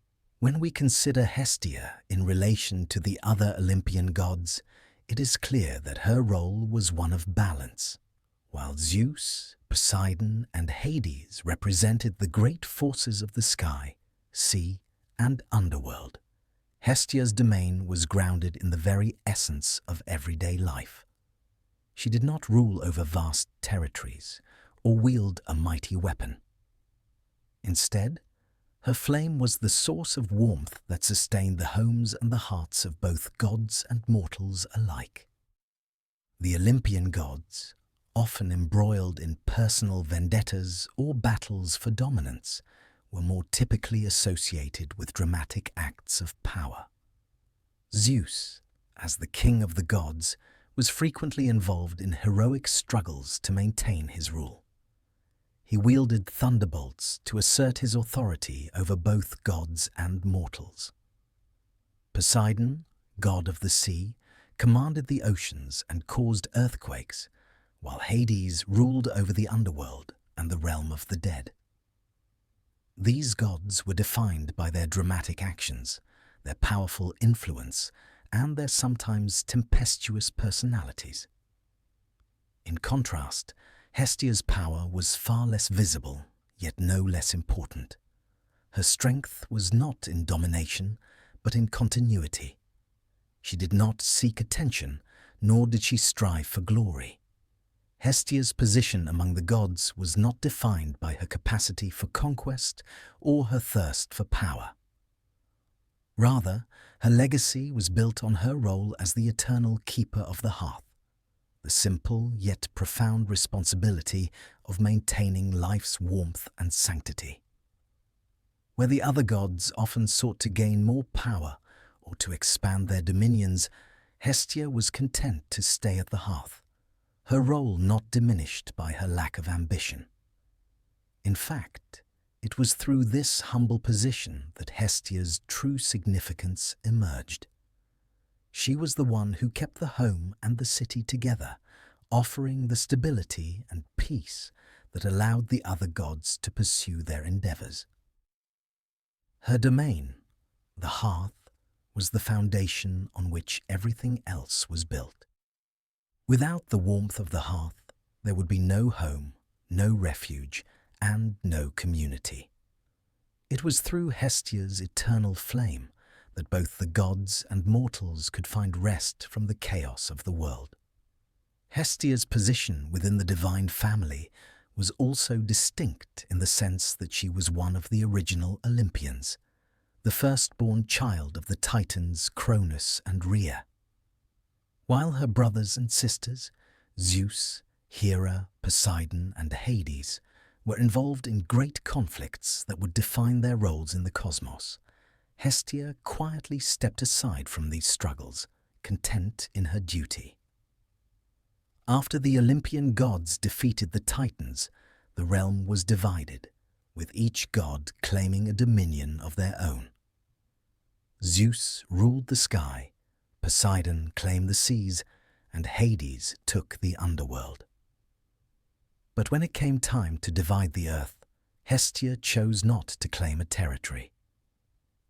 When we consider Hestia in relation to the other Olympian gods, it is clear that her role was one of balance. While Zeus, Poseidon, and Hades represented the great forces of the sky, sea, and underworld, Hestia's domain was grounded in the very essence of everyday life. She did not rule over vast territories or wield a mighty weapon. Instead, her flame was the source of warmth that sustained the homes and the hearts of both gods and mortals alike. The Olympian gods, often embroiled in personal vendettas or battles for dominance, were more typically associated with dramatic acts of power. Zeus, as the king of the gods, was frequently involved in heroic struggles to maintain his rule. He wielded thunderbolts to assert his authority over both gods and mortals. Poseidon, god of the sea, commanded the oceans and caused earthquakes, while Hades ruled over the underworld and the realm of the dead. These gods were defined by their dramatic actions, their powerful influence, and their sometimes tempestuous personalities. In contrast, Hestia's power was far less visible, yet no less important. Her strength was not in domination, but in continuity. She did not seek attention, nor did she strive for glory. Hestia's position among the gods was not defined by her capacity for conquest or her thirst for power. Rather, her legacy was built on her role as the eternal keeper of the hearth, the simple yet profound responsibility of maintaining life's warmth and sanctity. Where the other gods often sought to gain more power or to expand their dominions, Hestia was content to stay at the hearth, her role not diminished by her lack of ambition. In fact, it was through this humble position that Hestia's true significance emerged. She was the one who kept the home and the city together, offering the stability and peace that allowed the other gods to pursue their endeavors. Her domain, the hearth, was the foundation on which everything else was built. Without the warmth of the hearth, there would be no home, no refuge, and no community. It was through Hestia's eternal flame that both the gods and mortals could find rest from the chaos of the world. Hestia's position within the divine family was also distinct in the sense that she was one of the original Olympians, the firstborn child of the Titans Cronus and Rhea. While her brothers and sisters, Zeus, Hera, Poseidon, and Hades, were involved in great conflicts that would define their roles in the cosmos, Hestia quietly stepped aside from these struggles, content in her duty. After the Olympian gods defeated the Titans, the realm was divided, with each god claiming a dominion of their own. Zeus ruled the sky, Poseidon claimed the seas, and Hades took the underworld. But when it came time to divide the earth, Hestia chose not to claim a territory.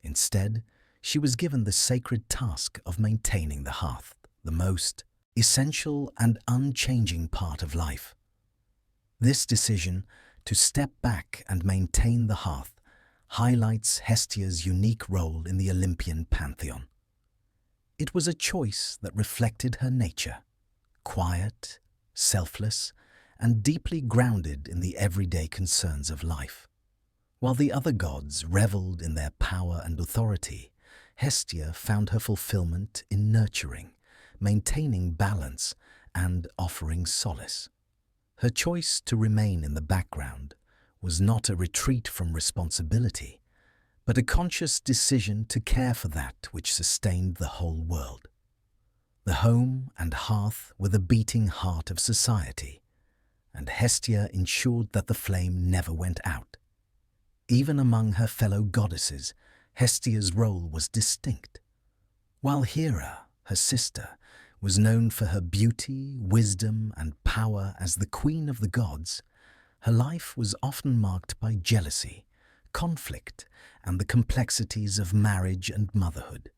Instead, she was given the sacred task of maintaining the hearth, the most essential and unchanging part of life. This decision to step back and maintain the hearth highlights Hestia's unique role in the Olympian pantheon. It was a choice that reflected her nature, quiet, selfless, and deeply grounded in the everyday concerns of life. While the other gods reveled in their power and authority, Hestia found her fulfillment in nurturing, maintaining balance, and offering solace. Her choice to remain in the background was not a retreat from responsibility, but a conscious decision to care for that which sustained the whole world. The home and hearth were the beating heart of society, and Hestia ensured that the flame never went out. Even among her fellow goddesses, Hestia's role was distinct. While Hera, her sister, was known for her beauty, wisdom, and power as the queen of the gods, her life was often marked by jealousy, conflict, and the complexities of marriage and motherhood.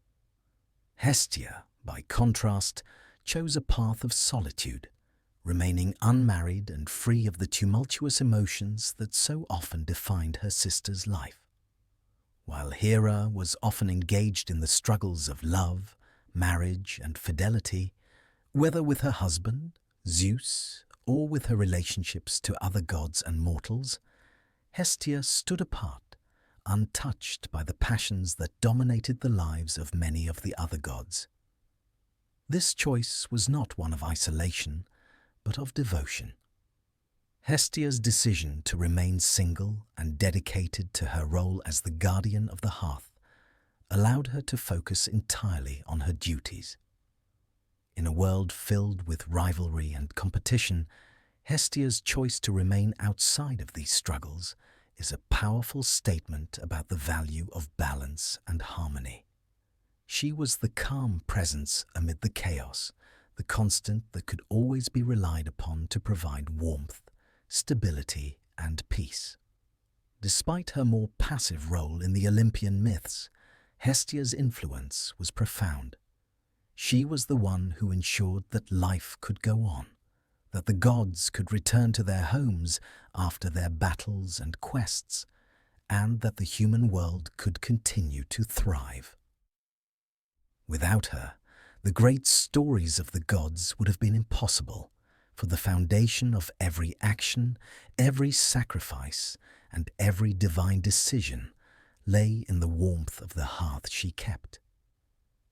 Hestia, by contrast, chose a path of solitude, remaining unmarried and free of the tumultuous emotions that so often defined her sister's life. While Hera was often engaged in the struggles of love, marriage, and fidelity, whether with her husband, Zeus, or with her relationships to other gods and mortals, Hestia stood apart, untouched by the passions that dominated the lives of many of the other gods. This choice was not one of isolation, but of devotion. Hestia's decision to remain single and dedicated to her role as the guardian of the hearth allowed her to focus entirely on her duties. In a world filled with rivalry and competition, Hestia's choice to remain outside of these struggles is a powerful statement about the value of balance and harmony. She was the calm presence amid the chaos, the constant that could always be relied upon to provide warmth, stability, and peace. Despite her more passive role in the Olympian myths, Hestia's influence was profound. She was the one who ensured that life could go on, that the gods could return to their homes after their battles and quests, and that the human world could continue to thrive. Without her, the great stories of the gods would have been impossible, for the foundation of every action, every sacrifice, and every divine decision lay in the warmth of the hearth she kept.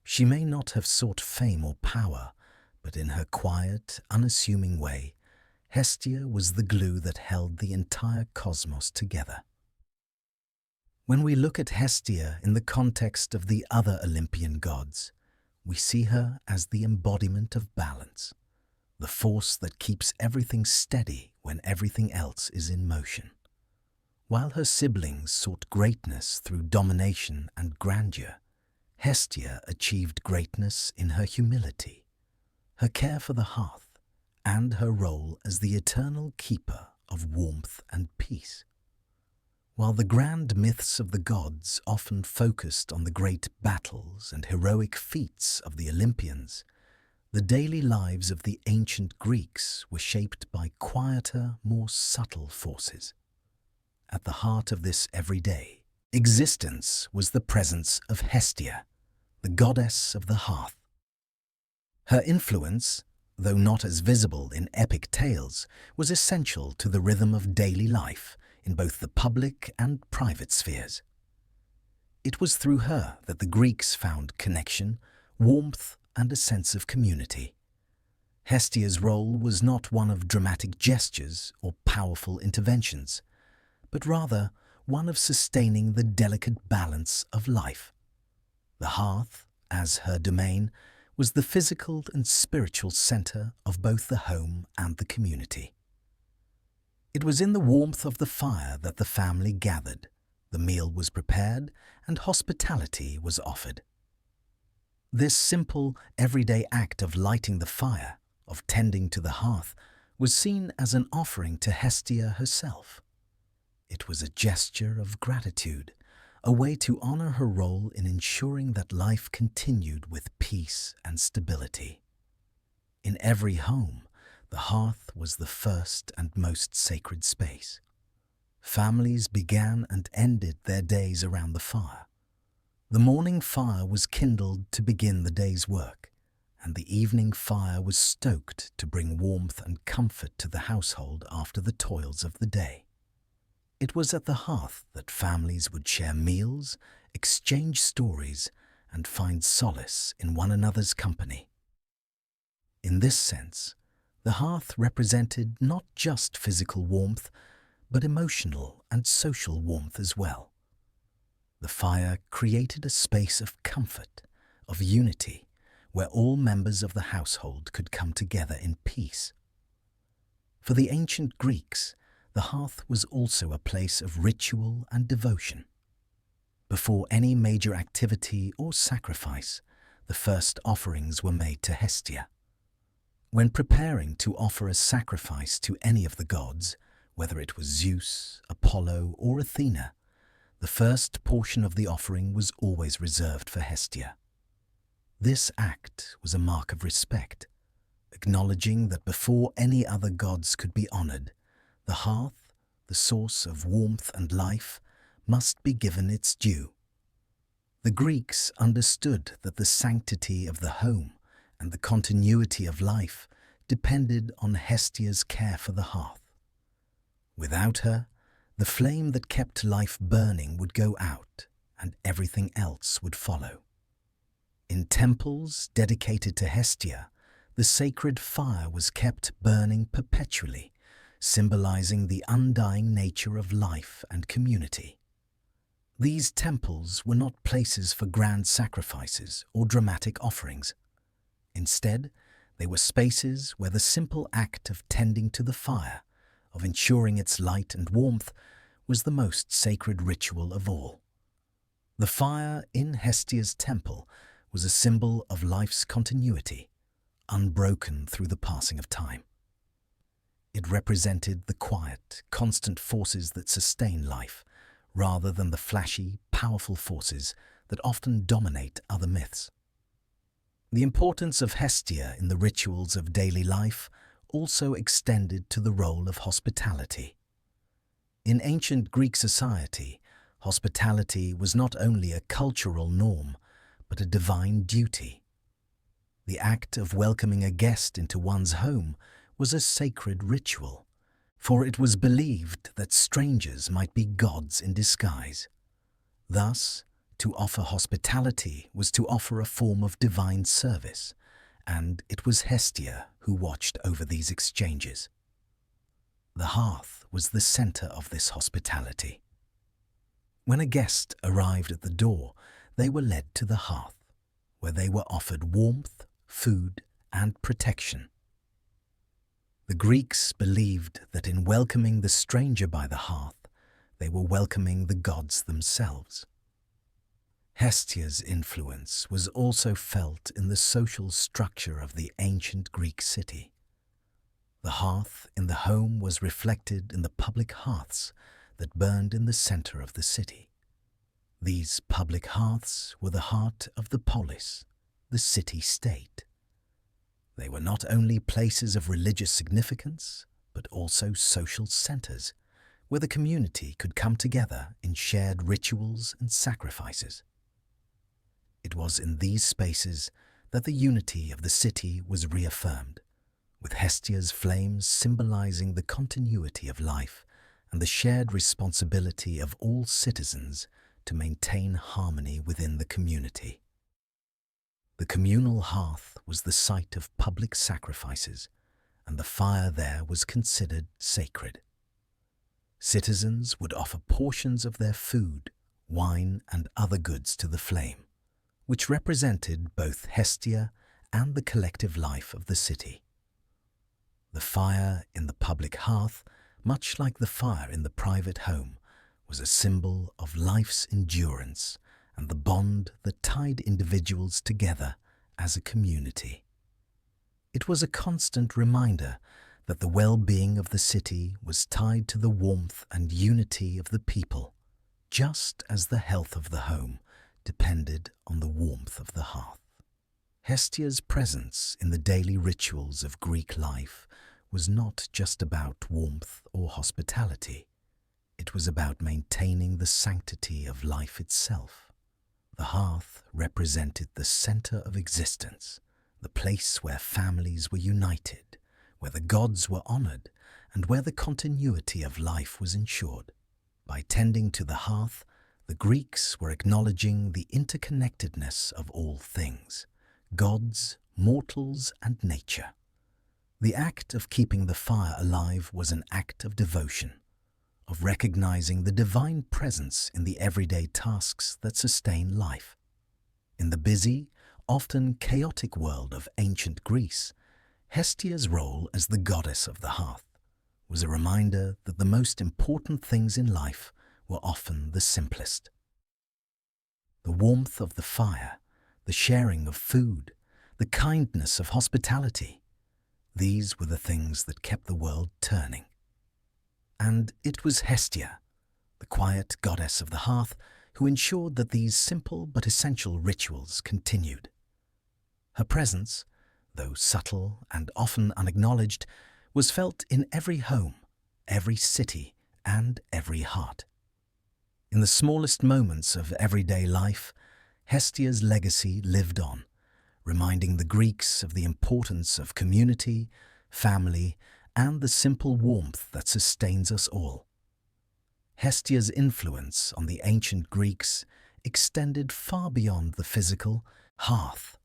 She may not have sought fame or power, but in her quiet, unassuming way, Hestia was the glue that held the entire cosmos together. When we look at Hestia in the context of the other Olympian gods, we see her as the embodiment of balance, the force that keeps everything steady when everything else is in motion. While her siblings sought greatness through domination and grandeur, Hestia achieved greatness in her humility, her care for the hearth, and her role as the eternal keeper of warmth and peace. While the grand myths of the gods often focused on the great battles and heroic feats of the Olympians, the daily lives of the ancient Greeks were shaped by quieter, more subtle forces. At the heart of this everyday existence was the presence of Hestia, the goddess of the hearth. Her influence, though not as visible in epic tales, was essential to the rhythm of daily life in both the public and private spheres. It was through her that the Greeks found connection, warmth, and a sense of community. Hestia's role was not one of dramatic gestures or powerful interventions, but rather one of sustaining the delicate balance of life. The hearth, as her domain, was the physical and spiritual center of both the home and the community. It was in the warmth of the fire that the family gathered, the meal was prepared, and hospitality was offered. This simple, everyday act of lighting the fire, of tending to the hearth, was seen as an offering to Hestia herself. It was a gesture of gratitude, a way to honor her role in ensuring that life continued with peace and stability. In every home, the hearth was the first and most sacred space. Families began and ended their days around the fire. The morning fire was kindled to begin the day's work, and the evening fire was stoked to bring warmth and comfort to the household after the toils of the day. It was at the hearth that families would share meals, exchange stories, and find solace in one another's company. In this sense, the hearth represented not just physical warmth, but emotional and social warmth as well. The fire created a space of comfort, of unity, where all members of the household could come together in peace. For the ancient Greeks, the hearth was also a place of ritual and devotion. Before any major activity or sacrifice, the first offerings were made to Hestia. When preparing to offer a sacrifice to any of the gods, whether it was Zeus, Apollo, or Athena, the first portion of the offering was always reserved for Hestia. This act was a mark of respect, acknowledging that before any other gods could be honored, the hearth, the source of warmth and life, must be given its due. The Greeks understood that the sanctity of the home and the continuity of life depended on Hestia's care for the hearth. Without her, the flame that kept life burning would go out, and everything else would follow. In temples dedicated to Hestia, the sacred fire was kept burning perpetually, symbolizing the undying nature of life and community. These temples were not places for grand sacrifices or dramatic offerings. Instead, they were spaces where the simple act of tending to the fire, of ensuring its light and warmth, was the most sacred ritual of all. The fire in Hestia's temple was a symbol of life's continuity, unbroken through the passing of time. It represented the quiet, constant forces that sustain life, rather than the flashy, powerful forces that often dominate other myths. The importance of Hestia in the rituals of daily life also extended to the role of hospitality. In ancient Greek society, hospitality was not only a cultural norm, but a divine duty. The act of welcoming a guest into one's home was a sacred ritual, for it was believed that strangers might be gods in disguise. Thus, to offer hospitality was to offer a form of divine service, and it was Hestia who watched over these exchanges. The hearth was the center of this hospitality. When a guest arrived at the door, they were led to the hearth, where they were offered warmth, food, and protection. The Greeks believed that in welcoming the stranger by the hearth, they were welcoming the gods themselves. Hestia's influence was also felt in the social structure of the ancient Greek city. The hearth in the home was reflected in the public hearths that burned in the center of the city. These public hearths were the heart of the polis, the city-state. They were not only places of religious significance, but also social centers, where the community could come together in shared rituals and sacrifices. It was in these spaces that the unity of the city was reaffirmed, with Hestia's flames symbolizing the continuity of life and the shared responsibility of all citizens to maintain harmony within the community. The communal hearth was the site of public sacrifices, and the fire there was considered sacred. Citizens would offer portions of their food, wine, and other goods to the flame, which represented both Hestia and the collective life of the city. The fire in the public hearth, much like the fire in the private home, was a symbol of life's endurance and the bond that tied individuals together as a community. It was a constant reminder that the well-being of the city was tied to the warmth and unity of the people, just as the health of the home depended on the warmth of the hearth. Hestia's presence in the daily rituals of Greek life was not just about warmth or hospitality. It was about maintaining the sanctity of life itself. The hearth represented the center of existence, the place where families were united, where the gods were honored, and where the continuity of life was ensured. By tending to the hearth, the Greeks were acknowledging the interconnectedness of all things, gods, mortals, and nature. The act of keeping the fire alive was an act of devotion, of recognizing the divine presence in the everyday tasks that sustain life. In the busy, often chaotic world of ancient Greece, Hestia's role as the goddess of the hearth was a reminder that the most important things in life were often the simplest. The warmth of the fire, the sharing of food, the kindness of hospitality, these were the things that kept the world turning. And it was Hestia, the quiet goddess of the hearth, who ensured that these simple but essential rituals continued. Her presence, though subtle and often unacknowledged, was felt in every home, every city, and every heart. In the smallest moments of everyday life, Hestia's legacy lived on, reminding the Greeks of the importance of community, family, and the simple warmth that sustains us all. Hestia's influence on the ancient Greeks extended far beyond the physical Hearth.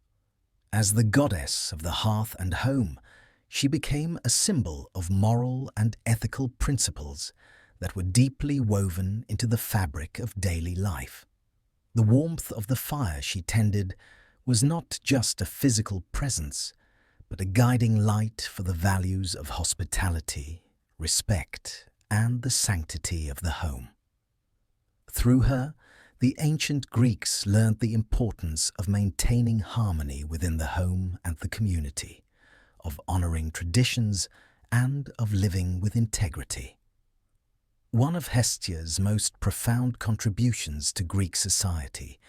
As the goddess of the hearth and home, she became a symbol of moral and ethical principles that were deeply woven into the fabric of daily life. The warmth of the fire she tended was not just a physical presence, but a guiding light for the values of hospitality, respect, and the sanctity of the home. Through her, the ancient Greeks learned the importance of maintaining harmony within the home and the community, of honoring traditions, and of living with integrity. One of Hestia's most profound contributions to Greek society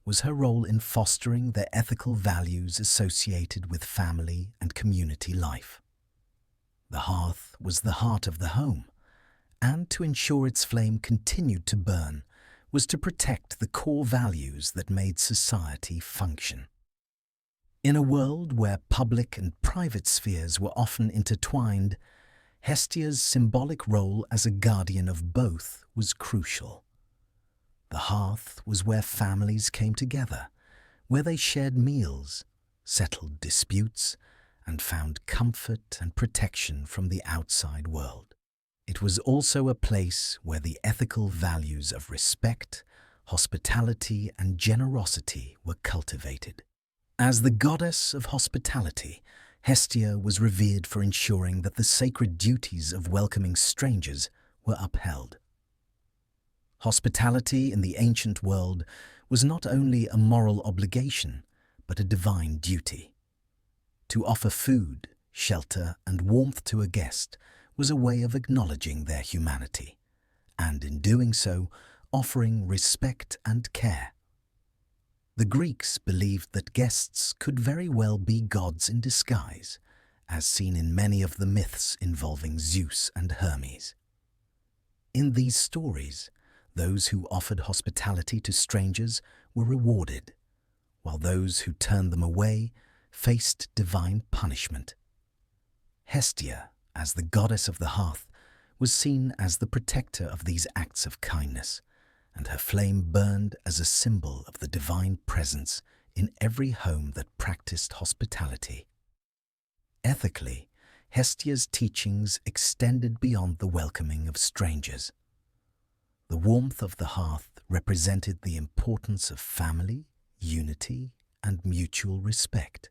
was her role in fostering the ethical values associated with family and community life. The hearth was the heart of the home, and to ensure its flame continued to burn was to protect the core values that made society function. In a world where public and private spheres were often intertwined, Hestia's symbolic role as a guardian of both was crucial. The hearth was where families came together, where they shared meals, settled disputes, and found comfort and protection from the outside world. It was also a place where the ethical values of respect, hospitality, and generosity were cultivated. As the goddess of hospitality, Hestia was revered for ensuring that the sacred duties of welcoming strangers were upheld. Hospitality in the ancient world was not only a moral obligation, but a divine duty. To offer food, shelter, and warmth to a guest was a way of acknowledging their humanity, and in doing so, offering respect and care. The Greeks believed that guests could very well be gods in disguise, as seen in many of the myths involving Zeus and Hermes. In these stories, those who offered hospitality to strangers were rewarded, while those who turned them away faced divine punishment. Hestia, as the goddess of the hearth, was seen as the protector of these acts of kindness, and her flame burned as a symbol of the divine presence in every home that practiced hospitality. Ethically, Hestia's teachings extended beyond the welcoming of strangers. The warmth of the hearth represented the importance of family, unity, and mutual respect.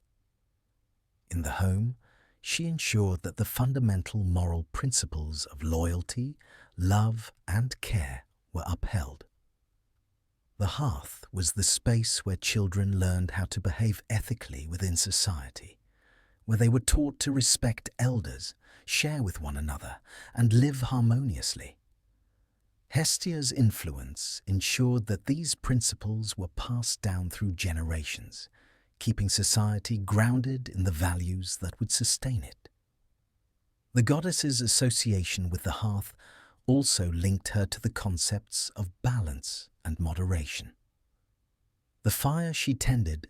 In the home, she ensured that the fundamental moral principles of loyalty, love, and care were upheld. The hearth was the space where children learned how to behave ethically within society, where they were taught to respect elders, share with one another, and live harmoniously. Hestia's influence ensured that these principles were passed down through generations, keeping society grounded in the values that would sustain it. The goddess's association with the hearth also linked her to the concepts of balance and moderation. The fire she tended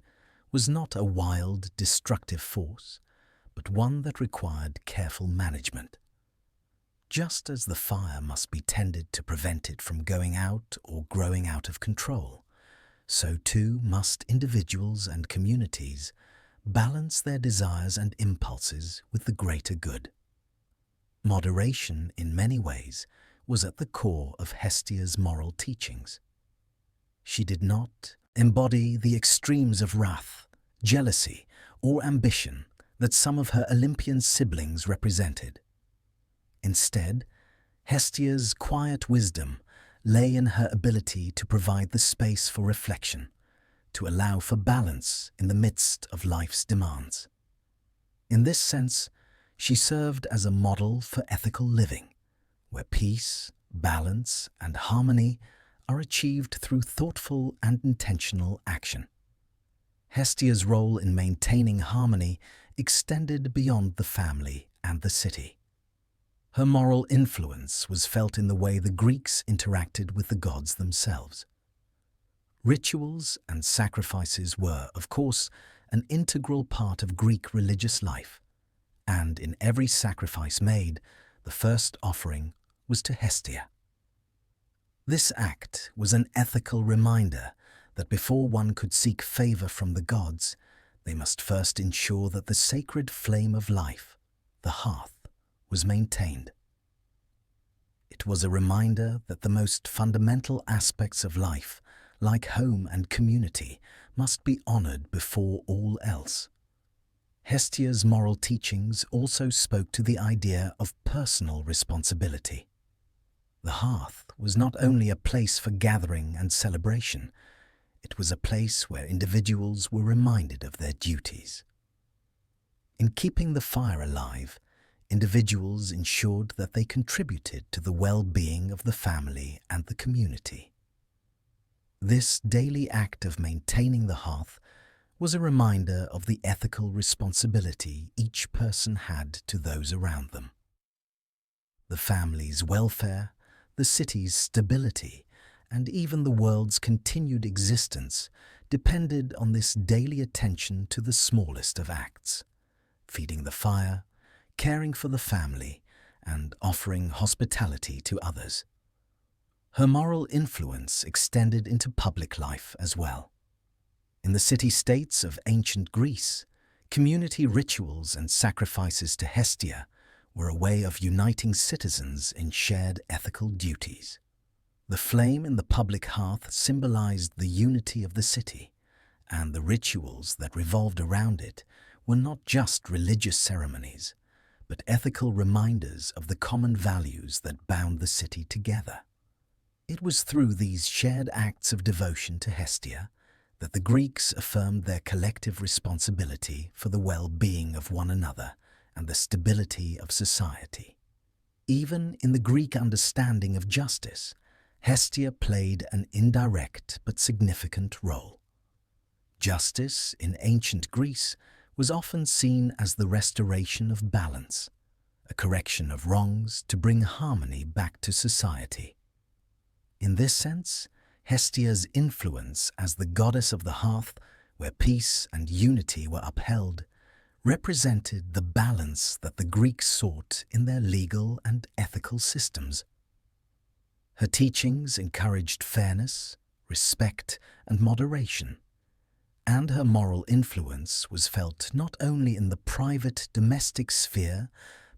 was not a wild, destructive force, but one that required careful management. Just as the fire must be tended to prevent it from going out or growing out of control, so too must individuals and communities balance their desires and impulses with the greater good. Moderation, in many ways, was at the core of Hestia's moral teachings. She did not embody the extremes of wrath, jealousy, or ambition that some of her Olympian siblings represented. Instead, Hestia's quiet wisdom lay in her ability to provide the space for reflection, to allow for balance in the midst of life's demands. In this sense, she served as a model for ethical living, where peace, balance, and harmony are achieved through thoughtful and intentional action. Hestia's role in maintaining harmony extended beyond the family and the city. Her moral influence was felt in the way the Greeks interacted with the gods themselves. Rituals and sacrifices were, of course, an integral part of Greek religious life, and in every sacrifice made, the first offering was to Hestia. This act was an ethical reminder that before one could seek favor from the gods, they must first ensure that the sacred flame of life, the hearth, was maintained. It was a reminder that the most fundamental aspects of life, like home and community, must be honored before all else. Hestia's moral teachings also spoke to the idea of personal responsibility. The hearth was not only a place for gathering and celebration, it was a place where individuals were reminded of their duties. In keeping the fire alive, individuals ensured that they contributed to the well-being of the family and the community. This daily act of maintaining the hearth was a reminder of the ethical responsibility each person had to those around them. The family's welfare, the city's stability, and even the world's continued existence depended on this daily attention to the smallest of acts: feeding the fire, caring for the family, and offering hospitality to others. Her moral influence extended into public life as well. In the city-states of ancient Greece, community rituals and sacrifices to Hestia were a way of uniting citizens in shared ethical duties. The flame in the public hearth symbolized the unity of the city, and the rituals that revolved around it were not just religious ceremonies, but ethical reminders of the common values that bound the city together. It was through these shared acts of devotion to Hestia that the Greeks affirmed their collective responsibility for the well-being of one another and the stability of society. Even in the Greek understanding of justice, Hestia played an indirect but significant role. Justice in ancient Greece was often seen as the restoration of balance, a correction of wrongs to bring harmony back to society. In this sense, Hestia's influence as the goddess of the hearth, where peace and unity were upheld, represented the balance that the Greeks sought in their legal and ethical systems. Her teachings encouraged fairness, respect, and moderation, and her moral influence was felt not only in the private domestic sphere,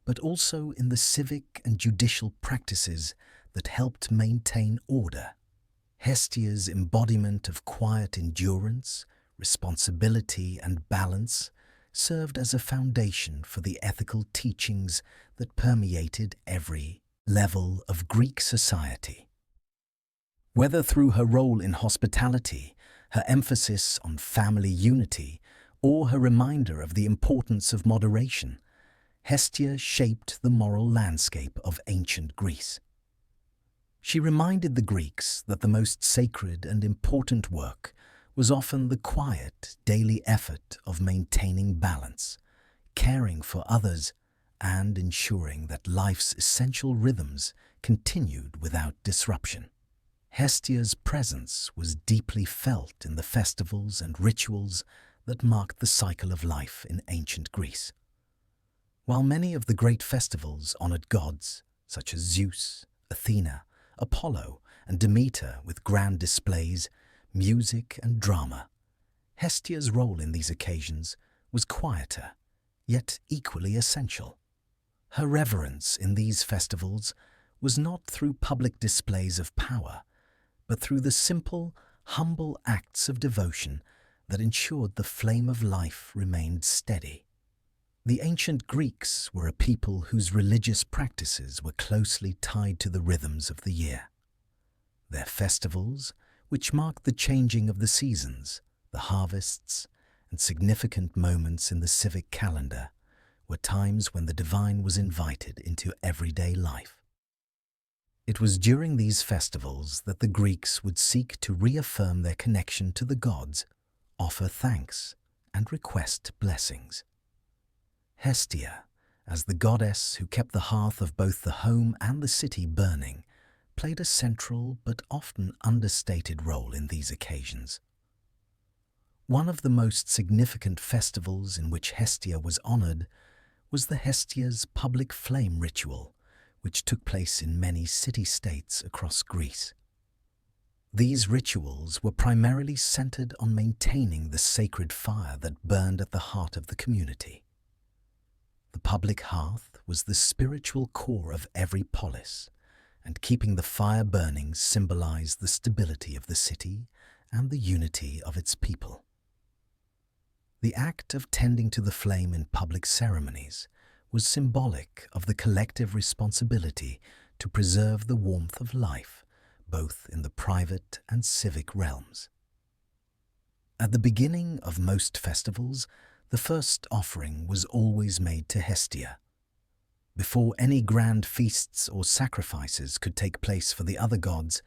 but also in the civic and judicial practices that helped maintain order. Hestia's embodiment of quiet endurance, responsibility, and balance served as a foundation for the ethical teachings that permeated every level of Greek society. Whether through her role in hospitality, her emphasis on family unity, or her reminder of the importance of moderation, Hestia shaped the moral landscape of ancient Greece. She reminded the Greeks that the most sacred and important work was often the quiet, daily effort of maintaining balance, caring for others, and ensuring that life's essential rhythms continued without disruption. Hestia's presence was deeply felt in the festivals and rituals that marked the cycle of life in ancient Greece. While many of the great festivals honored gods, such as Zeus, Athena, Apollo, and Demeter with grand displays, music, and drama, Hestia's role in these occasions was quieter, yet equally essential. Her reverence in these festivals was not through public displays of power, but through the simple, humble acts of devotion that ensured the flame of life remained steady. The ancient Greeks were a people whose religious practices were closely tied to the rhythms of the year. Their festivals, which marked the changing of the seasons, the harvests, and significant moments in the civic calendar, were times when the divine was invited into everyday life. It was during these festivals that the Greeks would seek to reaffirm their connection to the gods, offer thanks, and request blessings. Hestia, as the goddess who kept the hearth of both the home and the city burning, played a central but often understated role in these occasions. One of the most significant festivals in which Hestia was honored was the Hestia's public flame ritual, which took place in many city-states across Greece. These rituals were primarily centered on maintaining the sacred fire that burned at the heart of the community. The public hearth was the spiritual core of every polis, and keeping the fire burning symbolized the stability of the city and the unity of its people. The act of tending to the flame in public ceremonies was symbolic of the collective responsibility to preserve the warmth of life, both in the private and civic realms. At the beginning of most festivals, the first offering was always made to Hestia. Before any grand feasts or sacrifices could take place for the other gods,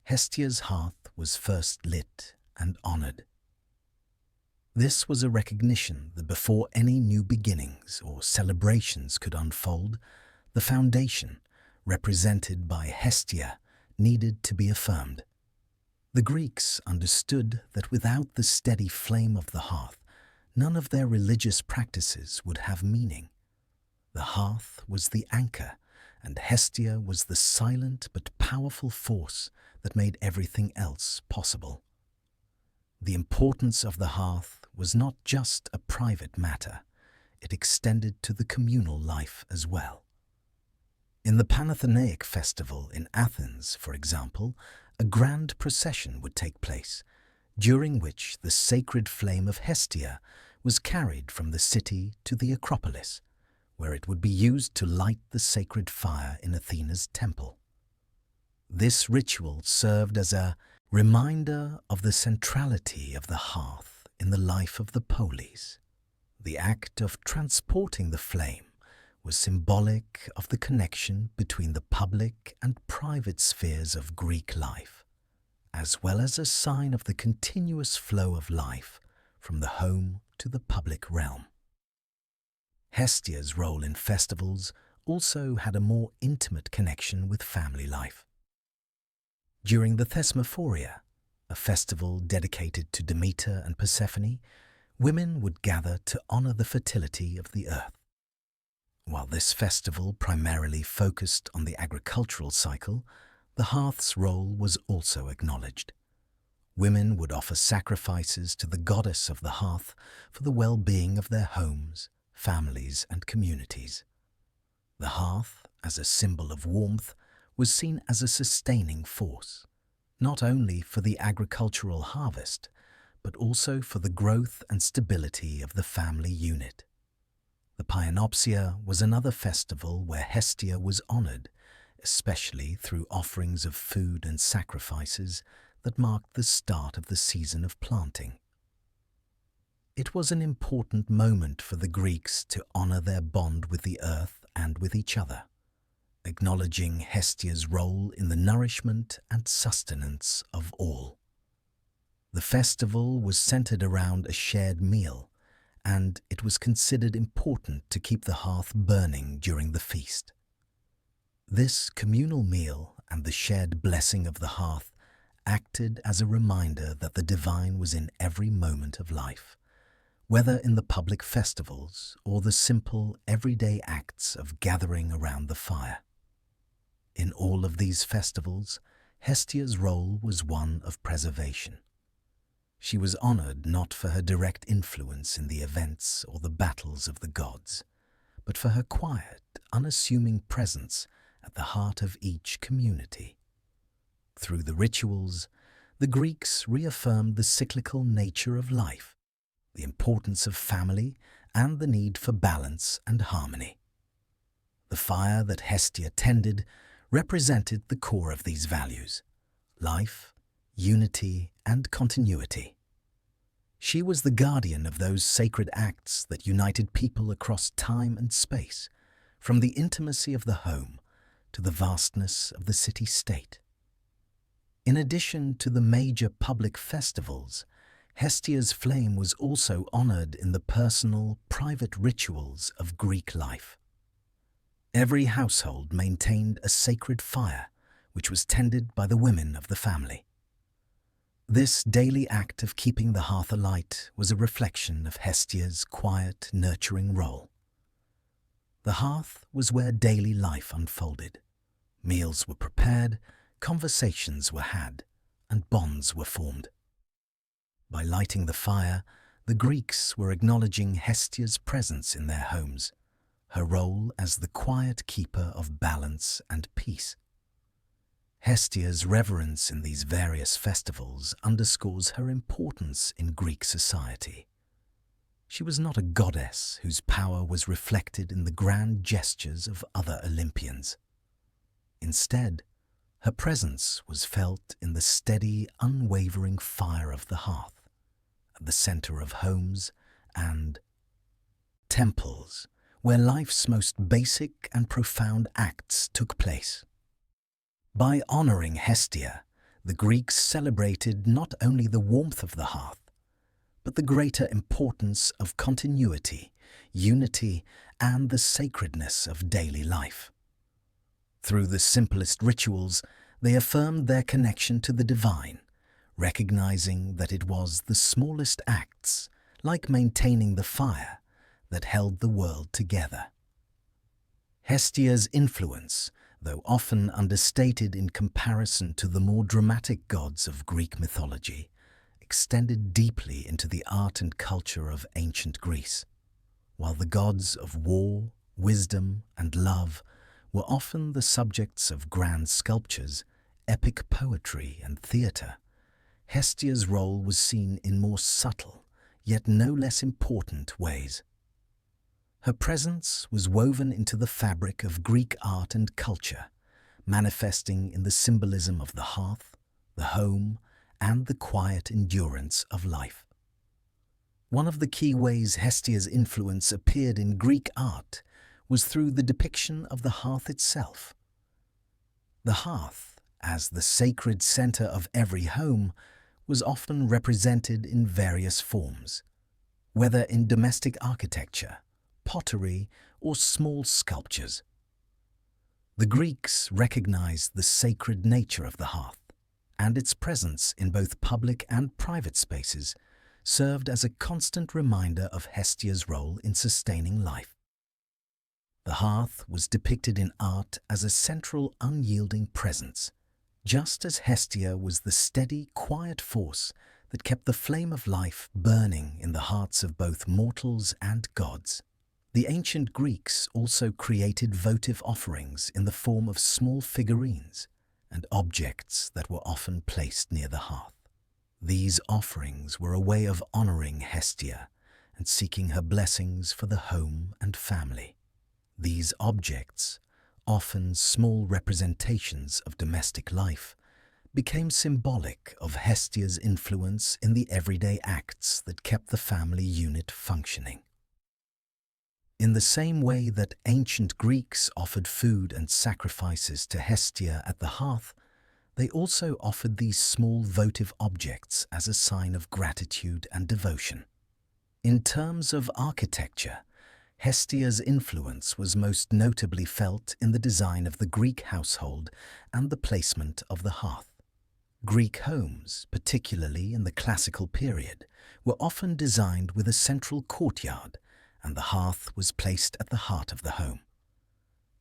Hestia's hearth was first lit and honored. This was a recognition that before any new beginnings or celebrations could unfold, the foundation, represented by Hestia, needed to be affirmed. The Greeks understood that without the steady flame of the hearth, none of their religious practices would have meaning. The hearth was the anchor, and Hestia was the silent but powerful force that made everything else possible. The importance of the hearth was not just a private matter, it extended to the communal life as well. In the Panathenaic festival in Athens, for example, a grand procession would take place, during which the sacred flame of Hestia was carried from the city to the Acropolis, where it would be used to light the sacred fire in Athena's temple. This ritual served as a reminder of the centrality of the hearth in the life of the polis. The act of transporting the flame was symbolic of the connection between the public and private spheres of Greek life, as well as a sign of the continuous flow of life from the home to the public realm. Hestia's role in festivals also had a more intimate connection with family life. During the Thesmophoria, a festival dedicated to Demeter and Persephone, women would gather to honor the fertility of the earth. While this festival primarily focused on the agricultural cycle, the hearth's role was also acknowledged. Women would offer sacrifices to the goddess of the hearth for the well-being of their homes, families, and communities. The hearth, as a symbol of warmth, was seen as a sustaining force, not only for the agricultural harvest, but also for the growth and stability of the family unit. The Paeanopsia was another festival where Hestia was honored, especially through offerings of food and sacrifices that marked the start of the season of planting. It was an important moment for the Greeks to honor their bond with the earth and with each other, acknowledging Hestia's role in the nourishment and sustenance of all. The festival was centered around a shared meal, and it was considered important to keep the hearth burning during the feast. This communal meal and the shared blessing of the hearth acted as a reminder that the divine was in every moment of life, whether in the public festivals or the simple, everyday acts of gathering around the fire. In all of these festivals, Hestia's role was one of preservation. She was honored not for her direct influence in the events or the battles of the gods, but for her quiet, unassuming presence at the heart of each community. Through the rituals, the Greeks reaffirmed the cyclical nature of life, the importance of family, and the need for balance and harmony. The fire that Hestia tended represented the core of these values: life, unity, and continuity. She was the guardian of those sacred acts that united people across time and space, from the intimacy of the home to the vastness of the city-state. In addition to the major public festivals, Hestia's flame was also honored in the personal, private rituals of Greek life. Every household maintained a sacred fire, which was tended by the women of the family. This daily act of keeping the hearth alight was a reflection of Hestia's quiet, nurturing role. The hearth was where daily life unfolded. Meals were prepared, conversations were had, and bonds were formed. By lighting the fire, the Greeks were acknowledging Hestia's presence in their homes, her role as the quiet keeper of balance and peace. Hestia's reverence in these various festivals underscores her importance in Greek society. She was not a goddess whose power was reflected in the grand gestures of other Olympians. Instead, her presence was felt in the steady, unwavering fire of the hearth, at the center of homes and temples, where life's most basic and profound acts took place. By honoring Hestia, the Greeks celebrated not only the warmth of the hearth, but the greater importance of continuity, unity, and the sacredness of daily life. Through the simplest rituals, they affirmed their connection to the divine, recognizing that it was the smallest acts, like maintaining the fire, that held the world together. Hestia's influence, though often understated in comparison to the more dramatic gods of Greek mythology, extended deeply into the art and culture of ancient Greece. While the gods of war, wisdom, and love were often the subjects of grand sculptures, epic poetry, and theatre, Hestia's role was seen in more subtle, yet no less important ways. Her presence was woven into the fabric of Greek art and culture, manifesting in the symbolism of the hearth, the home, and the quiet endurance of life. One of the key ways Hestia's influence appeared in Greek art was through the depiction of the hearth itself. The hearth, as the sacred center of every home, was often represented in various forms, whether in domestic architecture, pottery, or small sculptures. The Greeks recognized the sacred nature of the hearth, and its presence in both public and private spaces served as a constant reminder of Hestia's role in sustaining life. The hearth was depicted in art as a central, unyielding presence, just as Hestia was the steady, quiet force that kept the flame of life burning in the hearts of both mortals and gods. The ancient Greeks also created votive offerings in the form of small figurines and objects that were often placed near the hearth. These offerings were a way of honoring Hestia and seeking her blessings for the home and family. These objects, often small representations of domestic life, became symbolic of Hestia's influence in the everyday acts that kept the family unit functioning. In the same way that ancient Greeks offered food and sacrifices to Hestia at the hearth, they also offered these small votive objects as a sign of gratitude and devotion. In terms of architecture, Hestia's influence was most notably felt in the design of the Greek household and the placement of the hearth. Greek homes, particularly in the classical period, were often designed with a central courtyard, and the hearth was placed at the heart of the home.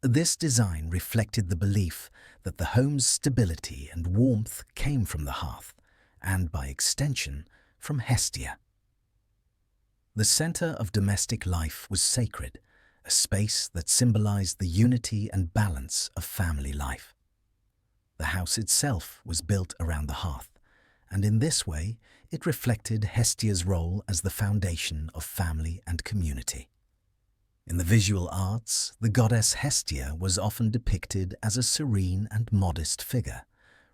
This design reflected the belief that the home's stability and warmth came from the hearth, and by extension, from Hestia. The center of domestic life was sacred, a space that symbolized the unity and balance of family life. The house itself was built around the hearth, and in this way, it reflected Hestia's role as the foundation of family and community. In the visual arts, the goddess Hestia was often depicted as a serene and modest figure,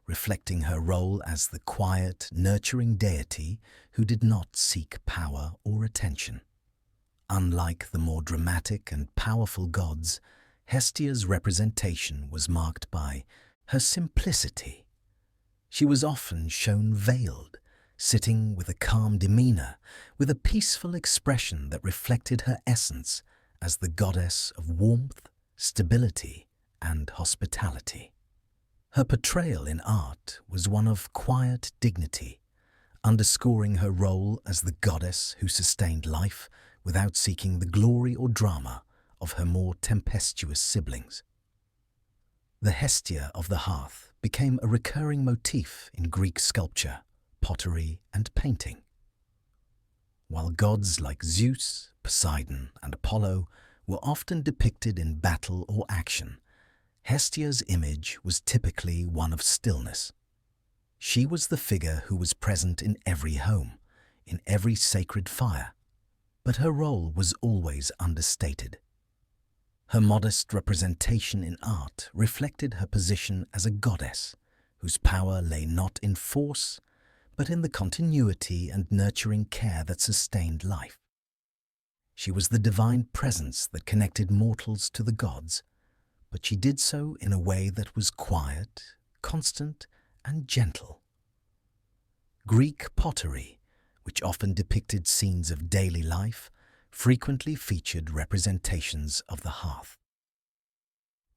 reflecting her role as the quiet, nurturing deity who did not seek power or attention. Unlike the more dramatic and powerful gods, Hestia's representation was marked by her simplicity. She was often shown veiled, sitting with a calm demeanor, with a peaceful expression that reflected her essence as the goddess of warmth, stability, and hospitality. Her portrayal in art was one of quiet dignity, underscoring her role as the goddess who sustained life without seeking the glory or drama of her more tempestuous siblings. The Hestia of the hearth became a recurring motif in Greek sculpture, pottery, and painting. While gods like Zeus, Poseidon, and Apollo were often depicted in battle or action, Hestia's image was typically one of stillness. She was the figure who was present in every home, in every sacred fire, but her role was always understated. Her modest representation in art reflected her position as a goddess, whose power lay not in force, but in the continuity and nurturing care that sustained life. She was the divine presence that connected mortals to the gods, but she did so in a way that was quiet, constant, and gentle. Greek pottery, which often depicted scenes of daily life, frequently featured representations of the hearth.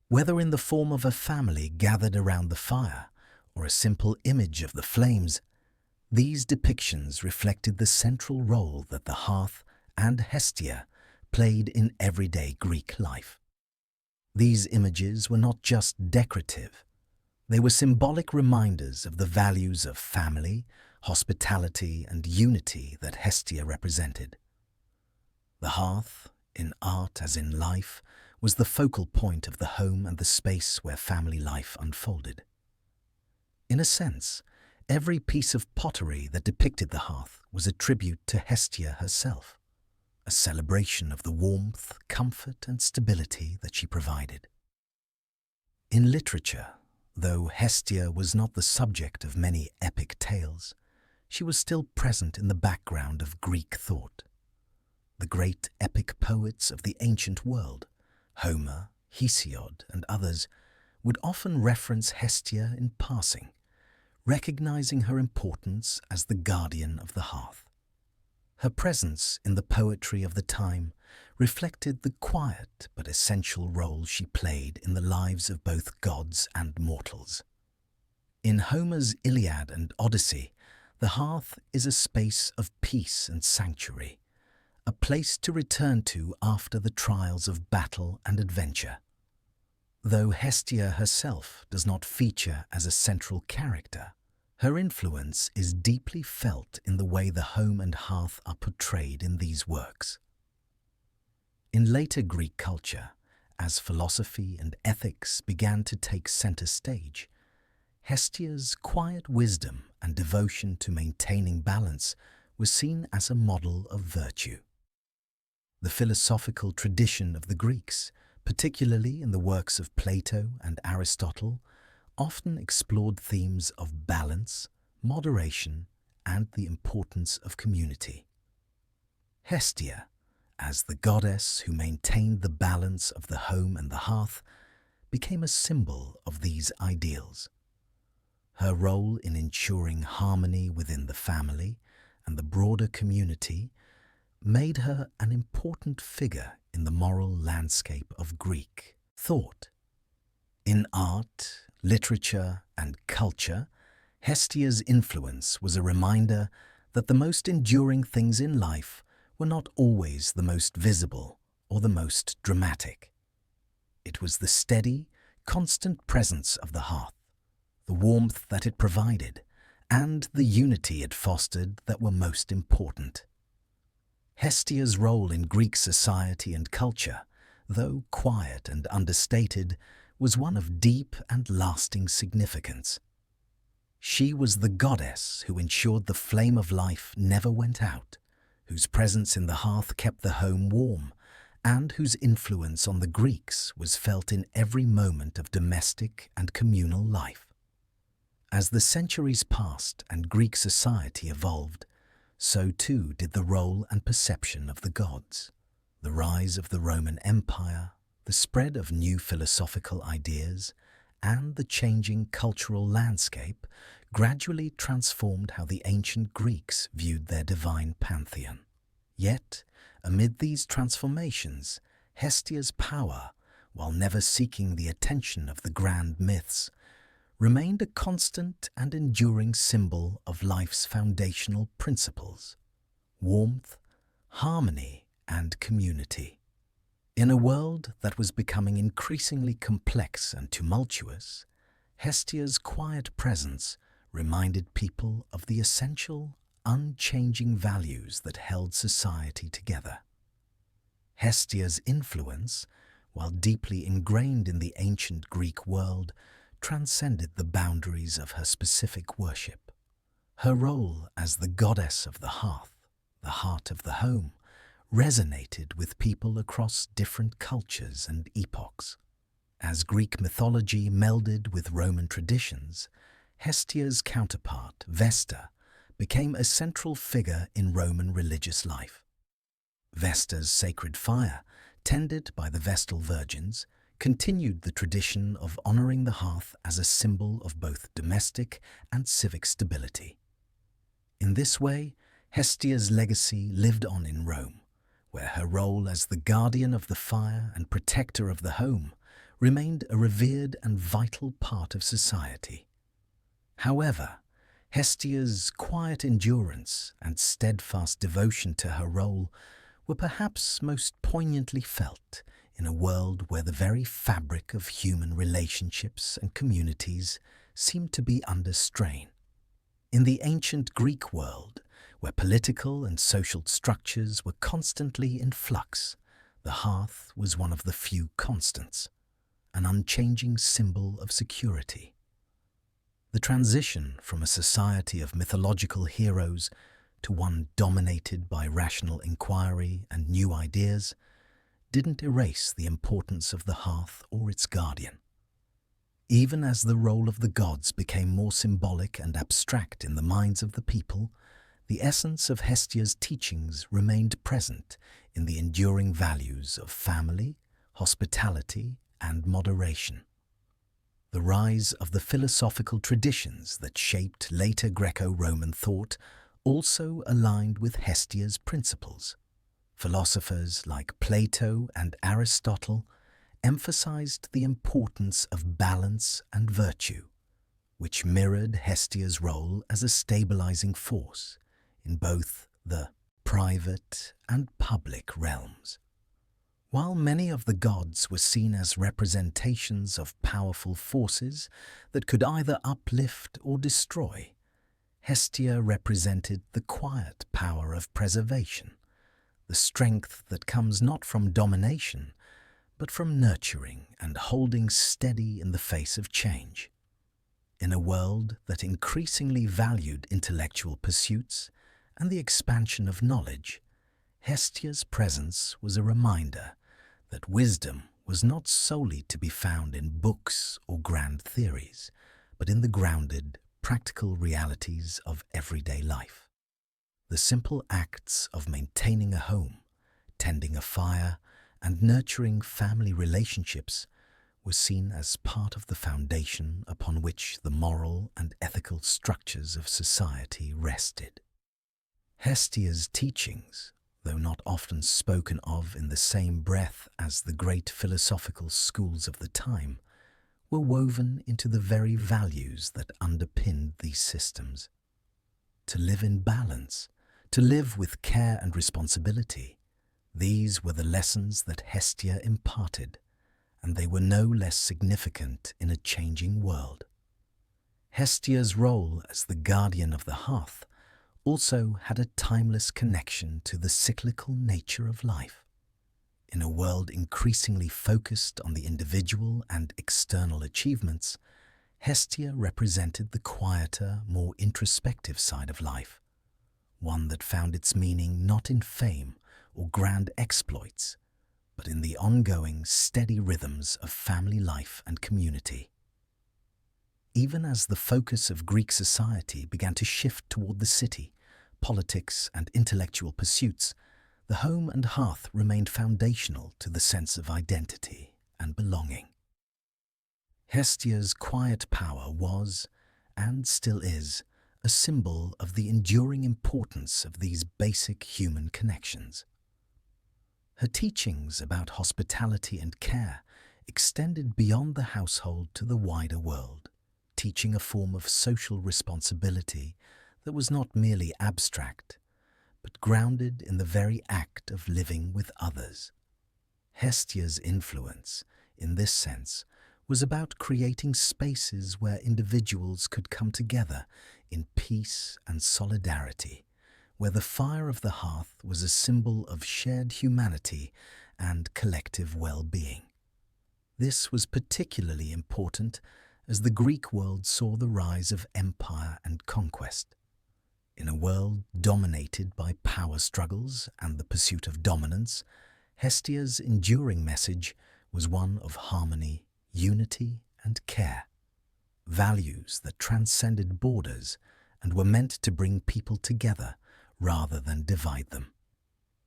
Whether in the form of a family gathered around the fire or a simple image of the flames, these depictions reflected the central role that the hearth and Hestia played in everyday Greek life. These images were not just decorative. They were symbolic reminders of the values of family, hospitality, and unity that Hestia represented. The hearth, in art as in life, was the focal point of the home and the space where family life unfolded. In a sense, every piece of pottery that depicted the hearth was a tribute to Hestia herself, a celebration of the warmth, comfort, and stability that she provided. In literature, though Hestia was not the subject of many epic tales, she was still present in the background of Greek thought. The great epic poets of the ancient world, Homer, Hesiod, and others, would often reference Hestia in passing, recognizing her importance as the guardian of the hearth. Her presence in the poetry of the time reflected the quiet but essential role she played in the lives of both gods and mortals. In Homer's Iliad and Odyssey, the hearth is a space of peace and sanctuary, a place to return to after the trials of battle and adventure. Though Hestia herself does not feature as a central character, her influence is deeply felt in the way the home and hearth are portrayed in these works. In later Greek culture, as philosophy and ethics began to take center stage, Hestia's quiet wisdom and devotion to maintaining balance was seen as a model of virtue. The philosophical tradition of the Greeks, particularly in the works of Plato and Aristotle, often explored themes of balance, moderation, and the importance of community. Hestia, as the goddess who maintained the balance of the home and the hearth, became a symbol of these ideals. Her role in ensuring harmony within the family and the broader community made her an important figure in the moral landscape of Greek thought. In art, literature, and culture, Hestia's influence was a reminder that the most enduring things in life were not always the most visible or the most dramatic. It was the steady, constant presence of the hearth, the warmth that it provided, and the unity it fostered that were most important. Hestia's role in Greek society and culture, though quiet and understated, was one of deep and lasting significance. She was the goddess who ensured the flame of life never went out, whose presence in the hearth kept the home warm, and whose influence on the Greeks was felt in every moment of domestic and communal life. As the centuries passed and Greek society evolved, so too did the role and perception of the gods. The rise of the Roman Empire, the spread of new philosophical ideas, and the changing cultural landscape gradually transformed how the ancient Greeks viewed their divine pantheon. Yet, amid these transformations, Hestia's power, while never seeking the attention of the grand myths, remained a constant and enduring symbol of life's foundational principles: warmth, harmony, and community. In a world that was becoming increasingly complex and tumultuous, Hestia's quiet presence reminded people of the essential, unchanging values that held society together. Hestia's influence, while deeply ingrained in the ancient Greek world, transcended the boundaries of her specific worship. Her role as the goddess of the hearth, the heart of the home, resonated with people across different cultures and epochs. As Greek mythology melded with Roman traditions, Hestia's counterpart, Vesta, became a central figure in Roman religious life. Vesta's sacred fire, tended by the Vestal Virgins, continued the tradition of honoring the hearth as a symbol of both domestic and civic stability. In this way, Hestia's legacy lived on in Rome, where her role as the guardian of the fire and protector of the home remained a revered and vital part of society. However, Hestia's quiet endurance and steadfast devotion to her role were perhaps most poignantly felt in a world where the very fabric of human relationships and communities seemed to be under strain. In the ancient Greek world, where political and social structures were constantly in flux, the hearth was one of the few constants, an unchanging symbol of security. The transition from a society of mythological heroes to one dominated by rational inquiry and new ideas didn't erase the importance of the hearth or its guardian. Even as the role of the gods became more symbolic and abstract in the minds of the people, the essence of Hestia's teachings remained present in the enduring values of family, hospitality, and moderation. The rise of the philosophical traditions that shaped later Greco-Roman thought also aligned with Hestia's principles. Philosophers like Plato and Aristotle emphasized the importance of balance and virtue, which mirrored Hestia's role as a stabilizing force in both the private and public realms. While many of the gods were seen as representations of powerful forces that could either uplift or destroy, Hestia represented the quiet power of preservation, the strength that comes not from domination, but from nurturing and holding steady in the face of change. In a world that increasingly valued intellectual pursuits and the expansion of knowledge, Hestia's presence was a reminder that wisdom was not solely to be found in books or grand theories, but in the grounded, practical realities of everyday life. The simple acts of maintaining a home, tending a fire, and nurturing family relationships were seen as part of the foundation upon which the moral and ethical structures of society rested. Hestia's teachings, though not often spoken of in the same breath as the great philosophical schools of the time, were woven into the very values that underpinned these systems. To live in balance, to live with care and responsibility, these were the lessons that Hestia imparted, and they were no less significant in a changing world. Hestia's role as the guardian of the hearth also had a timeless connection to the cyclical nature of life. In a world increasingly focused on the individual and external achievements, Hestia represented the quieter, more introspective side of life, one that found its meaning not in fame or grand exploits, but in the ongoing, steady rhythms of family life and community. Even as the focus of Greek society began to shift toward the city, politics, and intellectual pursuits, the home and hearth remained foundational to the sense of identity and belonging. Hestia's quiet power was, and still is, a symbol of the enduring importance of these basic human connections. Her teachings about hospitality and care extended beyond the household to the wider world, teaching a form of social responsibility that was not merely abstract, but grounded in the very act of living with others. Hestia's influence, in this sense, was about creating spaces where individuals could come together in peace and solidarity, where the fire of the hearth was a symbol of shared humanity and collective well-being. This was particularly important as the Greek world saw the rise of empire and conquest. In a world dominated by power struggles and the pursuit of dominance, Hestia's enduring message was one of harmony, unity, and care, values that transcended borders and were meant to bring people together rather than divide them.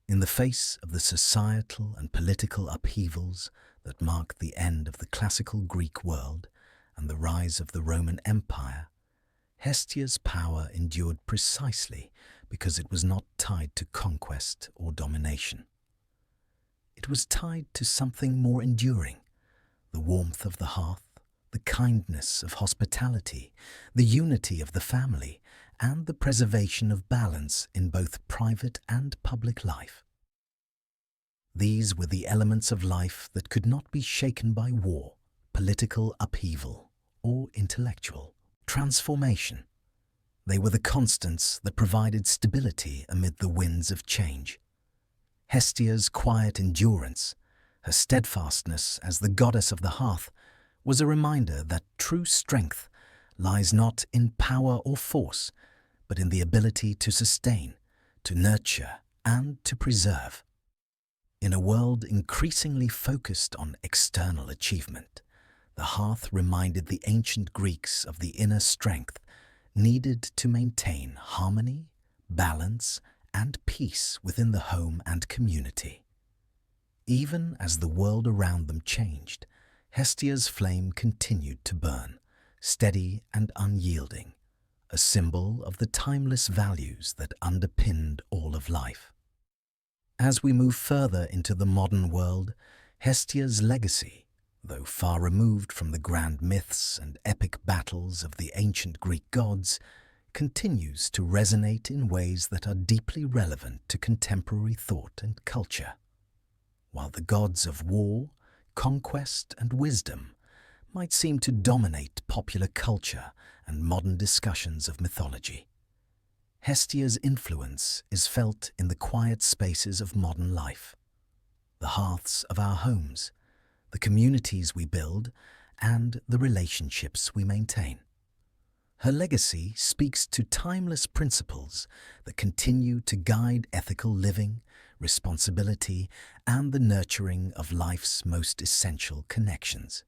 In the face of the societal and political upheavals that marked the end of the classical Greek world and the rise of the Roman Empire, Hestia's power endured precisely because it was not tied to conquest or domination. It was tied to something more enduring: the warmth of the hearth, the kindness of hospitality, the unity of the family, and the preservation of balance in both private and public life. These were the elements of life that could not be shaken by war, political upheaval, or intellectual transformation. They were the constants that provided stability amid the winds of change. Hestia's quiet endurance, her steadfastness as the goddess of the hearth, was a reminder that true strength lies not in power or force, but in the ability to sustain, to nurture, and to preserve. In a world increasingly focused on external achievement, the hearth reminded the ancient Greeks of the inner strength needed to maintain harmony, balance, and peace within the home and community. Even as the world around them changed, Hestia's flame continued to burn, steady and unyielding, a symbol of the timeless values that underpinned all of life. As we move further into the modern world, Hestia's legacy, though far removed from the grand myths and epic battles of the ancient Greek gods, continues to resonate in ways that are deeply relevant to contemporary thought and culture. While the gods of war, conquest, and wisdom might seem to dominate popular culture and modern discussions of mythology, Hestia's influence is felt in the quiet spaces of modern life, the hearths of our homes, the communities we build, and the relationships we maintain. Her legacy speaks to timeless principles that continue to guide ethical living, responsibility, and the nurturing of life's most essential connections.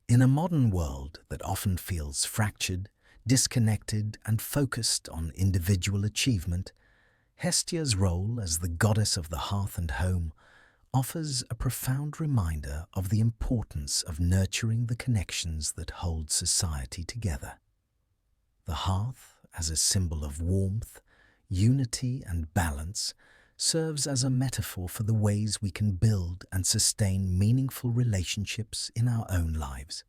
In a modern world that often feels fractured, disconnected, and focused on individual achievement, Hestia's role as the goddess of the hearth and home offers a profound reminder of the importance of nurturing the connections that hold society together. The hearth, as a symbol of warmth, unity, and balance, serves as a metaphor for the ways we can build and sustain meaningful relationships in our own lives.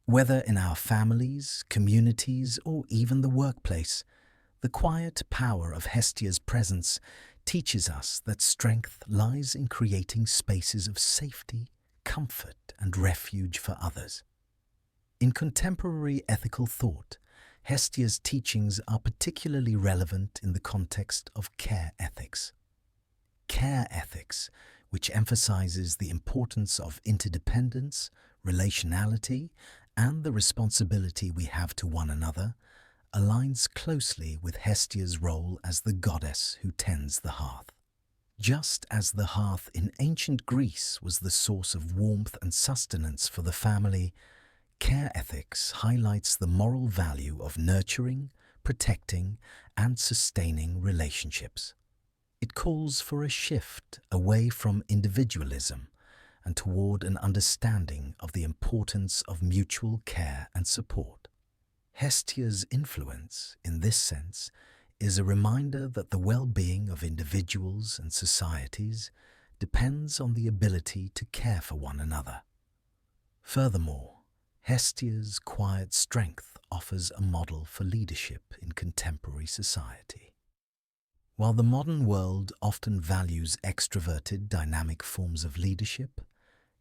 Whether in our families, communities, or even the workplace, the quiet power of Hestia's presence teaches us that strength lies in creating spaces of safety, comfort, and refuge for others. In contemporary ethical thought, Hestia's teachings are particularly relevant in the context of care ethics. Care ethics, which emphasizes the importance of interdependence, relationality, and the responsibility we have to one another, aligns closely with Hestia's role as the goddess who tends the hearth. Just as the hearth in ancient Greece was the source of warmth and sustenance for the family, care ethics highlights the moral value of nurturing, protecting, and sustaining relationships. It calls for a shift away from individualism and toward an understanding of the importance of mutual care and support. Hestia's influence, in this sense, is a reminder that the well-being of individuals and societies depends on the ability to care for one another. Furthermore, Hestia's quiet strength offers a model for leadership in contemporary society. While the modern world often values extroverted, dynamic forms of leadership,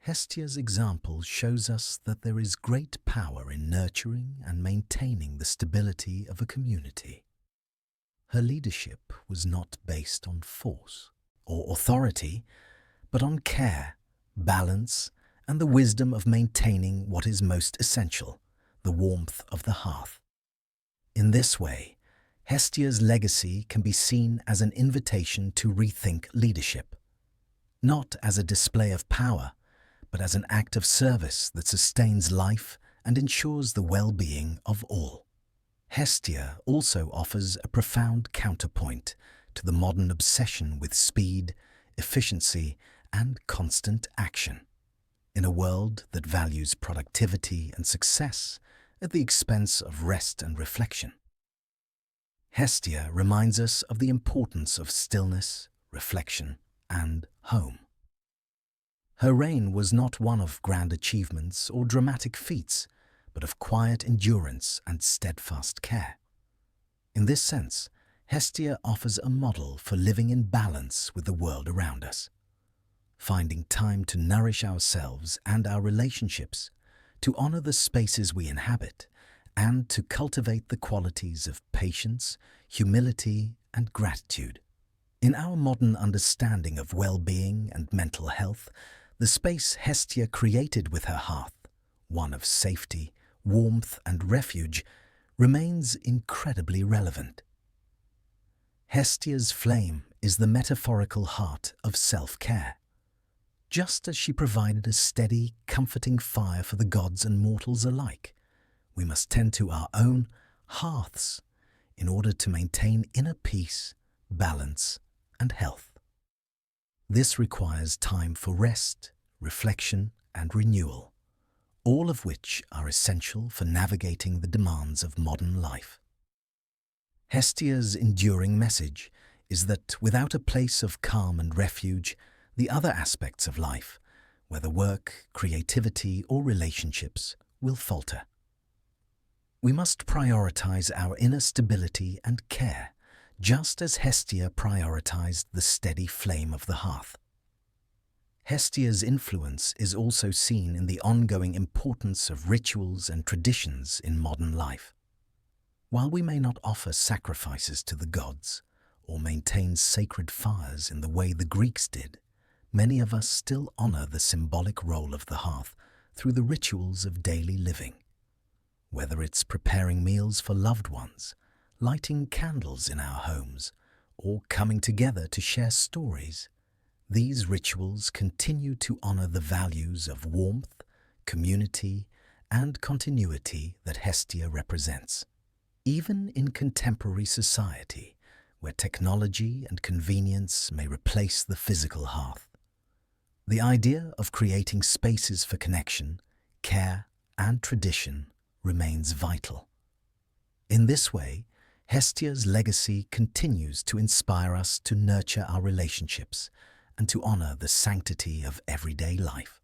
Hestia's example shows us that there is great power in nurturing and maintaining the stability of a community. Her leadership was not based on force or authority, but on care, balance, and the wisdom of maintaining what is most essential, the warmth of the hearth. In this way, Hestia's legacy can be seen as an invitation to rethink leadership, not as a display of power, but as an act of service that sustains life and ensures the well-being of all. Hestia also offers a profound counterpoint to the modern obsession with speed, efficiency, and constant action. In a world that values productivity and success at the expense of rest and reflection, Hestia reminds us of the importance of stillness, reflection, and home. Her reign was not one of grand achievements or dramatic feats, but of quiet endurance and steadfast care. In this sense, Hestia offers a model for living in balance with the world around us, finding time to nourish ourselves and our relationships, to honor the spaces we inhabit, and to cultivate the qualities of patience, humility, and gratitude. In our modern understanding of well-being and mental health, the space Hestia created with her hearth, one of safety, warmth, and refuge, remains incredibly relevant. Hestia's flame is the metaphorical heart of self-care. Just as she provided a steady, comforting fire for the gods and mortals alike, we must tend to our own hearths in order to maintain inner peace, balance, and health. This requires time for rest, reflection, and renewal, all of which are essential for navigating the demands of modern life. Hestia's enduring message is that without a place of calm and refuge, the other aspects of life, whether work, creativity, or relationships, will falter. We must prioritize our inner stability and care, just as Hestia prioritized the steady flame of the hearth. Hestia's influence is also seen in the ongoing importance of rituals and traditions in modern life. While we may not offer sacrifices to the gods or maintain sacred fires in the way the Greeks did, many of us still honor the symbolic role of the hearth through the rituals of daily living. Whether it's preparing meals for loved ones, lighting candles in our homes, or coming together to share stories, these rituals continue to honor the values of warmth, community, and continuity that Hestia represents. Even in contemporary society, where technology and convenience may replace the physical hearth, the idea of creating spaces for connection, care, and tradition remains vital. In this way, Hestia's legacy continues to inspire us to nurture our relationships and to honor the sanctity of everyday life.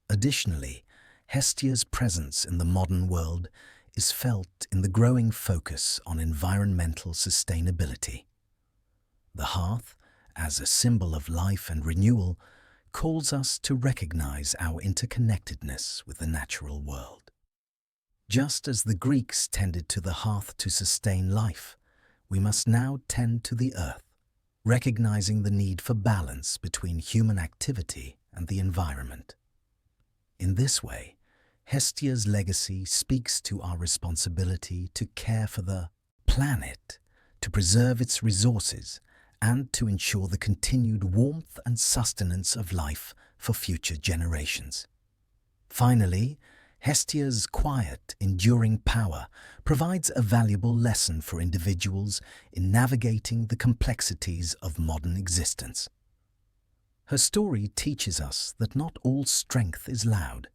Additionally, Hestia's presence in the modern world is felt in the growing focus on environmental sustainability. The hearth, as a symbol of life and renewal, calls us to recognize our interconnectedness with the natural world. Just as the Greeks tended to the hearth to sustain life, we must now tend to the earth, recognizing the need for balance between human activity and the environment. In this way, Hestia's legacy speaks to our responsibility to care for the planet, to preserve its resources, and to ensure the continued warmth and sustenance of life for future generations. Finally, Hestia's quiet, enduring power provides a valuable lesson for individuals in navigating the complexities of modern existence. Her story teaches us that not all strength is loud,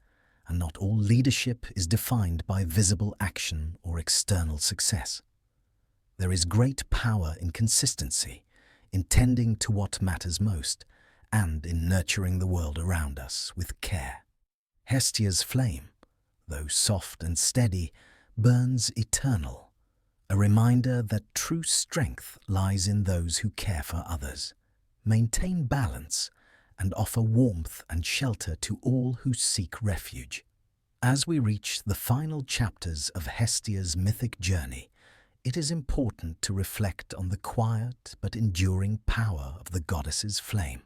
and not all leadership is defined by visible action or external success. There is great power in consistency, in tending to what matters most, and in nurturing the world around us with care. Hestia's flame, though soft and steady, burns eternal, a reminder that true strength lies in those who care for others, maintain balance, and offer warmth and shelter to all who seek refuge. As we reach the final chapters of Hestia's mythic journey, it is important to reflect on the quiet but enduring power of the goddess's flame.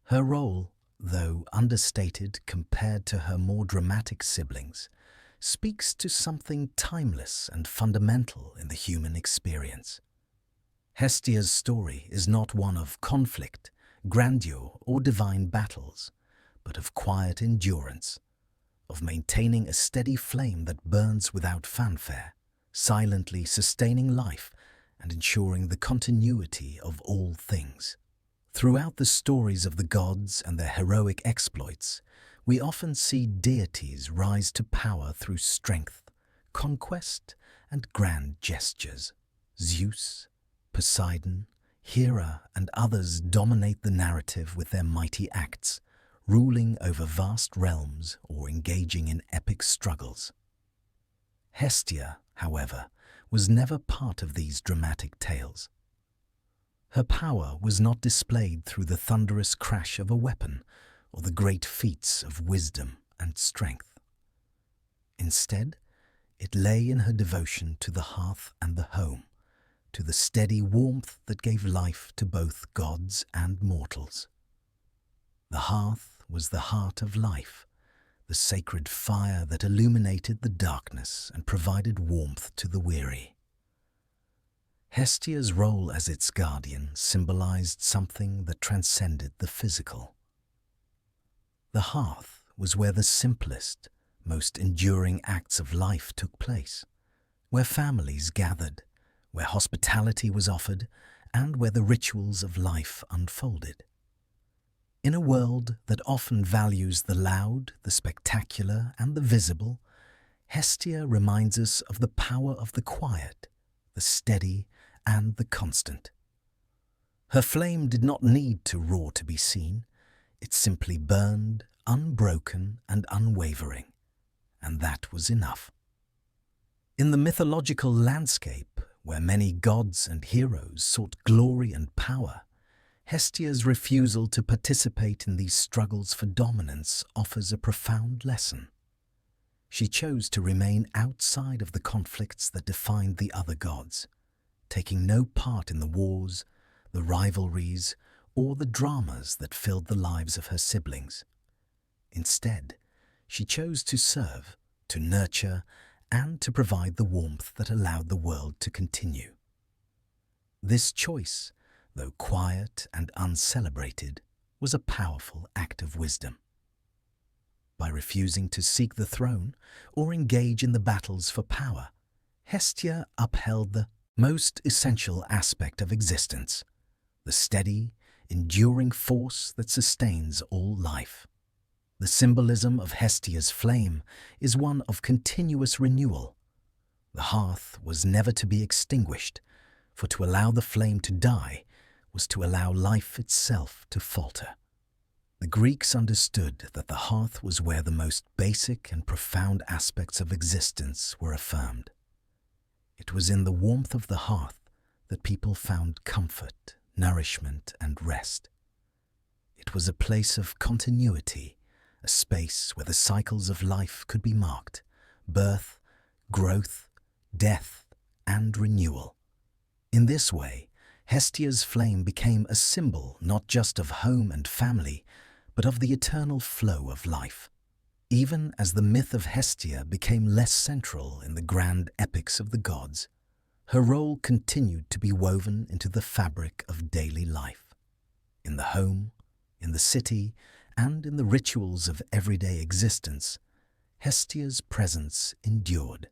Her role, though understated compared to her more dramatic siblings, speaks to something timeless and fundamental in the human experience. Hestia's story is not one of conflict, grandeur, or divine battles, but of quiet endurance, of maintaining a steady flame that burns without fanfare, silently sustaining life and ensuring the continuity of all things. Throughout the stories of the gods and their heroic exploits, we often see deities rise to power through strength, conquest, and grand gestures. Zeus, Poseidon, Hera, and others dominate the narrative with their mighty acts, ruling over vast realms or engaging in epic struggles. Hestia, however, was never part of these dramatic tales. Her power was not displayed through the thunderous crash of a weapon or the great feats of wisdom and strength. Instead, it lay in her devotion to the hearth and the home, to the steady warmth that gave life to both gods and mortals. The hearth was the heart of life, the sacred fire that illuminated the darkness and provided warmth to the weary. Hestia's role as its guardian symbolized something that transcended the physical. The hearth was where the simplest, most enduring acts of life took place, where families gathered, where hospitality was offered, and where the rituals of life unfolded. In a world that often values the loud, the spectacular, and the visible, Hestia reminds us of the power of the quiet, the steady, and the constant. Her flame did not need to roar to be seen. It simply burned, unbroken and unwavering, and that was enough. In the mythological landscape, where many gods and heroes sought glory and power, Hestia's refusal to participate in these struggles for dominance offers a profound lesson. She chose to remain outside of the conflicts that defined the other gods, taking no part in the wars, the rivalries, or the dramas that filled the lives of her siblings. Instead, she chose to serve, to nurture, and to provide the warmth that allowed the world to continue. This choice, though quiet and uncelebrated, was a powerful act of wisdom. By refusing to seek the throne or engage in the battles for power, Hestia upheld the most essential aspect of existence, the steady, enduring force that sustains all life. The symbolism of Hestia's flame is one of continuous renewal. The hearth was never to be extinguished, for to allow the flame to die was to allow life itself to falter. The Greeks understood that the hearth was where the most basic and profound aspects of existence were affirmed. It was in the warmth of the hearth that people found comfort, nourishment, and rest. It was a place of continuity, a space where the cycles of life could be marked: birth, growth, death, and renewal. In this way, Hestia's flame became a symbol not just of home and family, but of the eternal flow of life. Even as the myth of Hestia became less central in the grand epics of the gods, her role continued to be woven into the fabric of daily life. In the home, in the city, and in the rituals of everyday existence, Hestia's presence endured.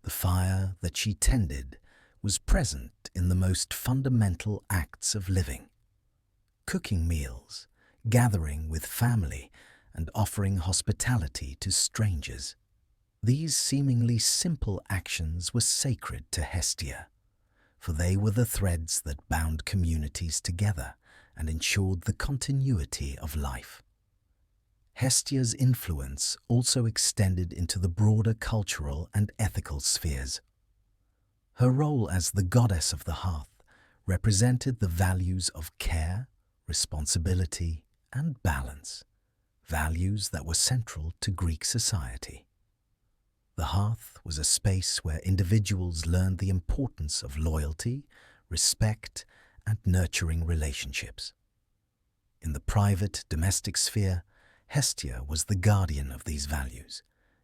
The fire that she tended was present in the most fundamental acts of living. Cooking meals, gathering with family, and offering hospitality to strangers. These seemingly simple actions were sacred to Hestia, for they were the threads that bound communities together and ensured the continuity of life. Hestia's influence also extended into the broader cultural and ethical spheres. Her role as the goddess of the hearth represented the values of care, responsibility, and balance, values that were central to Greek society. The hearth was a space where individuals learned the importance of loyalty, respect, and nurturing relationships. In the private domestic sphere, Hestia was the guardian of these values,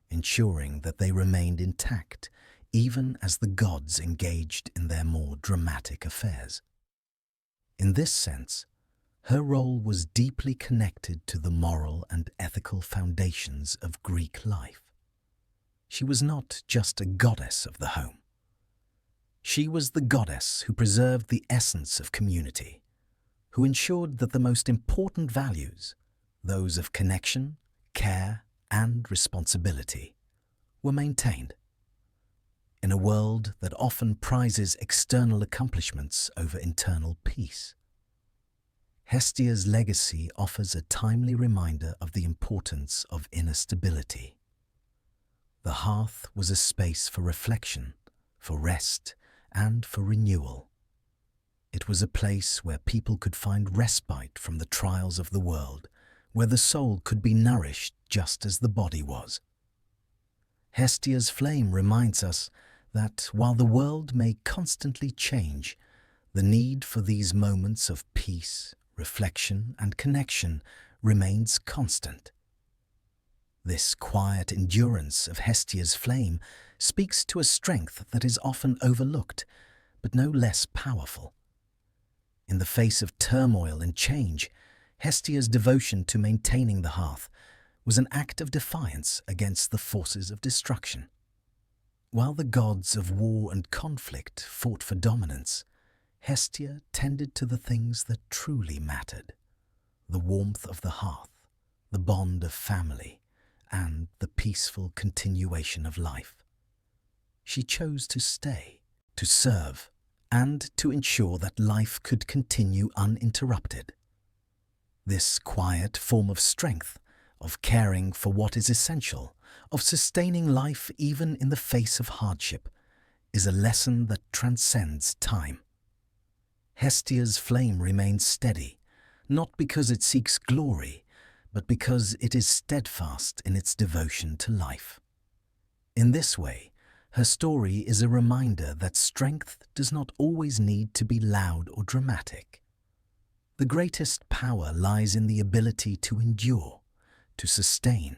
ensuring that they remained intact even as the gods engaged in their more dramatic affairs. In this sense, her role was deeply connected to the moral and ethical foundations of Greek life. She was not just a goddess of the home. She was the goddess who preserved the essence of community, who ensured that the most important values, those of connection, care, and responsibility, were maintained. In a world that often prizes external accomplishments over internal peace, Hestia's legacy offers a timely reminder of the importance of inner stability. The hearth was a space for reflection, for rest, and for renewal. It was a place where people could find respite from the trials of the world, where the soul could be nourished just as the body was. Hestia's flame reminds us that while the world may constantly change, the need for these moments of peace, reflection, and connection remains constant. This quiet endurance of Hestia's flame speaks to a strength that is often overlooked, but no less powerful. In the face of turmoil and change, Hestia's devotion to maintaining the hearth was an act of defiance against the forces of destruction. While the gods of war and conflict fought for dominance, Hestia tended to the things that truly mattered: the warmth of the hearth, the bond of family, and the peaceful continuation of life. She chose to stay, to serve, and to ensure that life could continue uninterrupted. This quiet form of strength, of caring for what is essential, of sustaining life even in the face of hardship, is a lesson that transcends time. Hestia's flame remains steady, not because it seeks glory, but because it is steadfast in its devotion to life. In this way, her story is a reminder that strength does not always need to be loud or dramatic. The greatest power lies in the ability to endure, to sustain,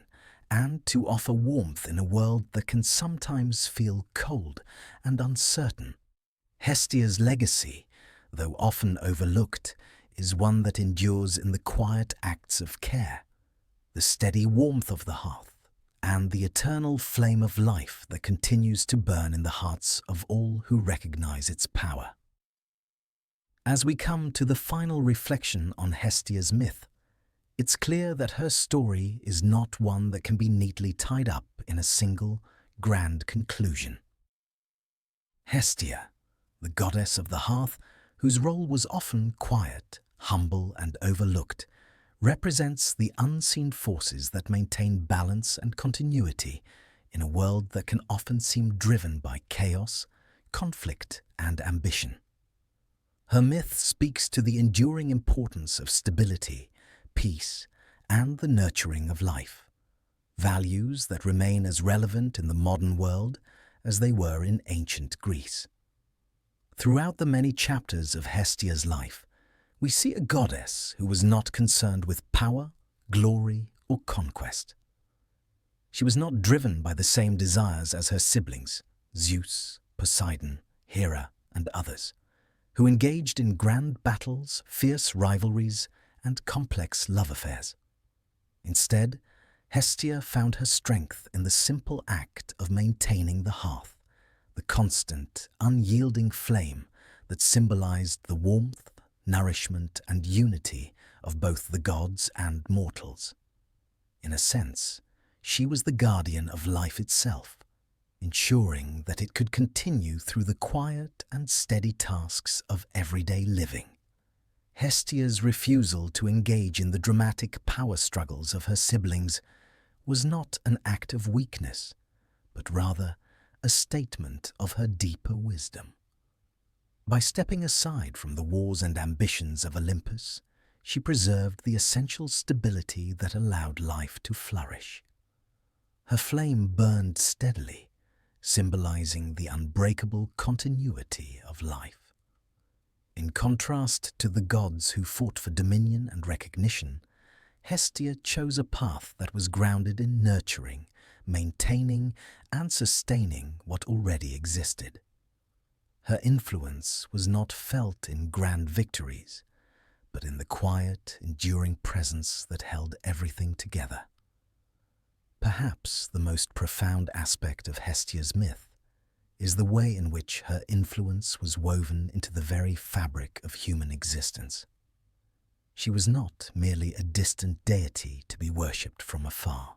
and to offer warmth in a world that can sometimes feel cold and uncertain. Hestia's legacy, though often overlooked, is one that endures in the quiet acts of care, the steady warmth of the hearth, and the eternal flame of life that continues to burn in the hearts of all who recognize its power. As we come to the final reflection on Hestia's myth, it's clear that her story is not one that can be neatly tied up in a single, grand conclusion. Hestia, the goddess of the hearth, whose role was often quiet, humble, and overlooked, represents the unseen forces that maintain balance and continuity in a world that can often seem driven by chaos, conflict, and ambition. Her myth speaks to the enduring importance of stability, peace, and the nurturing of life, values that remain as relevant in the modern world as they were in ancient Greece. Throughout the many chapters of Hestia's life, we see a goddess who was not concerned with power, glory, or conquest. She was not driven by the same desires as her siblings, Zeus, Poseidon, Hera, and others, who engaged in grand battles, fierce rivalries, and complex love affairs. Instead, Hestia found her strength in the simple act of maintaining the hearth, the constant, unyielding flame that symbolized the warmth, nourishment, and unity of both the gods and mortals. In a sense, she was the guardian of life itself, ensuring that it could continue through the quiet and steady tasks of everyday living. Hestia's refusal to engage in the dramatic power struggles of her siblings was not an act of weakness, but rather a statement of her deeper wisdom. By stepping aside from the wars and ambitions of Olympus, she preserved the essential stability that allowed life to flourish. Her flame burned steadily, symbolizing the unbreakable continuity of life. In contrast to the gods who fought for dominion and recognition, Hestia chose a path that was grounded in nurturing, maintaining, and sustaining what already existed. Her influence was not felt in grand victories, but in the quiet, enduring presence that held everything together. Perhaps the most profound aspect of Hestia's myth is the way in which her influence was woven into the very fabric of human existence. She was not merely a distant deity to be worshipped from afar.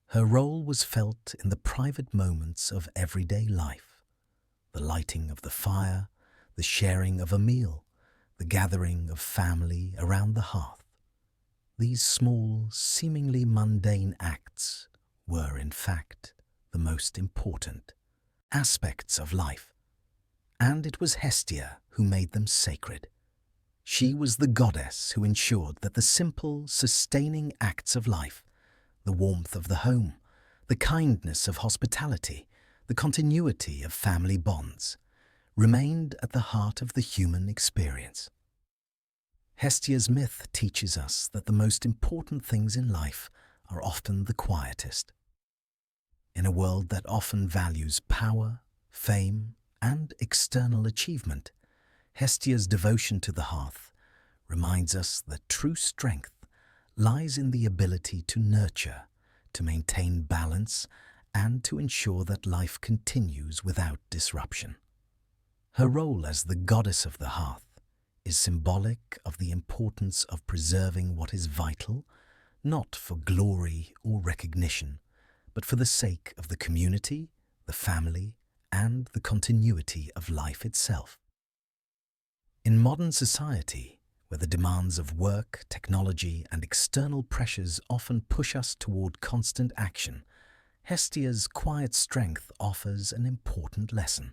Her role was felt in the private moments of everyday life: the lighting of the fire, the sharing of a meal, the gathering of family around the hearth. These small, seemingly mundane acts were, in fact, the most important aspects of life, and it was Hestia who made them sacred. She was the goddess who ensured that the simple, sustaining acts of life, the warmth of the home, the kindness of hospitality, the continuity of family bonds, remained at the heart of the human experience. Hestia's myth teaches us that the most important things in life are often the quietest. In a world that often values power, fame, and external achievement, Hestia's devotion to the hearth reminds us that true strength lies in the ability to nurture, to maintain balance, and to ensure that life continues without disruption. Her role as the goddess of the hearth is symbolic of the importance of preserving what is vital, not for glory or recognition, but for the sake of the community, the family, and the continuity of life itself. In modern society, where the demands of work, technology, and external pressures often push us toward constant action, Hestia's quiet strength offers an important lesson.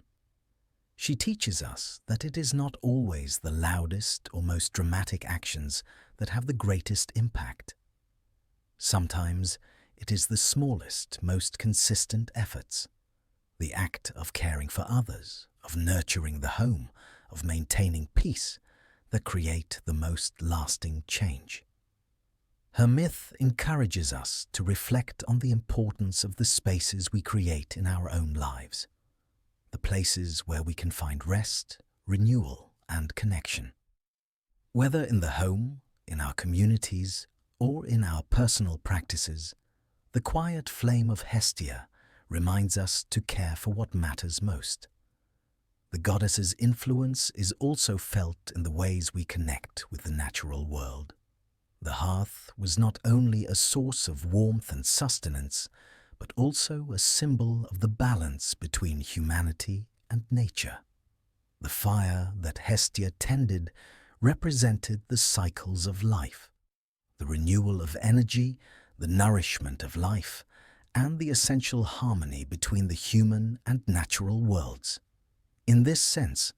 She teaches us that it is not always the loudest or most dramatic actions that have the greatest impact. Sometimes it is the smallest, most consistent efforts. The act of caring for others, of nurturing the home, of maintaining peace, that create the most lasting change. Her myth encourages us to reflect on the importance of the spaces we create in our own lives, the places where we can find rest, renewal, and connection. Whether in the home, in our communities, or in our personal practices, the quiet flame of Hestia reminds us to care for what matters most. The goddess's influence is also felt in the ways we connect with the natural world. The hearth was not only a source of warmth and sustenance, but also a symbol of the balance between humanity and nature. The fire that Hestia tended represented the cycles of life, the renewal of energy, the nourishment of life, and the essential harmony between the human and natural worlds. In this sense,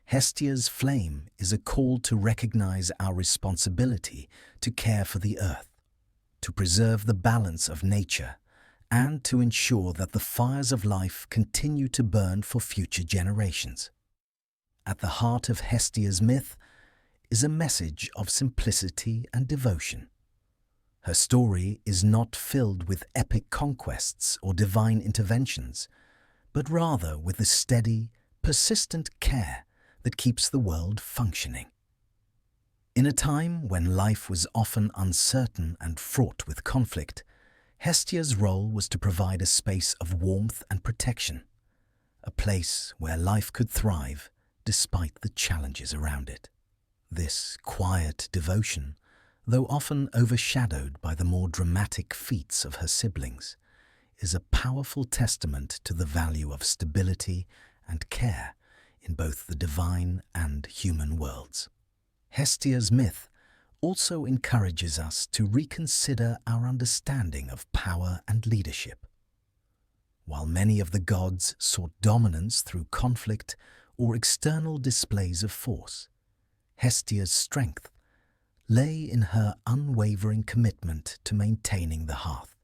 Hestia's flame is a call to recognize our responsibility to care for the earth, to preserve the balance of nature, and to ensure that the fires of life continue to burn for future generations. At the heart of Hestia's myth is a message of simplicity and devotion. Her story is not filled with epic conquests or divine interventions, but rather with the steady, persistent care that keeps the world functioning. In a time when life was often uncertain and fraught with conflict, Hestia's role was to provide a space of warmth and protection, a place where life could thrive despite the challenges around it. This quiet devotion, though often overshadowed by the more dramatic feats of her siblings, is a powerful testament to the value of stability and care in both the divine and human worlds. Hestia's myth also encourages us to reconsider our understanding of power and leadership. While many of the gods sought dominance through conflict or external displays of force, Hestia's strength lay in her unwavering commitment to maintaining the hearth,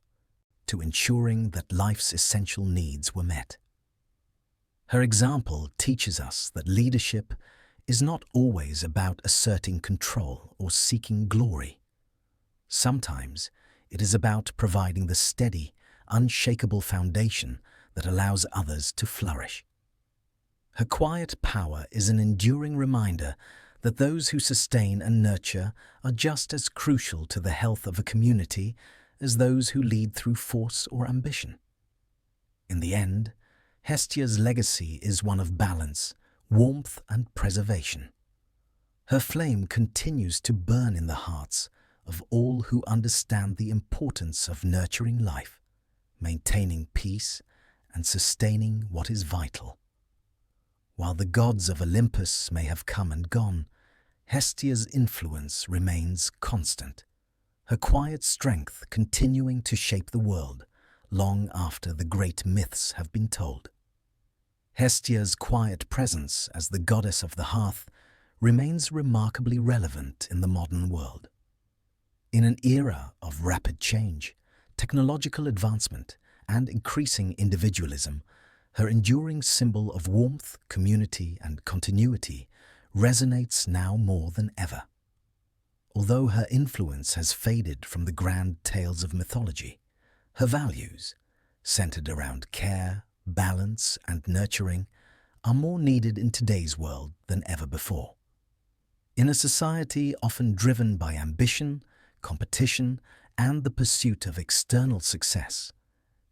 to ensuring that life's essential needs were met. Her example teaches us that leadership is not always about asserting control or seeking glory. Sometimes it is about providing the steady, unshakable foundation that allows others to flourish. Her quiet power is an enduring reminder that those who sustain and nurture are just as crucial to the health of a community as those who lead through force or ambition. In the end, Hestia's legacy is one of balance, warmth, and preservation. Her flame continues to burn in the hearts of all who understand the importance of nurturing life, maintaining peace, and sustaining what is vital. While the gods of Olympus may have come and gone, Hestia's influence remains constant, her quiet strength continuing to shape the world long after the great myths have been told. Hestia's quiet presence as the goddess of the hearth remains remarkably relevant in the modern world. In an era of rapid change, technological advancement, and increasing individualism, her enduring symbol of warmth, community, and continuity resonates now more than ever. Although her influence has faded from the grand tales of mythology, her values, centered around care, balance, and nurturing, are more needed in today's world than ever before. In a society often driven by ambition, competition, and the pursuit of external success,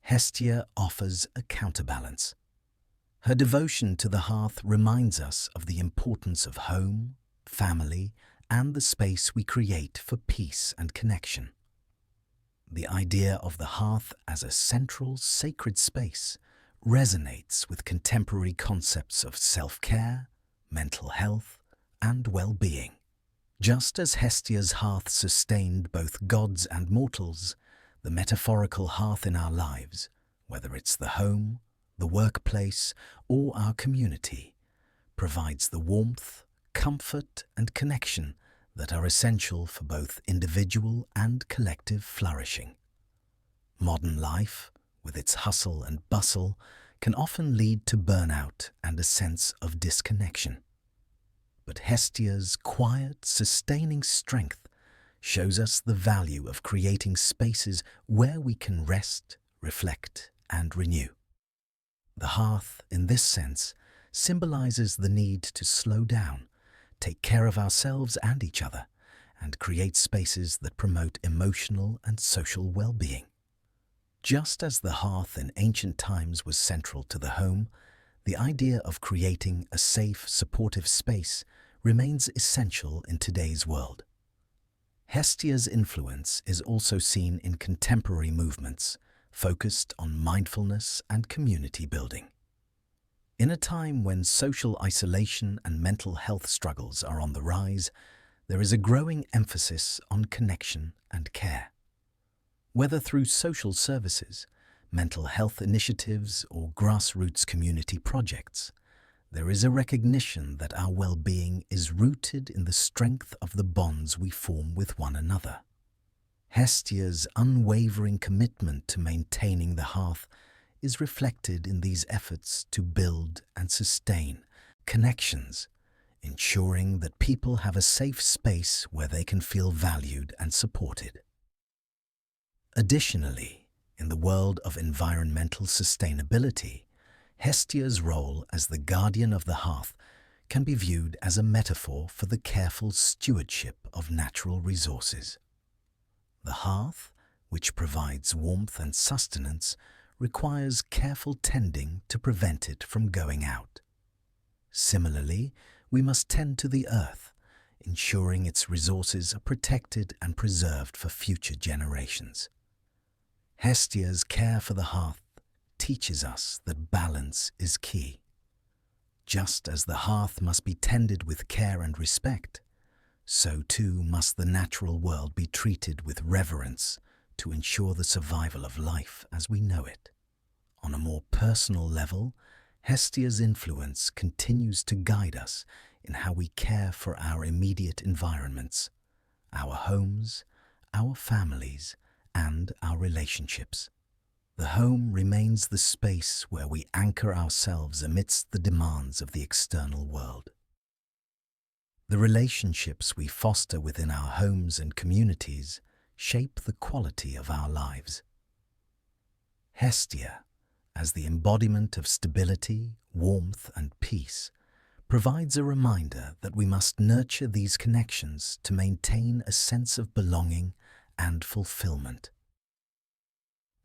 Hestia offers a counterbalance. Her devotion to the hearth reminds us of the importance of home, family, and the space we create for peace and connection. The idea of the hearth as a central, sacred space resonates with contemporary concepts of self-care, mental health, and well-being. Just as Hestia's hearth sustained both gods and mortals, the metaphorical hearth in our lives, whether it's the home, the workplace, or our community, provides the warmth, comfort, and connection that are essential for both individual and collective flourishing. Modern life, with its hustle and bustle, can often lead to burnout and a sense of disconnection. But Hestia's quiet, sustaining strength shows us the value of creating spaces where we can rest, reflect, and renew. The hearth, in this sense, symbolizes the need to slow down, take care of ourselves and each other, and create spaces that promote emotional and social well-being. Just as the hearth in ancient times was central to the home, the idea of creating a safe, supportive space remains essential in today's world. Hestia's influence is also seen in contemporary movements focused on mindfulness and community building. In a time when social isolation and mental health struggles are on the rise, there is a growing emphasis on connection and care. Whether through social services, mental health initiatives, or grassroots community projects, there is a recognition that our well-being is rooted in the strength of the bonds we form with one another. Hestia's unwavering commitment to maintaining the hearth is reflected in these efforts to build and sustain connections, ensuring that people have a safe space where they can feel valued and supported. Additionally, in the world of environmental sustainability, Hestia's role as the guardian of the hearth can be viewed as a metaphor for the careful stewardship of natural resources. The hearth, which provides warmth and sustenance, requires careful tending to prevent it from going out. Similarly, we must tend to the earth, ensuring its resources are protected and preserved for future generations. Hestia's care for the hearth teaches us that balance is key. Just as the hearth must be tended with care and respect, so too must the natural world be treated with reverence to ensure the survival of life as we know it. On a more personal level, Hestia's influence continues to guide us in how we care for our immediate environments, our homes, our families, and our relationships. The home remains the space where we anchor ourselves amidst the demands of the external world. The relationships we foster within our homes and communities shape the quality of our lives. Hestia, as the embodiment of stability, warmth, and peace, provides a reminder that we must nurture these connections to maintain a sense of belonging and fulfillment.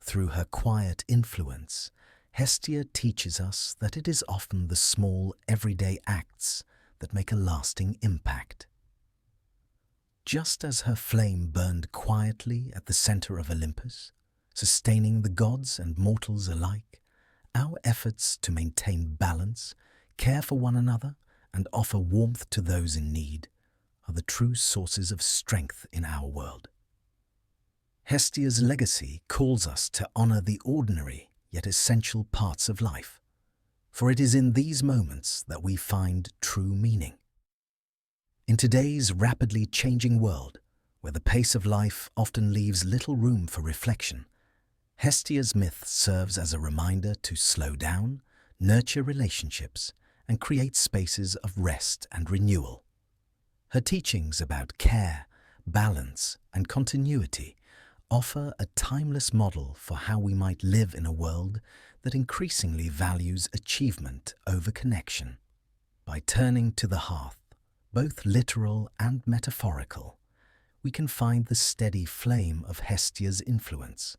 Through her quiet influence, Hestia teaches us that it is often the small, everyday acts that make a lasting impact. Just as her flame burned quietly at the center of Olympus, sustaining the gods and mortals alike, our efforts to maintain balance, care for one another, and offer warmth to those in need are the true sources of strength in our world. Hestia's legacy calls us to honor the ordinary yet essential parts of life, for it is in these moments that we find true meaning. In today's rapidly changing world, where the pace of life often leaves little room for reflection, Hestia's myth serves as a reminder to slow down, nurture relationships, and create spaces of rest and renewal. Her teachings about care, balance, and continuity offer a timeless model for how we might live in a world that increasingly values achievement over connection. By turning to the hearth, both literal and metaphorical, we can find the steady flame of Hestia's influence,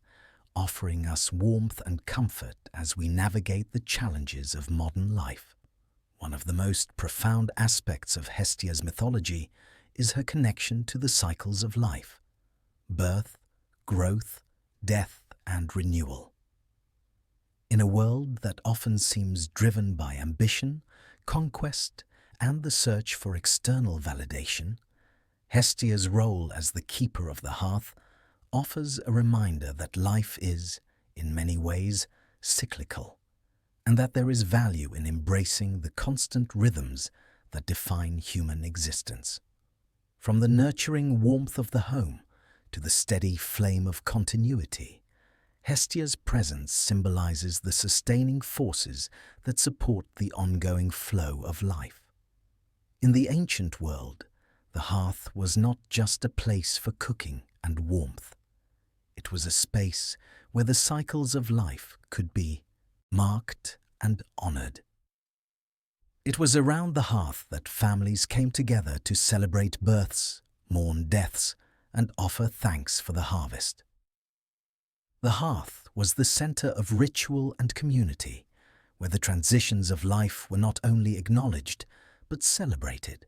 offering us warmth and comfort as we navigate the challenges of modern life. One of the most profound aspects of Hestia's mythology is her connection to the cycles of life: birth, growth, death, and renewal. In a world that often seems driven by ambition, conquest, and the search for external validation, Hestia's role as the keeper of the hearth offers a reminder that life is, in many ways, cyclical, and that there is value in embracing the constant rhythms that define human existence. From the nurturing warmth of the home to the steady flame of continuity, Hestia's presence symbolizes the sustaining forces that support the ongoing flow of life. In the ancient world, the hearth was not just a place for cooking and warmth. It was a space where the cycles of life could be marked and honored. It was around the hearth that families came together to celebrate births, mourn deaths, and offer thanks for the harvest. The hearth was the center of ritual and community, where the transitions of life were not only acknowledged, but celebrated.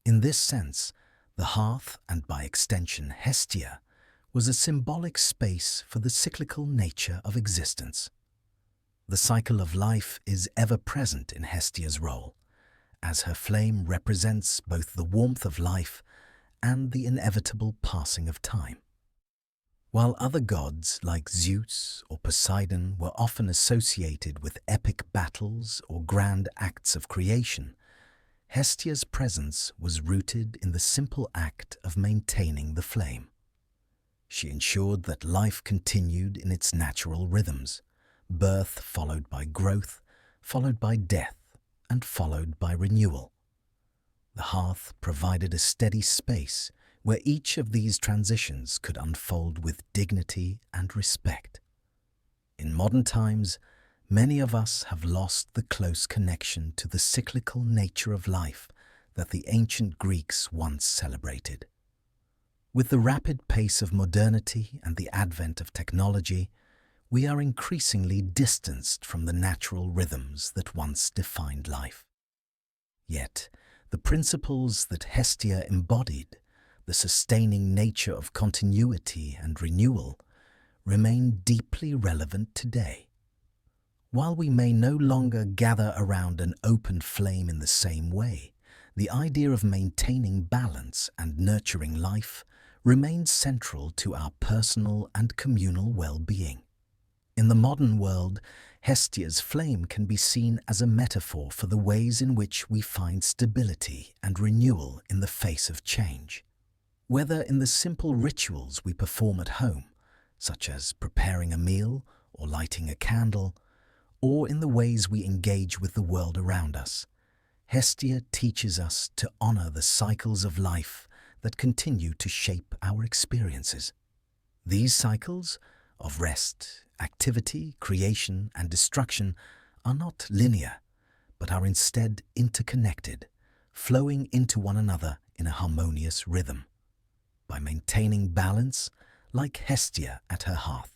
In this sense, the hearth, and by extension Hestia, was a symbolic space for the cyclical nature of existence. The cycle of life is ever present in Hestia's role, as her flame represents both the warmth of life and the inevitable passing of time. While other gods like Zeus or Poseidon were often associated with epic battles or grand acts of creation, Hestia's presence was rooted in the simple act of maintaining the flame. She ensured that life continued in its natural rhythms: birth followed by growth, followed by death, and followed by renewal. The hearth provided a steady space where each of these transitions could unfold with dignity and respect. In modern times, many of us have lost the close connection to the cyclical nature of life that the ancient Greeks once celebrated. With the rapid pace of modernity and the advent of technology, we are increasingly distanced from the natural rhythms that once defined life. Yet, the principles that Hestia embodied, the sustaining nature of continuity and renewal, remain deeply relevant today. While we may no longer gather around an open flame in the same way, the idea of maintaining balance and nurturing life remains central to our personal and communal well-being. In the modern world, Hestia's flame can be seen as a metaphor for the ways in which we find stability and renewal in the face of change. Whether in the simple rituals we perform at home, such as preparing a meal or lighting a candle, or in the ways we engage with the world around us, Hestia teaches us to honor the cycles of life that continue to shape our experiences. These cycles of rest, activity, creation, and destruction are not linear, but are instead interconnected, flowing into one another in a harmonious rhythm. By maintaining balance, like Hestia at her hearth,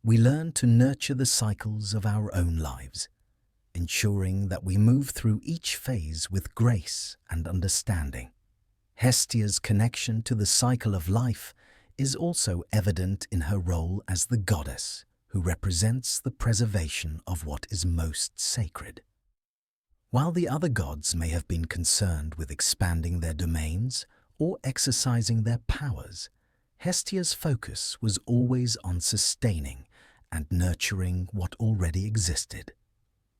we learn to nurture the cycles of our own lives, ensuring that we move through each phase with grace and understanding. Hestia's connection to the cycle of life is also evident in her role as the goddess who represents the preservation of what is most sacred. While the other gods may have been concerned with expanding their domains or exercising their powers, Hestia's focus was always on sustaining and nurturing what already existed.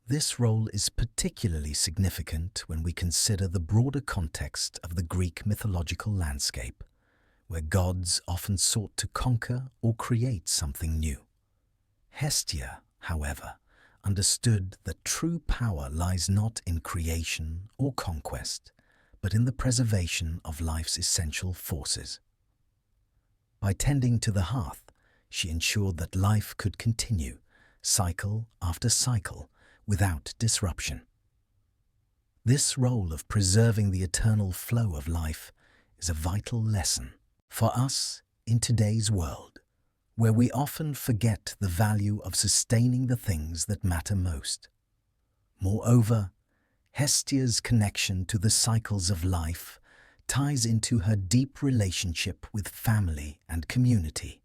This role is particularly significant when we consider the broader context of the Greek mythological landscape, where gods often sought to conquer or create something new. Hestia, however, understood that true power lies not in creation or conquest, but in the preservation of life's essential forces. By tending to the hearth, she ensured that life could continue, cycle after cycle, without disruption. This role of preserving the eternal flow of life is a vital lesson for us in today's world, where we often forget the value of sustaining the things that matter most. Moreover, Hestia's connection to the cycles of life ties into her deep relationship with family and community.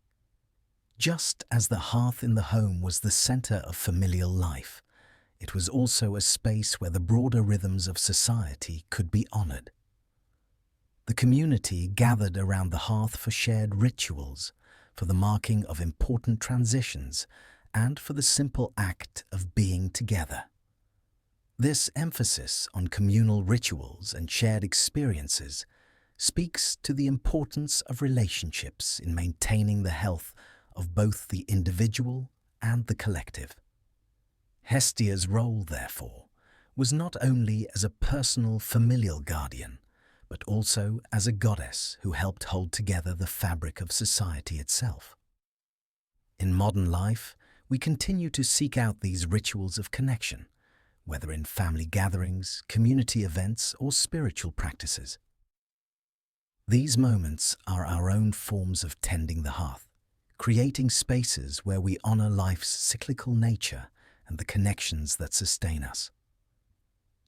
Just as the hearth in the home was the center of familial life, it was also a space where the broader rhythms of society could be honored. The community gathered around the hearth for shared rituals, for the marking of important transitions, and for the simple act of being together. This emphasis on communal rituals and shared experiences speaks to the importance of relationships in maintaining the health of both the individual and the collective. Hestia's role, therefore, was not only as a personal familial guardian, but also as a goddess who helped hold together the fabric of society itself. In modern life, we continue to seek out these rituals of connection, whether in family gatherings, community events, or spiritual practices. These moments are our own forms of tending the hearth, creating spaces where we honor life's cyclical nature and the connections that sustain us.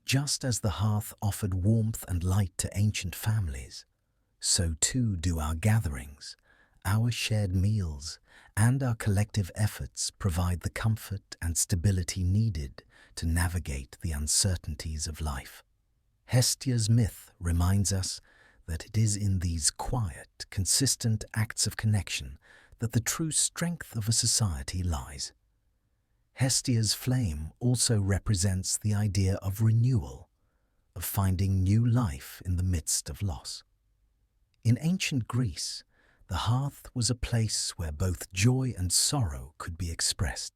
Just as the hearth offered warmth and light to ancient families, so too do our gatherings, our shared meals, and our collective efforts provide the comfort and stability needed to navigate the uncertainties of life. Hestia's myth reminds us that it is in these quiet, consistent acts of connection that the true strength of a society lies. Hestia's flame also represents the idea of renewal, of finding new life in the midst of loss. In ancient Greece, the hearth was a place where both joy and sorrow could be expressed.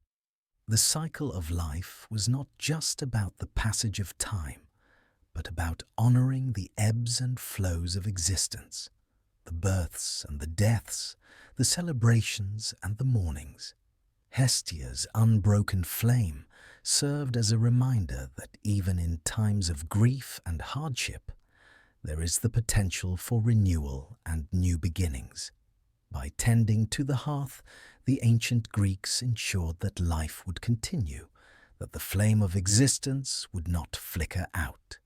The cycle of life was not just about the passage of time, but about honoring the ebbs and flows of existence, the births and the deaths, the celebrations and the mournings. Hestia's unbroken flame served as a reminder that even in times of grief and hardship, there is the potential for renewal and new beginnings. By tending to the hearth, the ancient Greeks ensured that life would continue, that the flame of existence would not flicker out.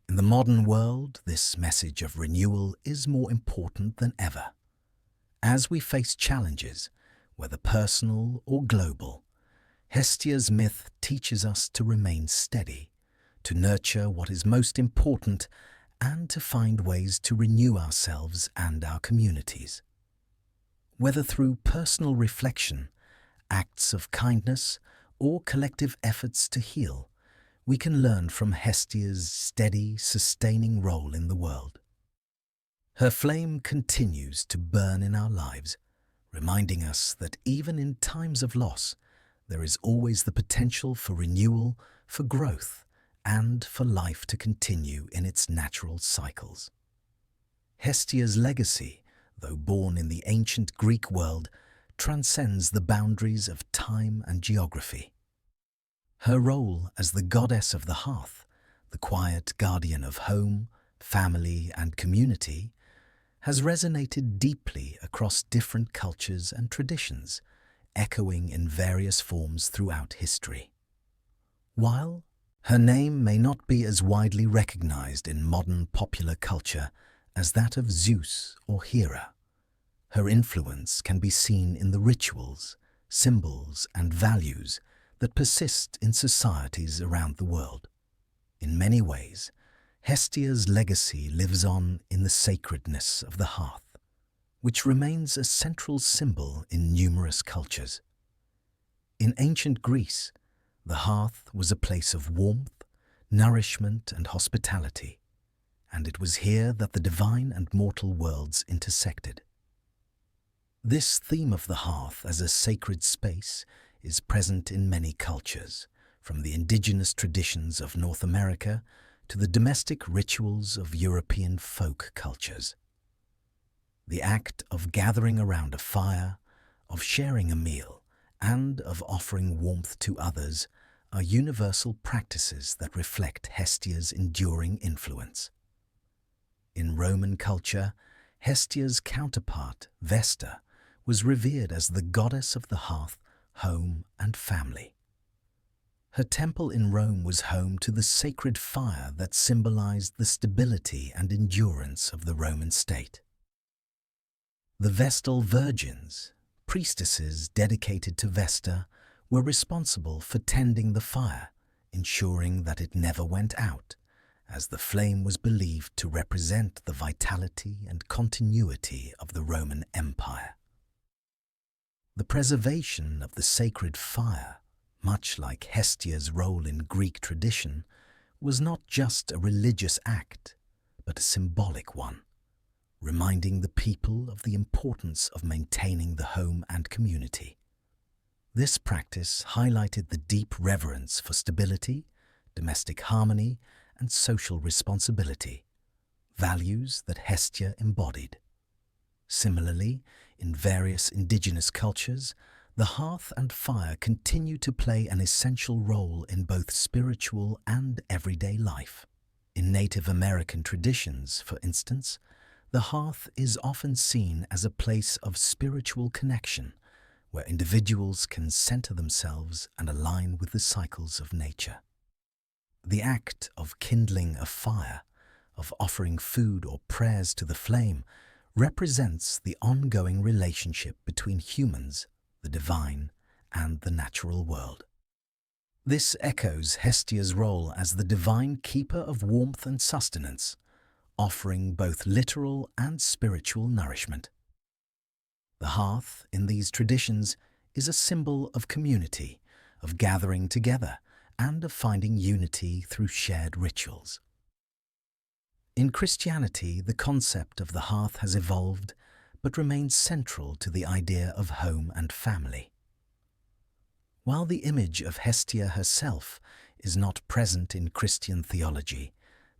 In the modern world, this message of renewal is more important than ever. As we face challenges, whether personal or global, Hestia's myth teaches us to remain steady, to nurture what is most important, and to find ways to renew ourselves and our communities. Whether through personal reflection, acts of kindness, or collective efforts to heal, we can learn from Hestia's steady, sustaining role in the world. Her flame continues to burn in our lives, reminding us that even in times of loss, there is always the potential for renewal, for growth, and for life to continue in its natural cycles. Hestia's legacy, though born in the ancient Greek world, transcends the boundaries of time and geography. Her role as the goddess of the hearth, the quiet guardian of home, family, and community, has resonated deeply across different cultures and traditions, echoing in various forms throughout history. While her name may not be as widely recognized in modern popular culture as that of Zeus or Hera, her influence can be seen in the rituals, symbols, and values that persist in societies around the world. In many ways, Hestia's legacy lives on in the sacredness of the hearth, which remains a central symbol in numerous cultures. In ancient Greece, the hearth was a place of warmth, nourishment, and hospitality, and it was here that the divine and mortal worlds intersected. This theme of the hearth as a sacred space is present in many cultures, from the indigenous traditions of North America to the domestic rituals of European folk cultures. The act of gathering around a fire, of sharing a meal, and of offering warmth to others are universal practices that reflect Hestia's enduring influence. In Roman culture, Hestia's counterpart, Vesta, was revered as the goddess of the hearth, home, and family. Her temple in Rome was home to the sacred fire that symbolized the stability and endurance of the Roman state. The Vestal Virgins, priestesses dedicated to Vesta, were responsible for tending the fire, ensuring that it never went out, as the flame was believed to represent the vitality and continuity of the Roman Empire. The preservation of the sacred fire, much like Hestia's role in Greek tradition, was not just a religious act, but a symbolic one, reminding the people of the importance of maintaining the home and community. This practice highlighted the deep reverence for stability, domestic harmony, and social responsibility, values that Hestia embodied. Similarly, in various indigenous cultures, the hearth and fire continue to play an essential role in both spiritual and everyday life. In Native American traditions, for instance, the hearth is often seen as a place of spiritual connection, where individuals can center themselves and align with the cycles of nature. The act of kindling a fire, of offering food or prayers to the flame, represents the ongoing relationship between humans, the divine, and the natural world. This echoes Hestia's role as the divine keeper of warmth and sustenance, offering both literal and spiritual nourishment. The hearth, in these traditions, is a symbol of community, of gathering together, and of finding unity through shared rituals. In Christianity, the concept of the hearth has evolved, but remains central to the idea of home and family. While the image of Hestia herself is not present in Christian theology,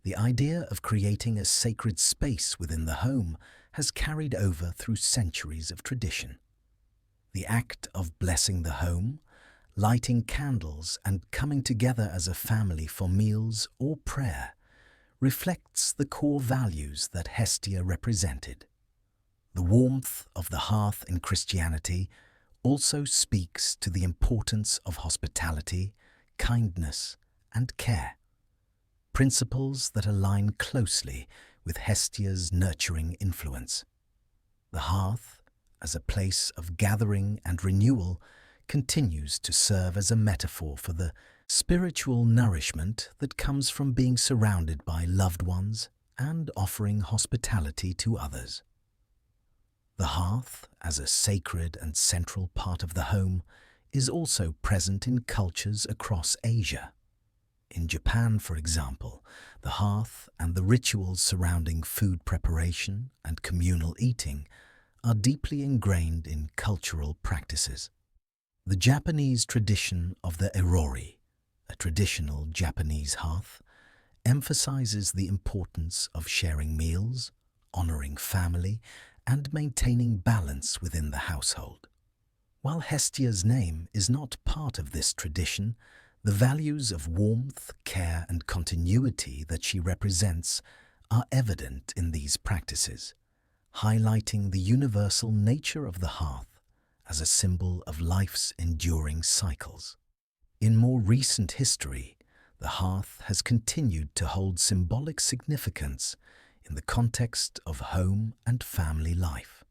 the idea of creating a sacred space within the home has carried over through centuries of tradition. The act of blessing the home, lighting candles, and coming together as a family for meals or prayer reflects the core values that Hestia represented. The warmth of the hearth in Christianity also speaks to the importance of hospitality, kindness, and care, principles that align closely with Hestia's nurturing influence. The hearth, as a place of gathering and renewal, continues to serve as a metaphor for the spiritual nourishment that comes from being surrounded by loved ones and offering hospitality to others. The hearth, as a sacred and central part of the home, is also present in cultures across Asia. In Japan, for example, the hearth and the rituals surrounding food preparation and communal eating are deeply ingrained in cultural practices. The Japanese tradition of the erori, a traditional Japanese hearth, emphasizes the importance of sharing meals, honoring family, and maintaining balance within the household. While Hestia's name is not part of this tradition, the values of warmth, care, and continuity that she represents are evident in these practices, highlighting the universal nature of the hearth as a symbol of life's enduring cycles. In more recent history, the hearth has continued to hold symbolic significance in the context of home and family life.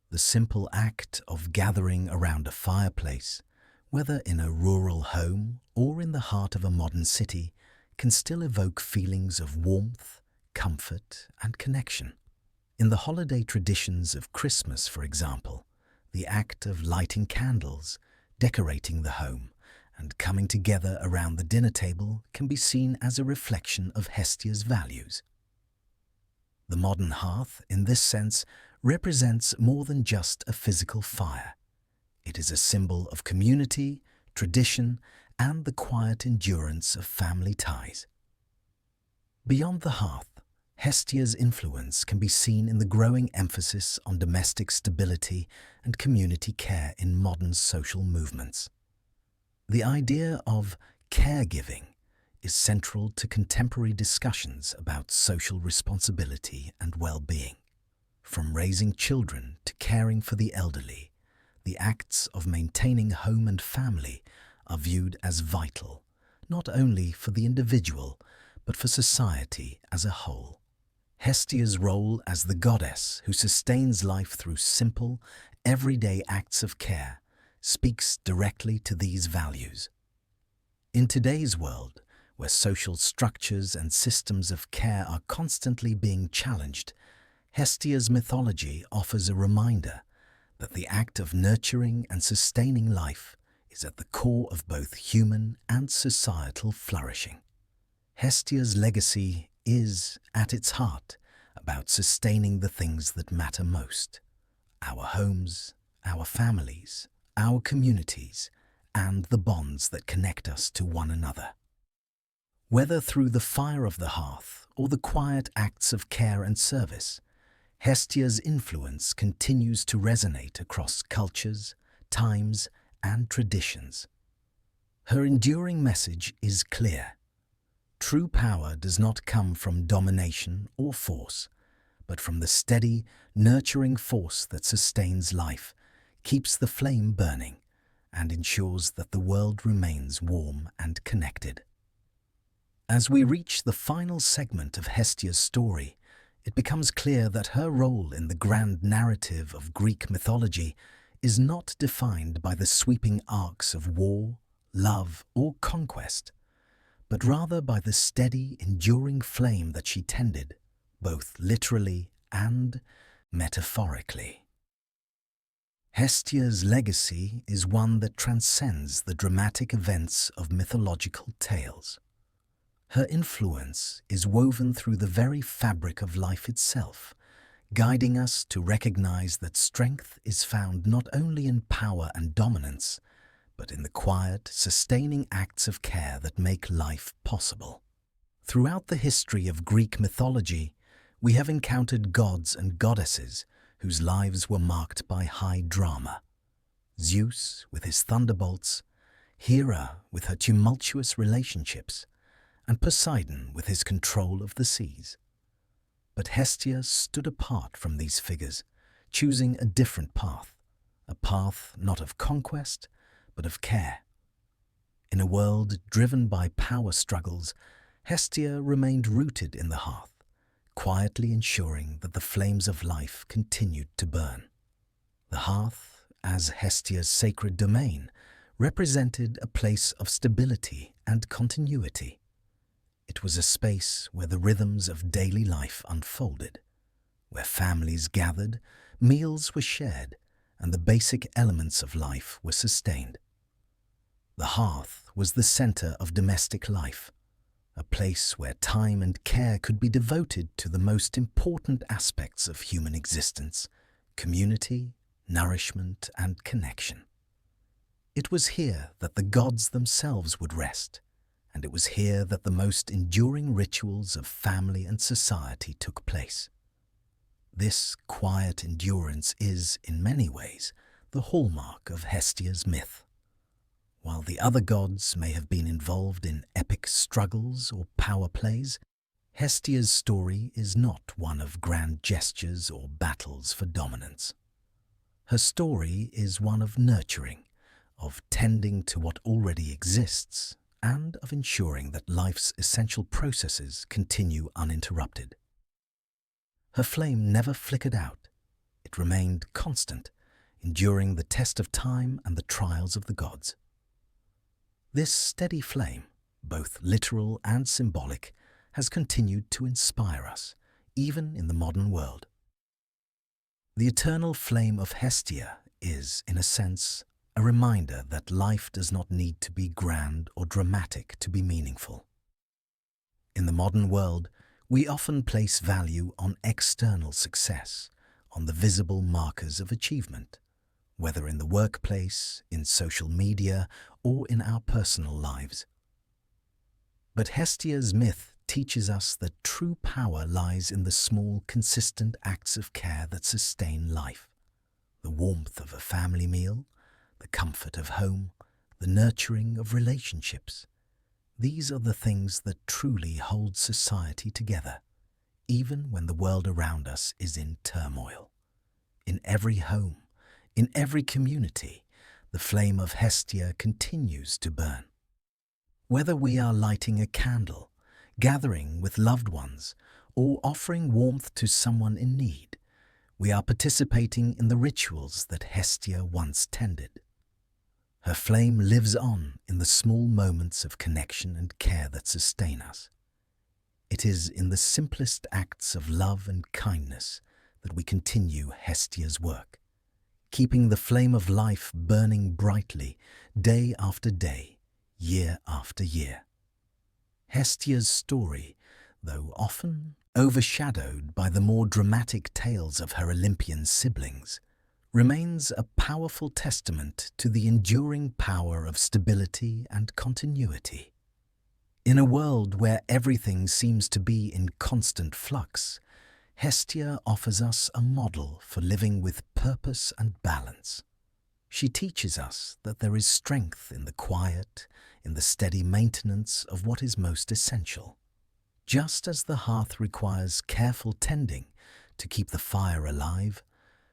The simple act of gathering around a fireplace, whether in a rural home or in the heart of a modern city, can still evoke feelings of warmth, comfort, and connection. In the holiday traditions of Christmas, for example, the act of lighting candles, decorating the home, and coming together around the dinner table can be seen as a reflection of Hestia's values. The modern hearth, in this sense, represents more than just a physical fire. It is a symbol of community, tradition, and the quiet endurance of family ties. Beyond the hearth, Hestia's influence can be seen in the growing emphasis on domestic stability and community care in modern social movements. The idea of caregiving is central to contemporary discussions about social responsibility and well-being. From raising children to caring for the elderly, the acts of maintaining home and family are viewed as vital, not only for the individual, but for society as a whole. Hestia's role as the goddess who sustains life through simple, everyday acts of care speaks directly to these values. In today's world, where social structures and systems of care are constantly being challenged, Hestia's mythology offers a reminder that the act of nurturing and sustaining life is at the core of both human and societal flourishing. Hestia's legacy is, at its heart, about sustaining the things that matter most: our homes, our families, our communities, and the bonds that connect us to one another. Whether through the fire of the hearth or the quiet acts of care and service, Hestia's influence continues to resonate across cultures, times, and traditions. Her enduring message is clear. True power does not come from domination or force, but from the steady, nurturing force that sustains life, keeps the flame burning, and ensures that the world remains warm and connected. As we reach the final segment of Hestia's story, it becomes clear that her role in the grand narrative of Greek mythology is not defined by the sweeping arcs of war, love, or conquest, but rather by the steady, enduring flame that she tended, both literally and metaphorically. Hestia's legacy is one that transcends the dramatic events of mythological tales. Her influence is woven through the very fabric of life itself, guiding us to recognize that strength is found not only in power and dominance, but in the quiet, sustaining acts of care that make life possible. Throughout the history of Greek mythology, we have encountered gods and goddesses whose lives were marked by high drama. Zeus with his thunderbolts, Hera with her tumultuous relationships, and Poseidon with his control of the seas. But Hestia stood apart from these figures, choosing a different path, a path not of conquest, but of care. In a world driven by power struggles, Hestia remained rooted in the hearth, quietly ensuring that the flames of life continued to burn. The hearth, as Hestia's sacred domain, represented a place of stability and continuity. It was a space where the rhythms of daily life unfolded, where families gathered, meals were shared, and the basic elements of life were sustained. The hearth was the center of domestic life, a place where time and care could be devoted to the most important aspects of human existence: community, nourishment, and connection. It was here that the gods themselves would rest, and it was here that the most enduring rituals of family and society took place. This quiet endurance is, in many ways, the hallmark of Hestia's myth. While the other gods may have been involved in epic struggles or power plays, Hestia's story is not one of grand gestures or battles for dominance. Her story is one of nurturing, of tending to what already exists, and of ensuring that life's essential processes continue uninterrupted. Her flame never flickered out. It remained constant, enduring the test of time and the trials of the gods. This steady flame, both literal and symbolic, has continued to inspire us, even in the modern world. The eternal flame of Hestia is, in a sense, a reminder that life does not need to be grand or dramatic to be meaningful. In the modern world, we often place value on external success, on the visible markers of achievement, whether in the workplace, in social media, or in our personal lives. But Hestia's myth teaches us that true power lies in the small, consistent acts of care that sustain life: the warmth of a family meal, the comfort of home, the nurturing of relationships. These are the things that truly hold society together, even when the world around us is in turmoil. In every home, in every community, the flame of Hestia continues to burn. Whether we are lighting a candle, gathering with loved ones, or offering warmth to someone in need, we are participating in the rituals that Hestia once tended. Her flame lives on in the small moments of connection and care that sustain us. It is in the simplest acts of love and kindness that we continue Hestia's work, keeping the flame of life burning brightly day after day, year after year. Hestia's story, though often overshadowed by the more dramatic tales of her Olympian siblings, remains a powerful testament to the enduring power of stability and continuity. In a world where everything seems to be in constant flux, Hestia offers us a model for living with purpose and balance. She teaches us that there is strength in the quiet, in the steady maintenance of what is most essential. Just as the hearth requires careful tending to keep the fire alive,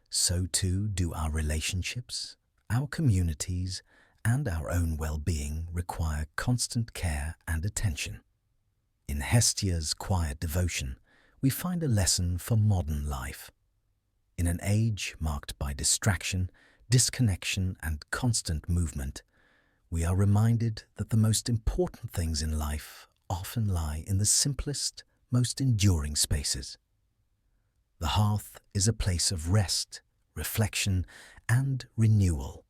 so too do our relationships, our communities, and our own well-being require constant care and attention. In Hestia's quiet devotion, we find a lesson for modern life. In an age marked by distraction, disconnection, and constant movement, we are reminded that the most important things in life often lie in the simplest, most enduring spaces. The hearth is a place of rest, reflection, and renewal,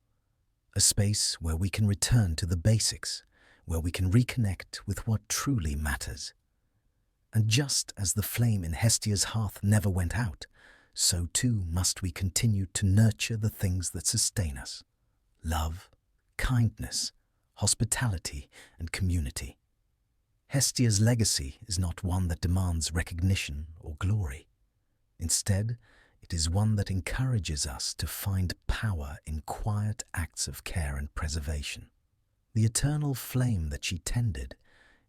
a space where we can return to the basics, where we can reconnect with what truly matters. And just as the flame in Hestia's hearth never went out, so too must we continue to nurture the things that sustain us: love, kindness, hospitality, and community. Hestia's legacy is not one that demands recognition or glory. Instead, it is one that encourages us to find power in quiet acts of care and preservation. The eternal flame that she tended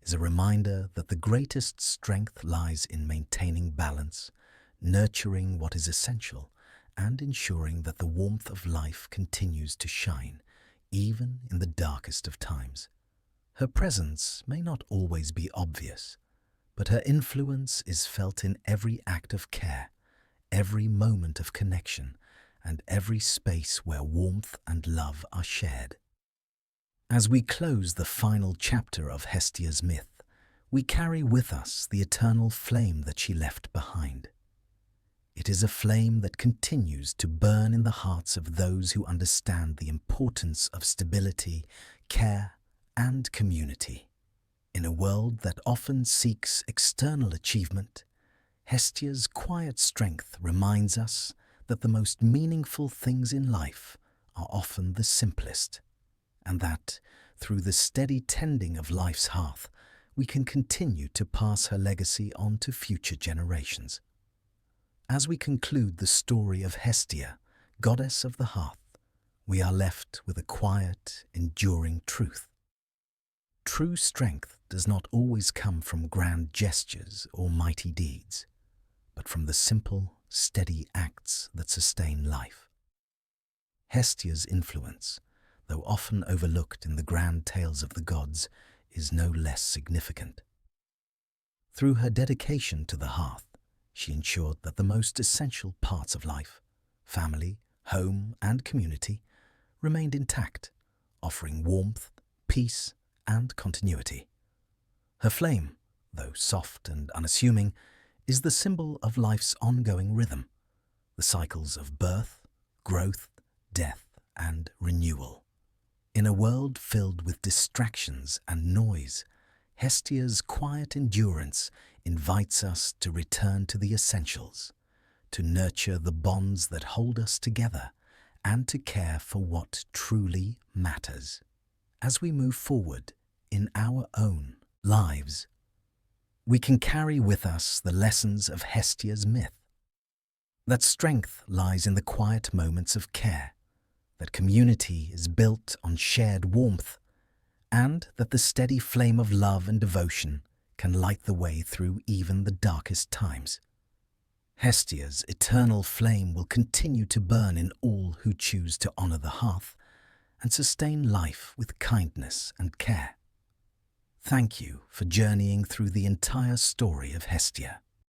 is a reminder that the greatest strength lies in maintaining balance, nurturing what is essential, and ensuring that the warmth of life continues to shine, even in the darkest of times. Her presence may not always be obvious, but her influence is felt in every act of care, every moment of connection, and every space where warmth and love are shared. As we close the final chapter of Hestia's myth, we carry with us the eternal flame that she left behind. It is a flame that continues to burn in the hearts of those who understand the importance of stability, care, and community. In a world that often seeks external achievement, Hestia's quiet strength reminds us that the most meaningful things in life are often the simplest, and that, through the steady tending of life's hearth, we can continue to pass her legacy on to future generations. As we conclude the story of Hestia, goddess of the hearth, we are left with a quiet, enduring truth. True strength does not always come from grand gestures or mighty deeds, but from the simple, steady acts that sustain life. Hestia's influence, though often overlooked in the grand tales of the gods, is no less significant. Through her dedication to the hearth, she ensured that the most essential parts of life, family, home, and community, remained intact, offering warmth, peace, and continuity. Her flame, though soft and unassuming, is the symbol of life's ongoing rhythm, the cycles of birth, growth, death, and renewal. In a world filled with distractions and noise, Hestia's quiet endurance invites us to return to the essentials, to nurture the bonds that hold us together, and to care for what truly matters. As we move forward in our own lives, we can carry with us the lessons of Hestia's myth. That strength lies in the quiet moments of care, that community is built on shared warmth, and that the steady flame of love and devotion can light the way through even the darkest times. Hestia's eternal flame will continue to burn in all who choose to honor the hearth and sustain life with kindness and care. Thank you for journeying through the entire story of Hestia.